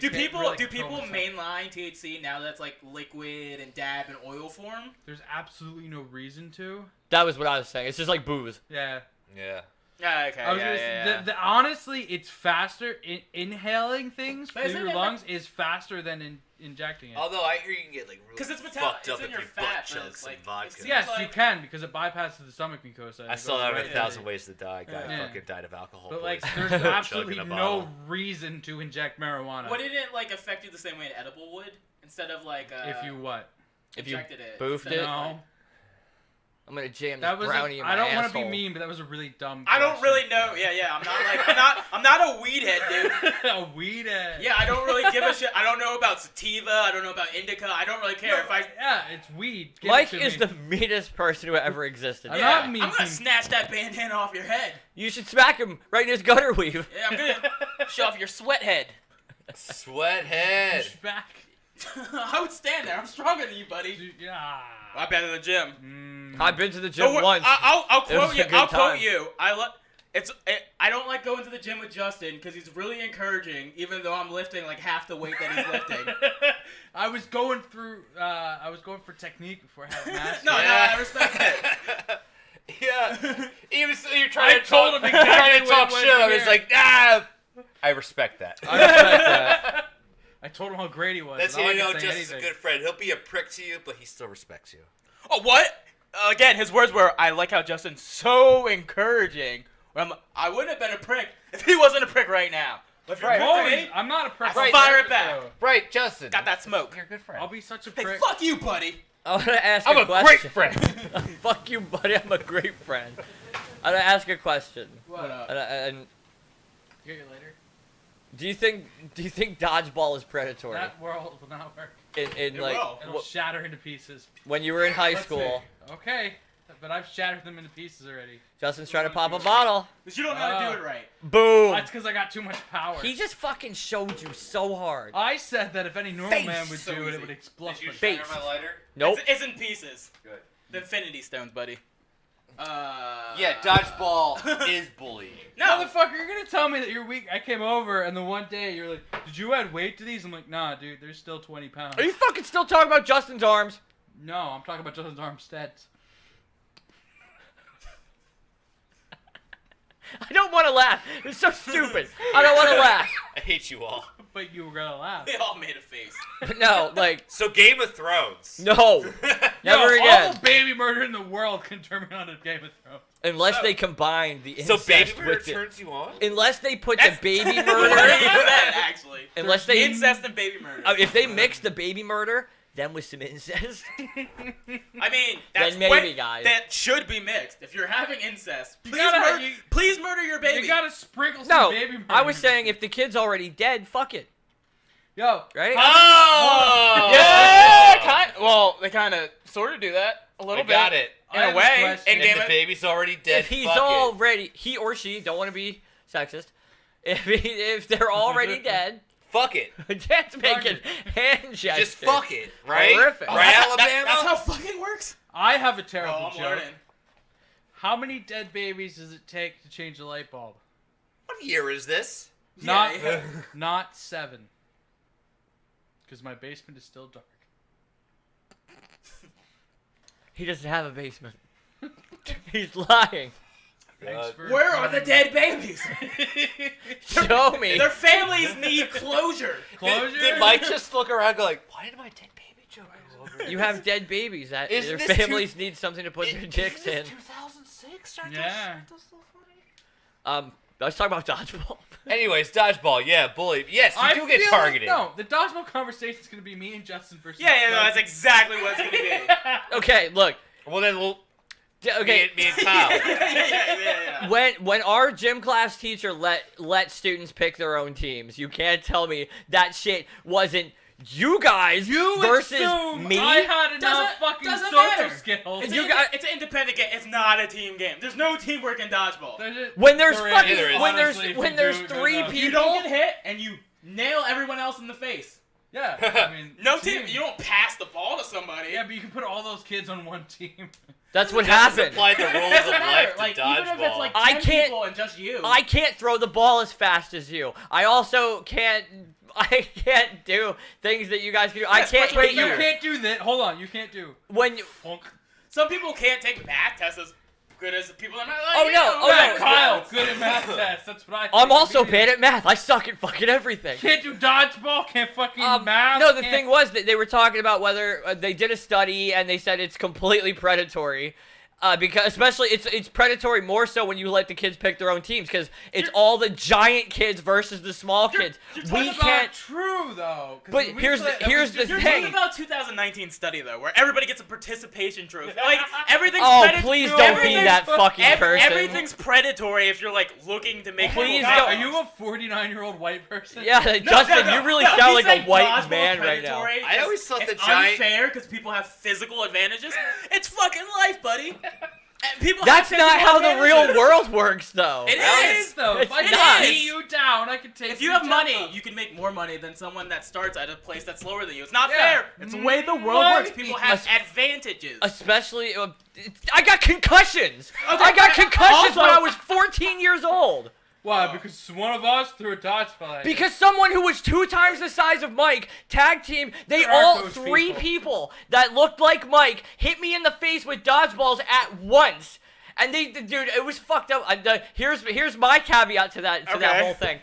Do people mainline THC now that's like liquid and dab and oil form? There's absolutely no reason to. That was what I was saying. It's just like booze. Yeah. Yeah. Yeah, okay. Honestly, it's faster. Inhaling things But through isn't your it lungs is faster than injecting it. Although I hear you can get like really 'Cause it's fucked up in if your you fat, butt but chug it's some like- vodka. it's- Yes, like- you can because it bypasses the stomach mucosa. I It saw goes that in right A in. Thousand Ways to Die. Guy Yeah. fucking died of alcohol But like, poisoning. there's Chugging absolutely a no bottle. reason to inject marijuana. Wouldn't it like affect you the same way an edible would? Instead of like If you what? If you injected it. boofed instead it? of, like- No. I'm gonna jam That this was. brownie in my I don't want to be asshole. mean, but that was a really dumb. I don't question. really know. Yeah. I'm not a weed head, dude. A weed head. Yeah, I don't really give a shit. I don't know about sativa. I don't know about indica. I don't really care if I. Yeah, it's weed. Give Mike it to is me. the meanest person who ever existed. I'm Yeah, not I'm mean. gonna snatch that bandana off your head. You should smack him right in his gutter weave. Yeah, I'm gonna shove off your sweat head. Sweathead. Back. I would stand there. I'm stronger than you, buddy. Dude, yeah. I've been in the gym. I've been to the gym Don't wor- once. I'll It was quote a you. good I'll time. quote you. I don't like going to the gym with Justin because he's really encouraging, even though I'm lifting like half the weight that he's lifting. I was going through. I was going for technique before I had a mask. No, I respect it. Yeah. Even so, you're I trying to told talk, him exactly trying to what talk it was shit. to It's hear. like, nah. I respect that. I respect that. I told him how great he was. That's and how all you I know could say Justin's a anything. good friend. He'll be a prick to you, but he still respects you. Oh, what? Again, his words were, "I like how Justin's so encouraging." I wouldn't have been a prick if he wasn't a prick right now. But if you're Right. good Always, for me, I'm not a prick. I'll fire it back. Right, Justin. Got that smoke. You're a good friend. I'll be such a Hey, prick. fuck you, buddy. I want to ask I'm a question. great friend. Fuck you, buddy. I'm a great friend. I want to ask a question. What up? And Get you later. do you think dodgeball is predatory? That world will not work. In It like will. It'll shatter into pieces. when you were in high Let's school, see. Okay, but I've shattered them into pieces already. Justin's trying to pop a bottle. Because you don't know how to do it right. Boom. That's because I got too much power. He just fucking showed you so hard. I said that if any normal Face. man would So do it, easy. it would explode. Did you Face. shatter my lighter? Nope. It's in pieces. Good. The Infinity Stones, buddy. Yeah, dodgeball is bullying. No. Motherfucker, you're gonna tell me that you're weak. I came over and the one day you're like, "Did you add weight to these?" I'm like, "Nah, dude. There's still 20 pounds." Are you fucking still talking about Justin's arms? No, I'm talking about Justin's Armstead's. I don't want to laugh. It's so stupid. I don't want to laugh. I hate you all. But you were gonna laugh. They all made a face. But no, like So Game of Thrones. no, never Yo, again. All the baby murder in the world can turn me on to Game of Thrones. Unless they combine the So incest baby murder with it. turns you on? Unless they put That's- the baby More murder. into that, actually. Unless they Incest and baby murder. if they mix the baby murder, then with some incest. I mean, that's Then maybe, guys. That should be mixed. If you're having incest, You please, gotta- please murder your baby. You gotta sprinkle some No, baby murder. I was saying if the kid's already dead, fuck it, Yo, right? Oh! Yeah, well, they kind of sort of do that a little I bit. got it. In I a have a way, question. in If Game the of baby's already dead, If he's fuck it. already, he or she, don't want to be sexist. If they're already dead, Fuck it. that's making hand gestures. Just fuck it, right? Horrific. Right, Alabama? That's how fucking works. I have a Oh, terrible I'm joke. learning. How many dead babies does it take to change a light bulb? What year is this? Not, Yeah. not 7. Because my basement is still dark. He doesn't have a basement. He's lying. Thanks for Where are the dead babies? Show me. Their families need closure. closure? Did Mike just look around and go like, why did my dead baby joke go over? You have dead babies that Isn't their this families need something to put their dicks in. 2006? Yeah. Let's talk about dodgeball. Anyways, dodgeball, yeah, bully. Yes, you do get feel targeted. Like, no, the dodgeball conversation is going to be me and Justin versus. Yeah, no, that's exactly what it's gonna be. Okay, look. Well, then we'll. Okay. Me and Kyle. yeah. When our gym class teacher let students pick their own teams, you can't tell me that shit wasn't you guys You versus assume me. I had enough fucking doesn't social matter. skills. It's, You an, got- it's an independent game. It's not a team game. There's no teamwork in dodgeball. When there's There fucking is. There is. when there's Honestly, if when you there's do it three enough. people. You don't get hit, and you nail everyone else in the face. Yeah, I mean, No team. You don't pass the ball to somebody. Yeah, but you can put all those kids on one team. That's what Just happened. apply the rules It of doesn't matter. life to Like dodgeball. even if it's like I 10 can't- people and just you. I can't throw the ball as fast as you. I also can't. I can't do things that you guys can do. I Yes, can't but Wait, hit you you. can't do that. Hold on, you can't do. When you, Funk. Some people can't take math tests as good as the people that are like. Oh, no, oh, Yeah, no. Kyle, good at math tests. That's what I. I'm think also immediately. bad at math. I suck at fucking everything. Can't do dodgeball. Can't fucking math. No, the can't- thing was that they were talking about whether they did a study and they said it's completely predatory. Because especially it's predatory more so when you let the kids pick their own teams because it's all the giant kids versus the small kids. You're We talking about can't. true though. 'cause But when we here's played- the- here's it was the You're just- thing. talking about 2019 study though, where everybody gets a participation trophy. Like everything's Oh, predatory. please don't be everything's- that fucking person. Everything's predatory if you're like looking to make. Please people don't- Are happy. you a 49-year-old white person? Yeah, Justin, you really sound he's like a saying white dodgeball's man right now. predatory. I always thought it's the giant- unfair because people have physical advantages. It's fucking life, buddy. And people That's have not physical how the real advantages. world works, though. It It is. is though. If I It's can not. beat you down, I can take. If you your have money, job. you can make more money than someone that starts at a place that's lower than you. It's not Yeah. fair. It's the way the world Money. works. People have advantages. Especially, I got concussions. Okay, I got concussions when also- I was 14 years old. Why? Because one of us threw a dodgeball. at you. Because someone who was 2 times the size of Mike, tag team, they There are all those 3 people. people that looked like Mike hit me in the face with dodgeballs at once. And dude, it was fucked up. Here's my caveat to that Okay. whole thing.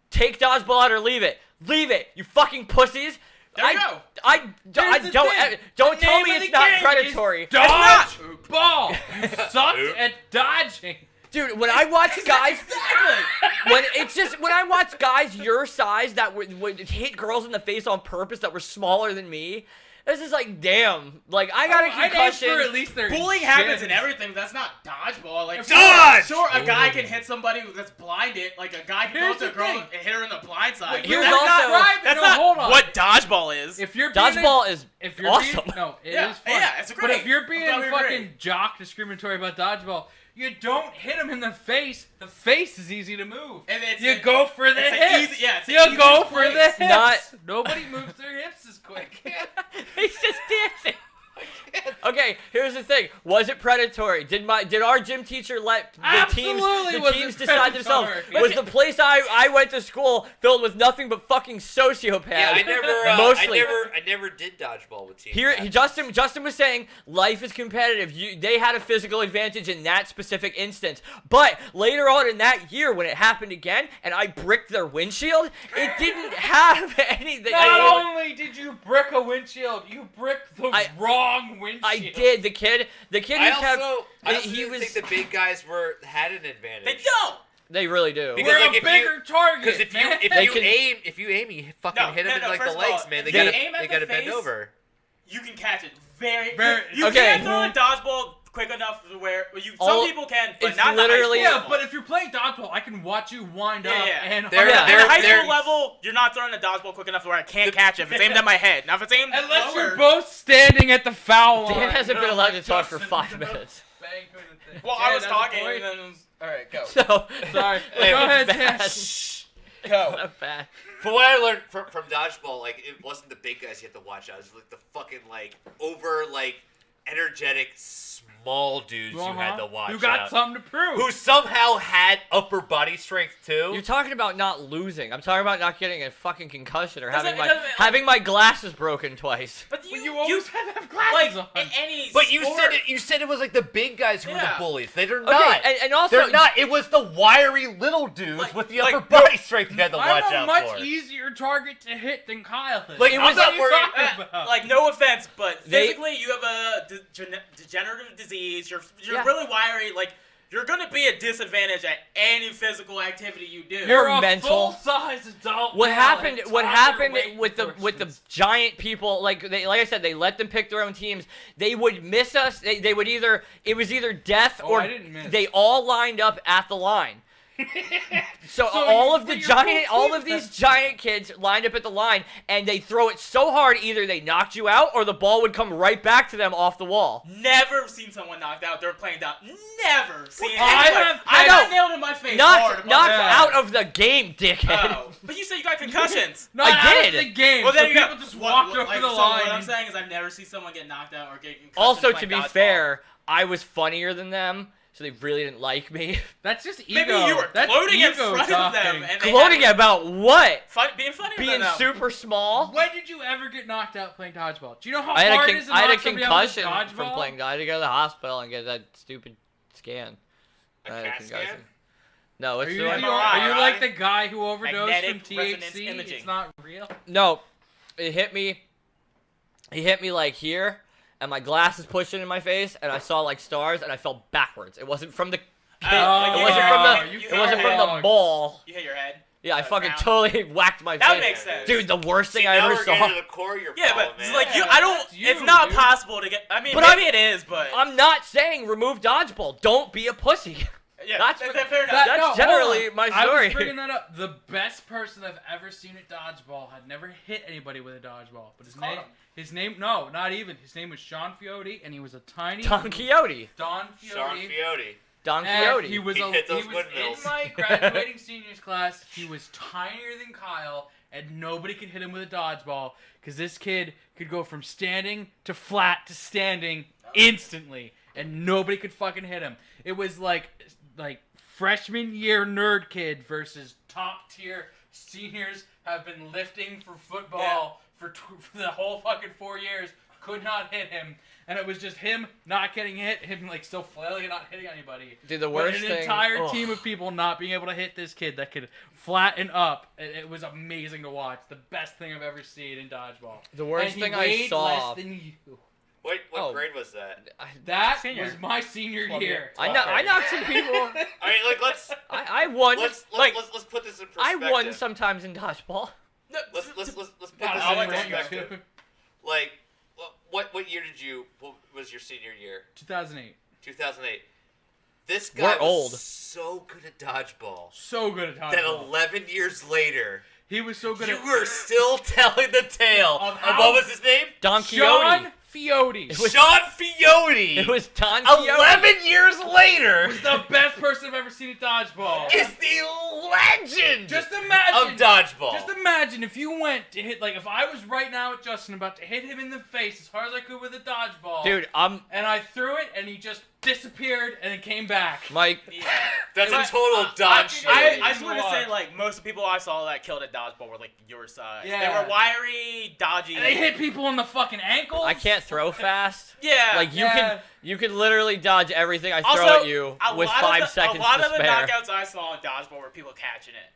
Take dodgeball out or leave it. Leave it, you fucking pussies. There you go. Here's the don't thing. don't The tell name me of it's the not game is predatory. Dodge ball. You sucked Oop. at dodging. Dude, when I watch guys, Exactly. when I watch guys your size that would hit girls in the face on purpose that were smaller than me, this is like, damn. Like I got a I'd aim concussion. for at least their Bullying chin. happens in everything. But that's not dodgeball. Like Dodge! Sure, a guy can hit somebody that's blinded. Like a guy can Here's go up to a the girl thing. and hit her in the blind side. But Here's you're also- not right. That's No, not hold on. what dodgeball is. If you're being Dodgeball is if you're awesome. being, no, it is Yeah, fun. yeah, it's But great. if you're I'm being glad we fucking agree. jock discriminatory about dodgeball, you don't hit him in the face. The face is easy to move. And it's You a- go for the it's a hips. easy- yeah, it's the you go easiest for the place. hips. Not- Nobody moves their hips as quick. He's just dancing. Okay, here's the thing. Was it predatory? Did our gym teacher let Absolutely the was teams it decide themselves? predatory. Was the place I went to school filled with nothing but fucking sociopaths? Yeah, Mostly. I never did dodgeball with teams. Here, Justin was saying life is competitive. They had a physical advantage in that specific instance, but later on in that year, when it happened again, and I bricked their windshield, it didn't have anything. Not only did you brick a windshield, you bricked the wrong windshield. I did. The kid I who also, kept. I also he didn't was. think the big guys had an advantage. They don't. They really do. Because, We're like, a if you- bigger target. Because if you man. if you aim, you fucking hit them in like first the of all, legs, man. They if you gotta aim at they the gotta bend face, over. You can catch it very. Very- You Okay. can't throw a dodgeball quick enough to where some All- people can, but it's not literally- in the high yeah, school but level. if you're playing dodgeball, I can watch you wind up Yeah. and They're- Yeah. At they're- the high they're- school level, you're not throwing a dodgeball quick enough to where I can't catch it if it's aimed at my head. Now if it's aimed unless lower, you're both standing at the foul line. Dan hasn't been No, allowed to talk for Justin, 5 no. minutes. Bang through the thing. Well, Yeah, I was that's a talking point. and then it was, all right, go. So Sorry. Hey, Go ahead, bad. Dan. Go. Not bad. From what I learned from dodgeball, like it wasn't the big guys you have to watch out. It was like the fucking like over like energetic small dudes you had to watch You got out. something to prove. Who somehow had upper body strength too. You're talking about not losing. I'm talking about not getting a fucking concussion or Doesn't- having it doesn't- having my glasses broken twice. But But you always have to have glasses like on. in any But sport, you said it was like the big guys who were the Yeah. bullies. They're Okay, not. and also They're not. It was the wiry little dudes Like- with the like, upper body strength you had to watch I'm a out much for. easier target to hit than Kyle is. Like, What I'm are not you worried- talking about? like no offense, but They- physically you have a degenerative disease. You're Yeah. really wiry. Like you're gonna be at disadvantage at any physical activity you do. You're a mental. full-size adult. What male happened? at What top happened weight with the proportions. giant people? Like I said, they let them pick their own teams. They would miss us. They would either it was either death Oh, or I didn't miss. they all lined up at the line. So, So all you- of the but you're giant, full all team of these then. giant kids lined up at the line, and they throw it so hard, either they knocked you out or the ball would come right back to them off the wall. Never seen someone knocked out. They're playing down. Never seen. I anybody- have- I I got know. nailed in my face hard. Knocked Yeah. out of the game, dickhead. Oh, but you said you got concussions. Not I out of did. the game. Well, then so you people got just walked over like, the so line. What I'm saying is I've never seen someone get knocked out or get concussions Also, playing to be dodgeball. fair, I was funnier than them, so they really didn't like me. That's just ego. Maybe you were That's gloating in ego front talking. of them and they Gloating had about what? being funnier Being than them. super small. When did you ever get knocked out playing dodgeball? Do you know how I hard had it is to I had a knock somebody out with concussion from dodgeball? playing. I had to go to the hospital and get that stupid scan. A I had CAT scan? No, Are it's you, the are one. you, MRI, are you like the guy who overdosed Magnetic from resonance THC? imaging. It's not real. No, it hit me. He hit me like here, and my glasses pushed into my face, and I saw like stars, and I fell backwards. It wasn't from the. Like, it you wasn't hit from your- the. you It hit wasn't your from head. the ball. You hit your head. Yeah, I fucking ground. totally whacked my That face. makes sense. Dude, the worst thing See, I now ever we're saw. getting to the core of your Yeah, problem, but man. it's like you. Yeah, I don't. that's you, It's not dude. possible to get. I mean, But maybe it is, but I'm not saying remove dodgeball. Don't be a pussy. yeah, that's fair what- enough. That's hold generally on. my I story. was bringing that up. The best person I've ever seen at dodgeball had never hit anybody with a dodgeball. But his name, no, not even. His name was Sean Fiote, and he was a tiny Don Quixote. Don Sean Fiote. Fiote. Don And Quixote. he was, He hit those he was windmills. in my graduating seniors class. He was tinier than Kyle, and nobody could hit him with a dodgeball because this kid could go from standing to flat to standing instantly, and nobody could fucking hit him. It was like freshman year nerd kid versus top tier seniors have been lifting for football for the whole fucking 4 years. Could not hit him. And it was just him not getting hit, him like still flailing and not hitting anybody. Dude, the But worst an thing. entire ugh. team of people not being able to hit this kid that could flatten up. It was amazing to watch. The best thing I've ever seen in dodgeball. The worst And he thing I weighed saw. less than you. What Oh. grade was that? That Senior. was my senior year. I knocked some people. I mean, like let's I won. let's put this in I perspective. won sometimes in dodgeball. Let's put this Not in anyone you perspective. to. Like, what year did you? What was your senior year? 2008. 2008. This guy We're was old. so good at dodgeball So good at that dodgeball. 11 years later, He was so good you at were still telling the tale Of of how- what was his name? Don Quixote. Sean Fiote. It was- Sean Fiote. It was Don Quixote. 11 years later was the best person I've ever seen at dodgeball. is the legend Just imagine. of dodgeball. Just imagine if you went to hit, like if I was right now at Justin about to hit him in the face as hard as I could with a dodgeball. Dude, And I threw it and he just disappeared and then came back. Mike. That's It a was- total dodge shit. I I just want to say, like, most of the people I saw that killed at dodgeball were, like, your size. Yeah. They were wiry, dodgy. And they hit people in the fucking ankles. I can't throw fast. Yeah. Like Yeah. you can literally dodge everything I throw also, at you a with lot 5 of the, seconds A lot to of the spare. knockouts I saw in dodgeball were people catching it.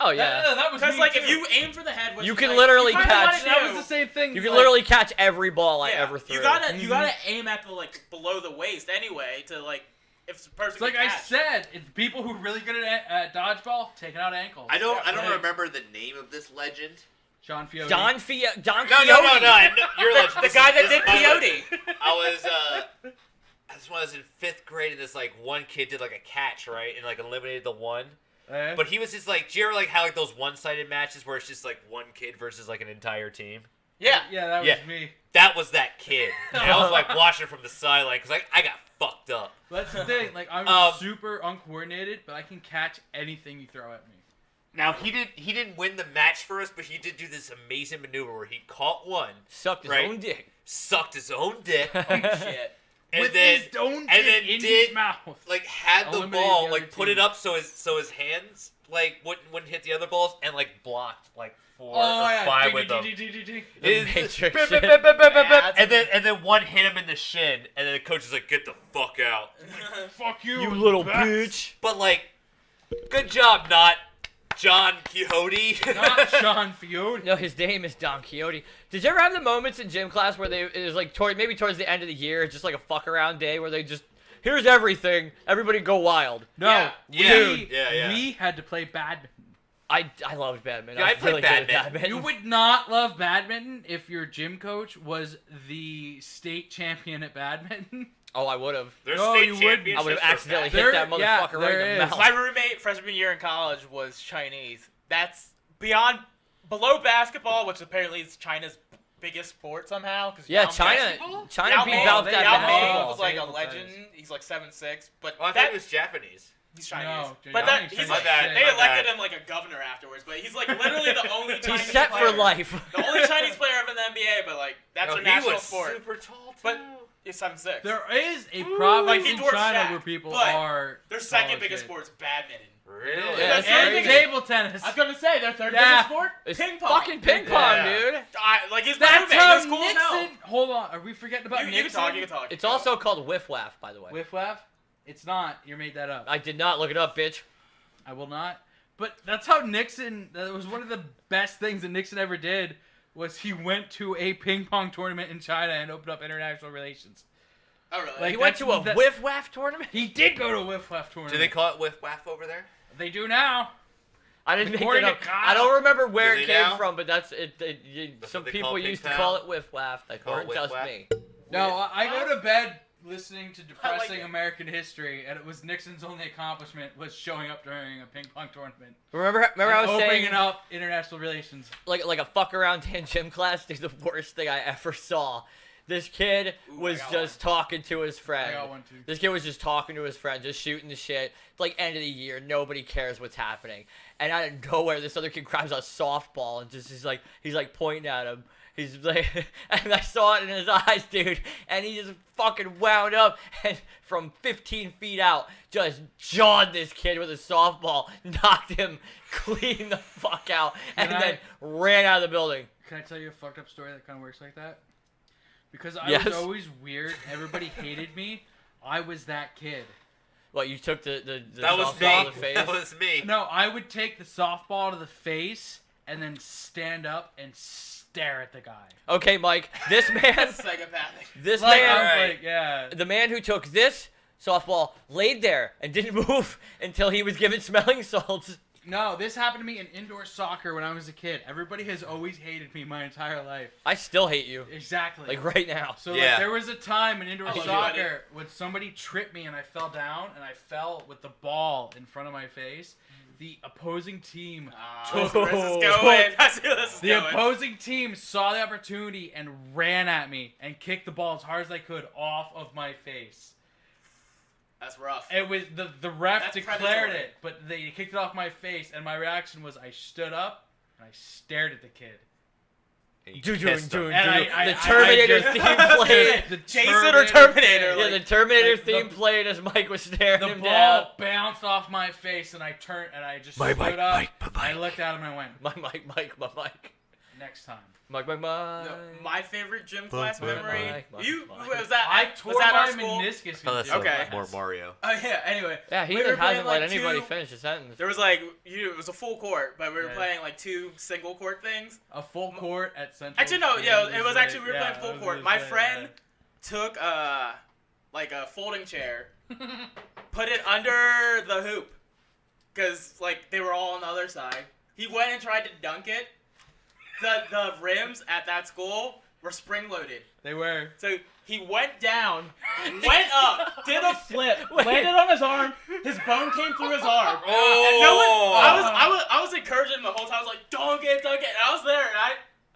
Oh yeah. That was Because, me like, too. if you aim for the head, which You is, can like, literally you kinda catch- wanna that do- was the same thing. You can like- literally catch every ball I Yeah, ever threw. You gotta aim at the, like, below the waist anyway to, like, if the person It's like can I catch. said, it's people who are really good at dodgeball taking out ankles. I don't Right. remember the name of this legend. Sean Fiote. Don No, Quixote. you're legend. The This guy is- that this did is my peyote. legend. That's when I was in 5th grade, and this like one kid did like a catch, right, and like eliminated the one. Eh? But he was just like, do you ever like how like those one-sided matches where it's just like one kid versus like an entire team? Yeah. Yeah, that was Yeah. me. That was that kid. And I was like watching from the sideline because like I got fucked up. That's the thing. Like I'm Um, super uncoordinated, but I can catch anything you throw at me. Now he didn't win the match for us, but he did do this amazing maneuver where he caught one, Sucked his Right. own dick. sucked his own dick, Shit. and with then his own and then in did his mouth. like had the Eliminated ball, the other like put it team. up so his hands like wouldn't hit the other balls, and like blocked like 4 Oh or yeah, 5 with them. ding. The Matrix shit. And then one hit him in the shin, and then the coach is like, "Get the fuck out!" Fuck you, You little bats. bitch. But like, good job, not John Quixote. Not Sean Fione. No, his name is Don Quixote. Did you ever have the moments in gym class where it was like maybe towards the end of the year, just like a fuck around day where they just, here's everything, everybody go wild. No, Yeah. we, Yeah. we had to play badminton. I loved badminton. Yeah, I was played really good at badminton. You would not love badminton if your gym coach was the state champion at badminton. Oh, I would have. There's No, state you wouldn't. championships I would have for accidentally that. hit that There- yeah, motherfucker right in there the is. mouth. My roommate freshman year in college was Chinese. That's below basketball, which apparently is China's biggest sport somehow. Cause Yeah, Yao China Ming- China beat Yao out Ming- that Yao basketball. Ming was like a Table legend. tennis. He's like 7'6", but Oh, I thought that it was Japanese. he's Chinese. No, but Yao that Ming's he's Chinese. like My bad. they My elected bad. him like a governor afterwards. But he's like literally the only Chinese He's set player. for life. The only Chinese player ever in the NBA, but like that's No, a he national was sport. super tall too. But he's 7'6". There is a province Like, he in dwarfs China Shaq, where people but are. Their second taller biggest kids. sport is badminton. really? Yeah, And that's crazy. table tennis. I was gonna say their third Yeah. biggest sport, It's ping pong. fucking ping pong, Yeah. dude. Like he's my That's roommate. how He was cool as hell. Nixon. Hold on, are we forgetting about You Nixon? can talk. You can talk. It's also called whiff waff, by the way. Whiff waff? It's not. You made that up. I did not look it up, bitch. I will not. But that's how Nixon. That was one of the best things that Nixon ever did. Was he went to a ping pong tournament in China and opened up international relations. Oh really? Like, He went to a that's- whiff waff tournament. He did go to a whiff waff tournament. Do they call it whiff waff over there? They do now. I didn't make it According to up. Kyle. I don't remember where Do it they came now? from, but that's it. That's Some what they people call it, used to Big call Town? it whiff waff. They Call it weren't whiff just waff? me. No, I go to bed listening to I like depressing it. American history, and it was Nixon's only accomplishment was showing up during a ping pong tournament. Remember I And was opening saying up international relations. like a fuck around in gym class. Dude, the worst thing I ever saw. This kid Ooh, was I got just talking to his friend. I got one too. This kid was just talking to his friend, just shooting the shit. It's like end of the year, nobody cares what's happening. And out of nowhere, this other kid grabs a softball and just he's like pointing at him. He's like, and I saw it in his eyes, dude. And he just fucking wound up and from 15 feet out, just jawed this kid with a softball, knocked him clean the fuck out, and Can I- then ran out of the building. Can I tell you a fucked up story that kind of works like that? Because I Yes. was always weird. Everybody hated me. I was that kid. What, you took the That was softball me. to the face? That was me. No, I would take the softball to the face and then stand up and stare at the guy. Okay, Mike, this man, That's psychopathic. this Like, man, I was Alright. like, yeah. the man who took this softball laid there and didn't move until he was given smelling salts. No, this happened to me in indoor soccer when I was a kid. Everybody has always hated me my entire life. I still hate you, Exactly. like right now. So Yeah. like, there was a time in indoor I love you, soccer when somebody tripped me and I fell down and I fell with the ball in front of my face. The opposing team That's where this is going. That's where this is The going. opposing team saw the opportunity and ran at me and kicked the ball as hard as I could off of my face. That's rough. It was the ref That's declared predatory. it, but they kicked it off my face, and my reaction was I stood up and I stared at the kid. And you Doing, kissed him. doing, And doing. I The Terminator just- theme played. The Jason or Terminator, played. Yeah, the Terminator like, the- theme played as Mike was staring The him ball down. bounced off my face, and I turned and I just My stood Mike, up. Mike, my I Mike. looked at him and I went, My Mike. next time. Mike. No, my favorite gym class Mike, memory. Mike, You Mike. was that? I was tore that my our school? meniscus. Oh, that's in Okay. gym more class. Mario. Oh yeah. Anyway, Yeah, he we were even hasn't playing, let like, anybody two- finish a sentence. there was like it was a full court, but we were Yeah. playing like two single court things. A full court at Central. Actually, no, yeah, it was actually we were yeah, playing full I was court. gonna My say, friend took like a folding chair, yeah. put it under the hoop, cause like they were all on the other side. He went and tried to dunk it. The rims at that school were spring loaded. They were. So he went down, went up, did a flip, Wait. landed on his arm. His bone came through his arm. Oh! And no one, I was encouraging him the whole time. I was like, dunk it. And I was there, and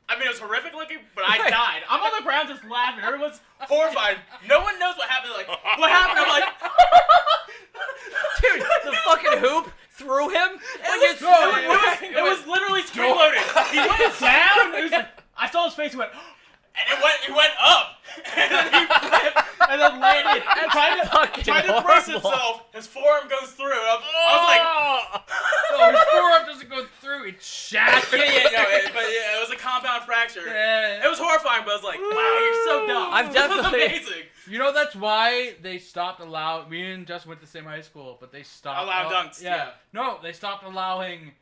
I mean, it was horrific looking, but I Wait. died. I'm on the ground just laughing. Everyone's horrified. No one knows what happened. Like, what happened? I'm like, Dude, the fucking hoop threw him. Like it's it was literally spring loaded. He went down. He was like, I saw his face. He went, and it went up. And then he flipped. and then landed and tried fucking to brace horrible. himself. His forearm goes through. And I was No, his forearm doesn't go through. It shattered. like, it was a compound fracture. Yeah. It was horrifying, but I was like, wow, you're so dumb. I've This is definitely- amazing. You know that's why they stopped allowing. Me and Justin went to the same high school, but they stopped Allow dunks, yeah. No, they stopped allowing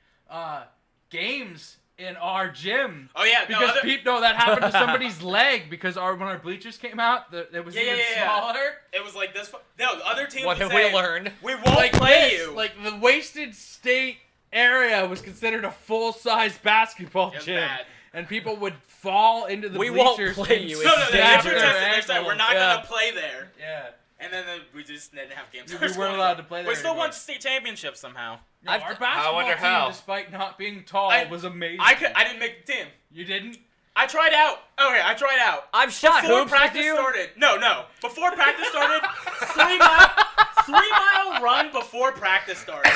games in our gym. Oh yeah, Because no, that happened to somebody's leg because when our bleachers came out, it was even smaller. it was like this. No, the other team What would have say, we learned? we won't play you. Like the wasted state area was considered a full-size basketball It was gym, bad. and people would fall into the We won't bleachers. play and you, No, it's they dangerous. protested. They said we're not Yeah. gonna play there, Yeah. and then we just didn't have games. We weren't allowed to play there We still anymore. won state championships somehow. No, I've- our I basketball wonder team, how. despite not being tall, I- was amazing. I didn't make the team. You didn't? I tried out. Okay, I tried out. I've shot Before hoops with practice you. started. No. Before practice started, 3 mile run before practice started.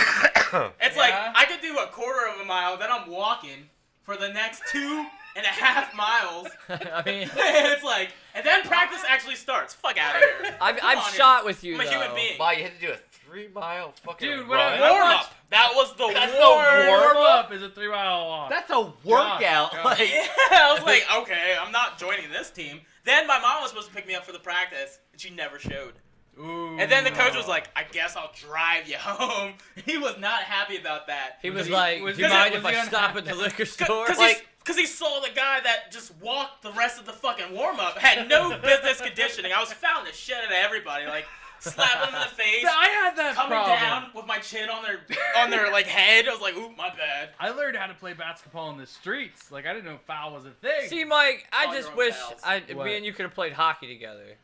It's like Yeah. I could do a quarter of a mile, then I'm walking for the next 2.5 miles. I mean, It's like, and then practice actually starts. Fuck out of here. I've Come on shot here. with you I'm a though. human being. Wow, you had to do a 3-mile fucking Dude, when run. I- Warm up. That was the That's the warm Warm-up is a 3-mile walk. That's a workout. God. Like, Yeah, I was like, okay, I'm not joining this team. Then my mom was supposed to pick me up for the practice, and she never showed. Ooh. And then the coach was like, I guess I'll drive you home. He was not happy about that. He was he- like, was "Do you he- mind was if he I stop unhappy? at the liquor store?" Because he saw the guy that just walked the rest of the fucking warm-up, had no business conditioning. I was fouling the shit out of everybody, like slapping them in the face, I had that coming problem. down with my chin on their like head. I was like, ooh, my bad. I learned how to play basketball in the streets. Like, I didn't know foul was a thing. See, Mike, I Call just your own wish pals. What? me and you could have played hockey together.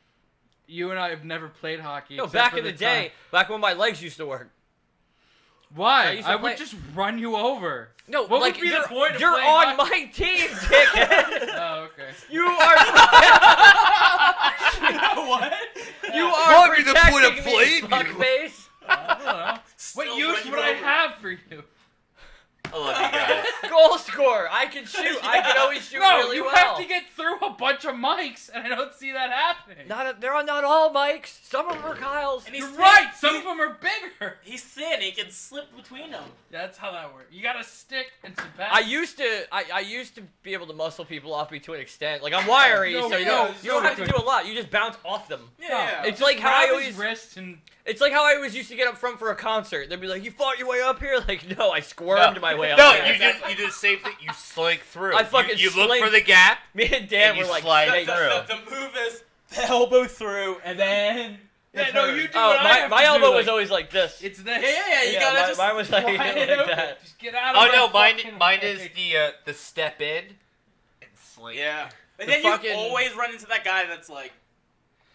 You and I have never played hockey. No, except back for in the day, back when my legs used to work. I Why? used to I play- would just run you over. No, What like would be the you're, point of you're playing on hockey? my team, dickhead. Oh, okay. You are. What? You What are would be the point of protecting me, playing you? fuckface. I don't know. What Still use run you would I over. have for you? I love you guys. Goal scorer. I can shoot. I can always shoot No, really you well. have to get through a bunch of mics, and I don't see that happening. They're not all mics. Some of them are Kyle's. And he's You're thin. right. Some of them are bigger. He's thin. He can slip between them. That's how that works. You got to stick and some pass. I used to be able to muscle people off me to an extent. Like I'm wiry, No, so you no, don't have no. to do a lot. You just bounce off them. Yeah. It's like how I Grab his always wrist and It's like how I always used to get up front for a concert. They'd be like, "You fought your way up here?" Like, no, I squirmed my way up No, there. you did the same thing. You slink through. I fucking you look slink. for the gap. Me and Dan And you were like, slide "Hey, through. The move is the elbow through, and then. yeah, no, you do. Oh, what I have my to elbow do, was like, always like this. It's this. Yeah. You gotta mine, just. mine was like, Wide like open. that. Just get out of Oh my no, fucking mine way. is the step in and slink. Yeah. And The then fucking- you always run into that guy that's like,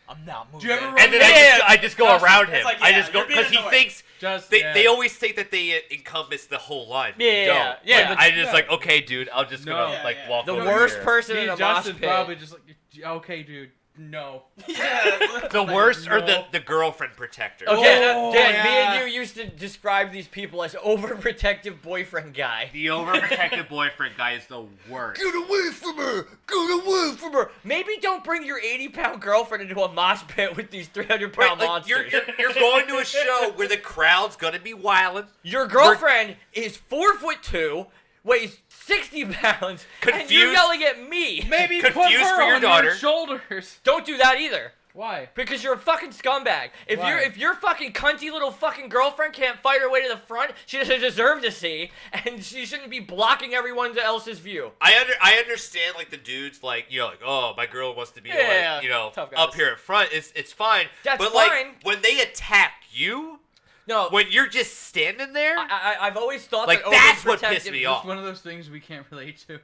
I'm not moving. Do you ever run And then Yeah, I just go Justin, around it's him. like, I yeah, just go you're being because he annoying. thinks Just they always think that they encompass the whole line. Yeah, They yeah, don't. yeah, Like, but- I just no. like, okay, dude, I'll just No. gonna Yeah, like yeah. walk The over worst here. person Me in a and mosh Justin pit. probably just like, okay, dude, no. Yeah. The worst or No. the girlfriend protector. Okay, Oh, Dan, yeah. me and you used to describe these people as overprotective boyfriend guy. The overprotective boyfriend guy is the worst. Get away from her! Get away from her! Maybe don't bring your 80-pound girlfriend into a mosh pit with these 300-pound Right, like, monsters. you're going to a show where the crowd's gonna be wildin'. Your girlfriend is 4'2", weighs 60 pounds, and you're Confused. yelling at me. Maybe put Confused her for your on daughter. your shoulders. Don't do that either. Why? Because you're a fucking scumbag. If Why? your fucking cunty little fucking girlfriend can't fight her way to the front, she doesn't deserve to see, and she shouldn't be blocking everyone else's view. I understand like the dudes like like oh my girl wants to be Yeah, like tough guys. up here in front. It's fine. That's but fine. like when they attack you No, when you're just standing there. I've always thought Like, that that's what overprotective- pissed me It's off. one of those things we can't relate to.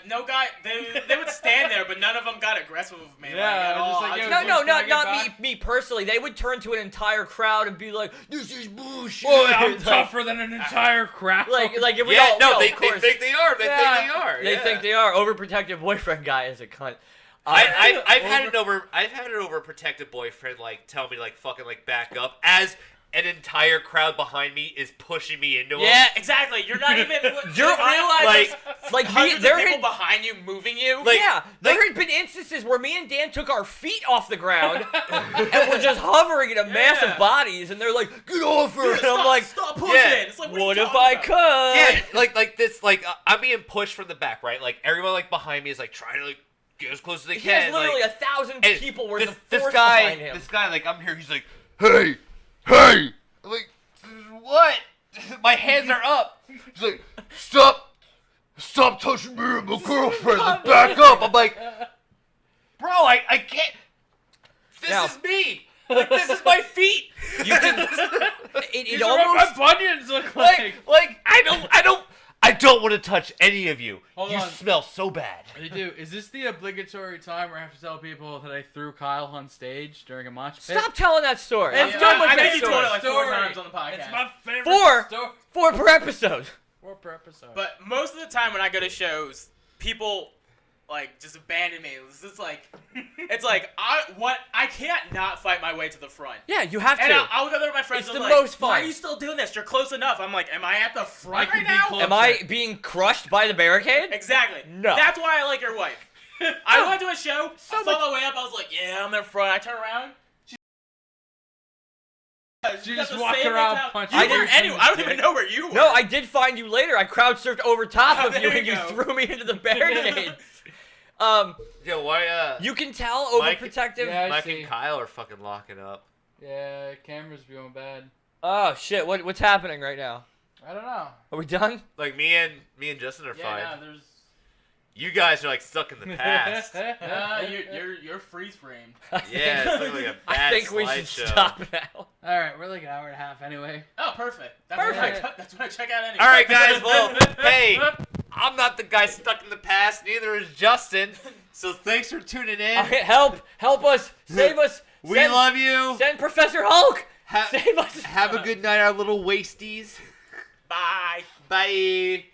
No guy. They would stand there, but none of them got aggressive with me. Yeah, like, at they're all. just like, I yo, just- No, Can I get not back? me personally. They would turn to an entire crowd and be like, "This is bullshit." Boy, I'm Like- tougher than an entire crowd. Like if we Yeah, all, no, no, they of course. think they are. They Yeah, think they are. They yeah. think they are. Overprotective boyfriend guy is a cunt. I've had an overprotective boyfriend like tell me like fucking like back up as an entire crowd behind me is pushing me into them. Yeah, exactly. You're not even. You're realize like hundreds there of people had, behind you moving you. Like- yeah, there had been instances where me and Dan took our feet off the ground and we're just hovering in a mass of bodies, and they're like, "Get off her!" And I'm like, stop pushing. yeah, It's like, "What are you if talking I about? could?" Yeah, like this, like I'm being pushed from the back, right? Like everyone like behind me is like trying to like get as close as they He can. has literally like, 1,000 and people worth of this force guy, behind him. this guy, like I'm here. He's like, hey, hey, I'm like, what? My hands are up. He's like, stop touching me and my girlfriend. Like, back up. I'm like, bro, I can't. This Now- is me. Like this is my feet. You can. It These are what almost. my bunions look like. like I don't want to touch any of you. Hold you on. smell so bad. They do. Is this the obligatory time where I have to tell people that I threw Kyle on stage during a mosh pit? Stop telling that story. It's I'm not done with I that think you story. told it like 4 Story. times on the podcast. It's my favorite Four? story. 4 per episode. 4 per episode. But most of the time when I go to shows, people like just abandon me. It's like I can't not fight my way to the front. Yeah, you have And to. I'll go there with my friends. It's and the like, most Why fun. are you still doing this? You're close enough. I'm like, am I at the I front could right be now? close. Am I being crushed by the barricade? Exactly. No. That's why I like your wife. I went to a show. So I saw my way up. I was like, yeah, I'm in front. I turn around. She got just the walked same around mentality. punching You dudes weren't in anywhere. the I don't dick. even know where you were. No, I did find you later. I crowd surfed over top Oh, of you there and you you go. threw me into the barricade. Yo, why You can tell Mike- overprotective. Yeah, I Mike see. and Kyle are fucking locking up. Yeah, camera's going bad. Oh shit! What's happening right now? I don't know. Are we done? Like me and Justin are Yeah, fine. no, there's. You guys are like stuck in the past. You're freeze framed. Yeah, it's like a bad I think we should slideshow. stop now. All right, we're like an hour and a half anyway. Oh, perfect. Perfect. That's when I check out anyway. All right, guys. Well, hey, I'm not the guy stuck in the past. Neither is Justin. So thanks for tuning in. Okay, help us, save us. We send, love you. Send Professor Hulk. Ha- Save us. Have a good night, our little wasties. Bye. Bye.